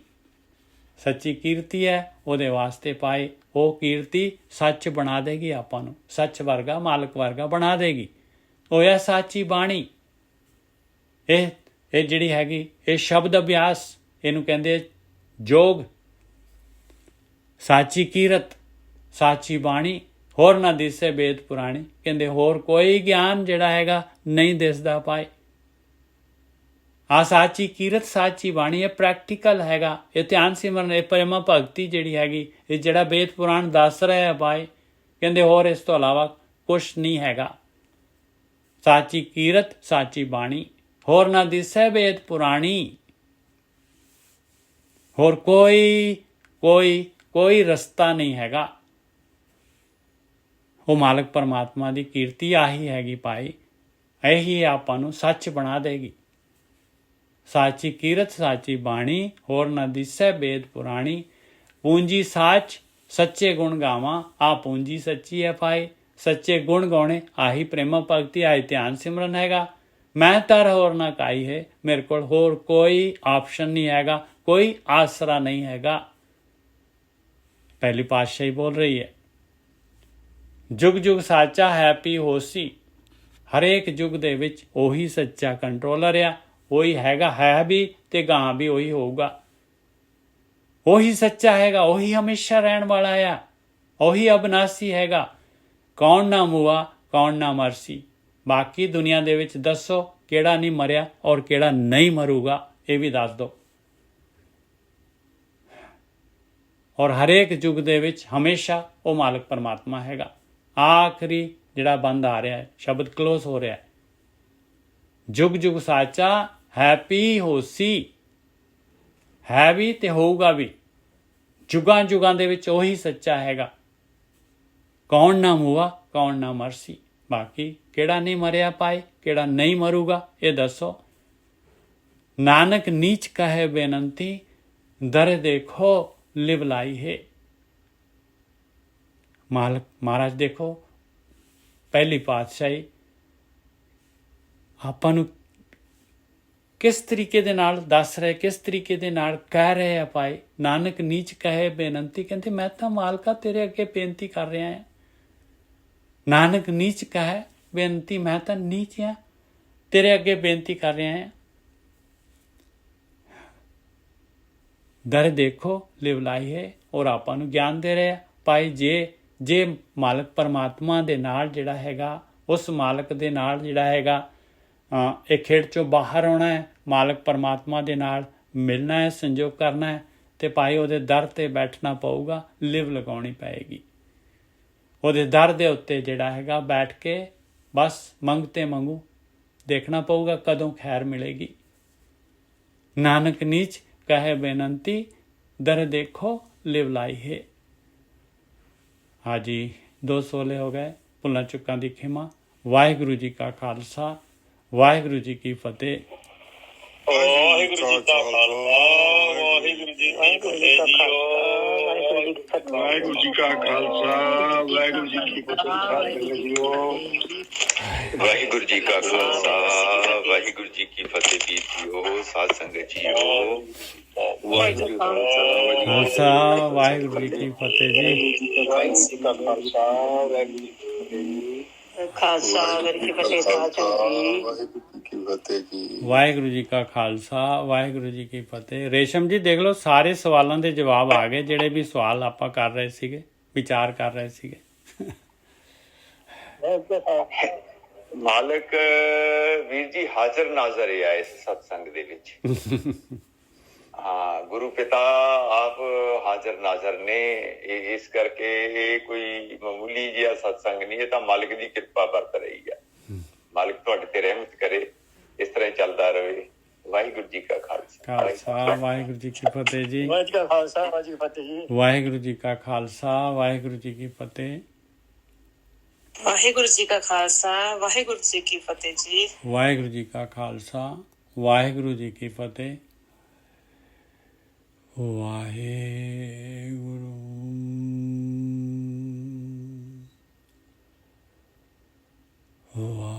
ਸੱਚੀ ਕੀਰਤੀ ਹੈ, ਉਹਦੇ ਵਾਸਤੇ ਪਾਏ ਉਹ ਕੀਰਤੀ ਸੱਚ ਬਣਾ ਦੇਗੀ ਆਪਾਂ ਨੂੰ, ਸੱਚ ਵਰਗਾ ਮਾਲਕ ਵਰਗਾ ਬਣਾ ਦੇਗੀ। ਉਹ ਹੈ ਸਾਚੀ ਬਾਣੀ। ਇਹ ਜਿਹੜੀ ਹੈਗੀ ਇਹ ਸ਼ਬਦ ਅਭਿਆਸ, ਇਹਨੂੰ ਕਹਿੰਦੇ ਜੋਗ। ਸਾਚੀ ਕੀਰਤ ਸਾਚੀ ਬਾਣੀ, ਹੋਰ ਨਾ ਦਿਸੇ ਵੇਦ ਪੁਰਾਣੀ। ਕਹਿੰਦੇ ਹੋਰ ਕੋਈ ਗਿਆਨ ਜਿਹੜਾ ਹੈਗਾ ਨਹੀਂ ਦਿਸਦਾ ਪਾਏ। ਆ ਸਾਚੀ ਕੀਰਤ ਸਾਚੀ ਬਾਣੀ, ਇਹ ਪ੍ਰੈਕਟੀਕਲ ਹੈਗਾ, ਇਹ ਧਿਆਨ ਸਿਮਰਨ, ਇਹ ਪ੍ਰੇਮਾ ਭਗਤੀ ਜਿਹੜੀ ਹੈਗੀ, ਇਹ ਜਿਹੜਾ ਵੇਦ ਪੁਰਾਣ ਦੱਸ ਰਿਹਾ ਪਾਏ। ਕਹਿੰਦੇ ਹੋਰ ਇਸ ਤੋਂ ਇਲਾਵਾ ਕੁਛ ਨਹੀਂ ਹੈਗਾ। ਸਾਚੀ ਕੀਰਤ ਸਾਚੀ ਬਾਣੀ, ਹੋਰ ਨਾ ਦਿਸੈ ਵੇਦ ਪੁਰਾਣੀ। ਹੋਰ ਕੋਈ ਰਸਤਾ ਨਹੀਂ ਹੈਗਾ। ਉਹ ਮਾਲਕ ਪਰਮਾਤਮਾ ਦੀ ਕੀਰਤੀ ਆਹੀ ਹੈਗੀ ਭਾਈ, ਇਹੀ ਆਪਾਂ ਨੂੰ ਸੱਚ ਬਣਾ ਦੇਗੀ। ਸਾਚੀ ਕੀਰਤ ਸਾਚੀ ਬਾਣੀ, ਹੋਰ ਨਾ ਦਿਸੈ ਵੇਦ ਪੁਰਾਣੀ। ਪੂੰਜੀ ਸਾਚ ਸੱਚੇ ਗੁਣ ਗਾਵਾਂ, ਆ ਪੂੰਜੀ ਸੱਚੀ ਹੈ ਭਾਈ, ਸੱਚੇ ਗੁਣ ਗਾਉਣੇ, ਆਹੀ ਪ੍ਰੇਮਾ ਭਗਤੀ, ਆਹੀ ਧਿਆਨ ਸਿਮਰਨ ਹੈਗਾ। ਮੈਂ ਤਰ ਹੋਰ ਨਾ ਕਾਈ ਹੈ, ਮੇਰੇ ਕੋਲ ਹੋਰ ਕੋਈ ਆਪਸ਼ਨ ਨਹੀਂ ਹੈਗਾ, ਕੋਈ ਆਸਰਾ ਨਹੀਂ ਹੈਗਾ। ਪਹਿਲੀ ਪਾਤਸ਼ਾਹੀ ਬੋਲ ਰਹੀ ਹੈ, ਜੁਗ ਜੁਗ ਸਾਚਾ ਹੈਪੀ ਹੋਸੀ। ਹਰੇਕ ਯੁੱਗ ਦੇ ਵਿੱਚ ਉਹੀ ਸੱਚਾ ਕੰਟਰੋਲਰ ਆ, ਉਹੀ ਹੈਗਾ, ਹੈ ਵੀ ਤੇ ਗਾਂ ਵੀ ਉਹੀ ਹੋਊਗਾ। ਉਹੀ ਸੱਚਾ ਹੈਗਾ, ਉਹੀ ਹਮੇਸ਼ਾ ਰਹਿਣ ਵਾਲਾ ਆ, ਉਹੀ ਅਬਨਾਸੀ ਹੈਗਾ। ਕੌਣ ਨਾ ਮੁਆ ਕੌਣ ਨਾ ਮਰਸੀ। ਬਾਕੀ ਦੁਨੀਆ ਦੇ ਵਿੱਚ ਦੱਸੋ ਕਿਹੜਾ ਨਹੀਂ ਮਰਿਆ ਔਰ ਕਿਹੜਾ ਨਹੀਂ ਮਰੂਗਾ, ਇਹ ਵੀ ਦੱਸ ਦਿਓ। ਔਰ ਹਰੇਕ ਯੁੱਗ ਦੇ ਵਿੱਚ ਹਮੇਸ਼ਾ ਉਹ ਮਾਲਕ ਪਰਮਾਤਮਾ ਹੈਗਾ। ਆਖਰੀ ਜਿਹੜਾ ਬੰਦ ਆ ਰਿਹਾ ਹੈ, ਸ਼ਬਦ ਕਲੋਜ਼ ਹੋ ਰਿਹਾ ਹੈ, ਜੁਗ ਜੁਗ ਸਾਚਾ ਹੈਪੀ ਹੋਸੀ। ਹੈ ਵੀ ਤੇ ਹੋਊਗਾ ਵੀ, ਜੁਗਾਂ ਜੁਗਾਂ ਦੇ ਵਿੱਚ ਉਹੀ ਸੱਚਾ ਹੈਗਾ। ਕੌਣ ਨਾ ਮੁਆ ਕੌਣ ਨਾ ਮਰਸੀ। ਬਾਕੀ ਕਿਹੜਾ ਨਹੀਂ ਮਰਿਆ ਪਾਏ, ਕਿਹੜਾ ਨਹੀਂ ਮਰੂਗਾ, ਇਹ ਦੱਸੋ। ਨਾਨਕ ਨੀਚ ਕਹੇ ਬੇਨੰਤੀ, ਦਰ ਦੇਖੋ ਲਿਵ ਲਾਈ ਹੈ। ਮਾਲਕ ਮਹਾਰਾਜ ਦੇਖੋ, ਪਹਿਲੀ ਪਾਤਸ਼ਾਹੀ ਆਪਾਂ ਨੂੰ ਕਿਸ ਤਰੀਕੇ ਦੇ ਨਾਲ ਦੱਸ ਰਹੇ, ਕਿਸ ਤਰੀਕੇ ਦੇ ਨਾਲ ਕਹਿ ਰਹੇ ਆ ਭਾਈ। ਨਾਨਕ ਨੀਚ ਕਹੇ ਬੇਨੰਤੀ, ਕਹਿੰਦੇ ਮੈਂ ਤਾਂ ਮਾਲਕਾ ਤੇਰੇ ਅੱਗੇ ਬੇਨਤੀ ਕਰ ਰਿਹਾ ਹਾਂ। ਨਾਨਕ ਨੀਚ ਕਹੇ ਬੇਨਤੀ, ਮੈਂ ਤਾਂ ਨੀਚ ਹਾਂ, ਤੇਰੇ ਅੱਗੇ ਬੇਨਤੀ ਕਰ ਰਿਹਾ ਹਾਂ। ਦਰ ਦੇਖੋ ਲਿਵ ਲਾਈ ਹੈ, ਔਰ ਆਪਾਂ ਨੂੰ ਗਿਆਨ ਦੇ ਰਿਹਾ ਭਾਈ। ਜੇ ਮਾਲਕ ਪਰਮਾਤਮਾ ਦੇ ਨਾਲ ਜਿਹੜਾ ਹੈਗਾ, ਉਸ ਮਾਲਕ ਦੇ ਨਾਲ ਜਿਹੜਾ ਹੈਗਾ, ਇਹ ਖੇਡ ਚੋਂ ਬਾਹਰ ਆਉਣਾ ਹੈ, ਮਾਲਕ ਪਰਮਾਤਮਾ ਦੇ ਨਾਲ ਮਿਲਣਾ ਹੈ, ਸੰਜੋਗ ਕਰਨਾ ਹੈ, ਤੇ ਭਾਈ ਉਹਦੇ ਦਰ ਤੇ ਬੈਠਣਾ ਪਊਗਾ, ਲਿਵ ਲਗਾਉਣੀ ਪਏਗੀ। ਉਹਦੇ ਦਰ ਦੇ ਉੱਤੇ ਜਿਹੜਾ ਹੈਗਾ ਬੈਠ ਕੇ बस मंगते मंगू, देखना पऊगा कदों खैर मिलेगी। नानक नीच कहे बेनंती, दर देखो लिवलाई है। हाँ जी, 2 सोले हो गए। भुल्लां चुक्कां दी खिमा। वाहिगुरु जी का खालसा, वाहिगुरु जी की फतेह। ਵਾਹਿਗੁਰੂ ਜੀ ਕਾ ਖਾਲਸਾ ਵਾਹਿਗੁਰੂ ਜੀ ਕੀ ਫਤਿਹ ਜੀ। ਵਾਹਿਗੁਰੂ ਜੀ ਕਾ ਖਾਲਸਾ ਵਾਹਿਗੁਰੂ ਜੀ ਕੀ ਫਤਿਹ ਜੀਓ। ਵਾਹਿਗੁਰੂ ਜੀ ਕਾ ਖਾਲਸਾ ਵਾਹਿਗੁਰੂ ਜੀ ਕੀ ਫਤਿਹ ਜੀਓ। ਸਾਧ ਸੰਗਤ ਜੀਓ, ਵਾਹਿਗੁਰੂ ਜੀ ਕਾ ਖਾਲਸਾ ਵਾਹਿਗੁਰੂ ਜੀ ਕੀ ਫਤਿਹ ਜੀ। ਖਾਲਸਾ ਵਾਹਿਗੁਰੂ ਜੀ ਖਾਲਸਾ ਵਾਹਿਗੁਰੂ ਜੀ ਕੀ ਫਤਿਹ ਜੀ। ਵਾਹਿਗੁਰੂ ਜੀ ਕਾ ਖਾਲਸਾ ਵਾਹਿਗੁਰੂ ਜੀ ਕੀ ਫਤਿਹ। ਰੇਸ਼ਮ ਜੀ ਦੇਖ ਲਓ, ਸਾਰੇ ਸਵਾਲਾਂ ਦੇ ਜਵਾਬ ਆ ਗਏ, ਜਿਹੜੇ ਵੀ ਸਵਾਲ ਆਪਾਂ ਕਰ ਰਹੇ ਸੀਗੇ, ਵਿਚਾਰ ਕਰ ਰਹੇ ਸੀਗੇ। ਮਾਲਕ ਵੀਰ ਜੀ ਹਾਜ਼ਰ ਨਾਜ਼ਰ ਹੈ ਇਸ ਸਤਸੰਗ ਦੇ ਵਿੱਚ। ਹਾਂ, ਗੁਰੂ ਪਿਤਾ ਆਪ ਹਾਜ਼ਰ ਨਾਜ਼ਰ ਨੇ। ਇਸ ਕਰਕੇ ਇਹ ਕੋਈ ਮਾਮੂਲੀ ਜਿਹਾ ਸਤਸੰਗ ਨਹੀਂ, ਇਹ ਤਾਂ ਮਾਲਕ ਦੀ ਕਿਰਪਾ ਵਰਤ ਰਹੀ ਹੈ। ਮਾਲਕ ਤੁਹਾਡੇ ਤੇ ਰਹਿਮਤ ਕਰੇ, ਇਸ ਤਰ੍ਹਾਂ ਹੀ ਚੱਲਦਾ ਰਹੇ। ਵਾਹਿਗੁਰੂ ਜੀ ਕਾ ਖਾਲਸਾ ਖਾਲਸਾ ਵਾਹਿਗੁਰੂ ਜੀ ਕੀ ਫਤਿਹ ਜੀ। ਵਾਹਿਗੁਰੂ ਜੀ ਕਾ ਖਾਲਸਾ ਵਾਹਿਗੁਰੂ ਜੀ ਕੀ ਫਤਿਹ ਜੀ। ਵਾਹਿਗੁਰੂ ਜੀ ਕਾ ਖਾਲਸਾ ਵਾਹਿਗੁਰੂ ਜੀ ਕੀ ਫਤਿਹ। ਵਾਹਿਗੁਰੂ ਜੀ ਕਾ ਖਾਲਸਾ ਵਾਹਿਗੁਰੂ ਜੀ ਕੀ ਫਤਿਹ ਜੀ। ਵਾਹਿਗੁਰੂ ਜੀ ਕਾ ਖਾਲਸਾ ਵਾਹਿਗੁਰੂ ਜੀ ਕੀ ਫਤਿਹ। ਵਾਹਿਗੁਰੂ ਵਾਹਿਗੁਰੂ।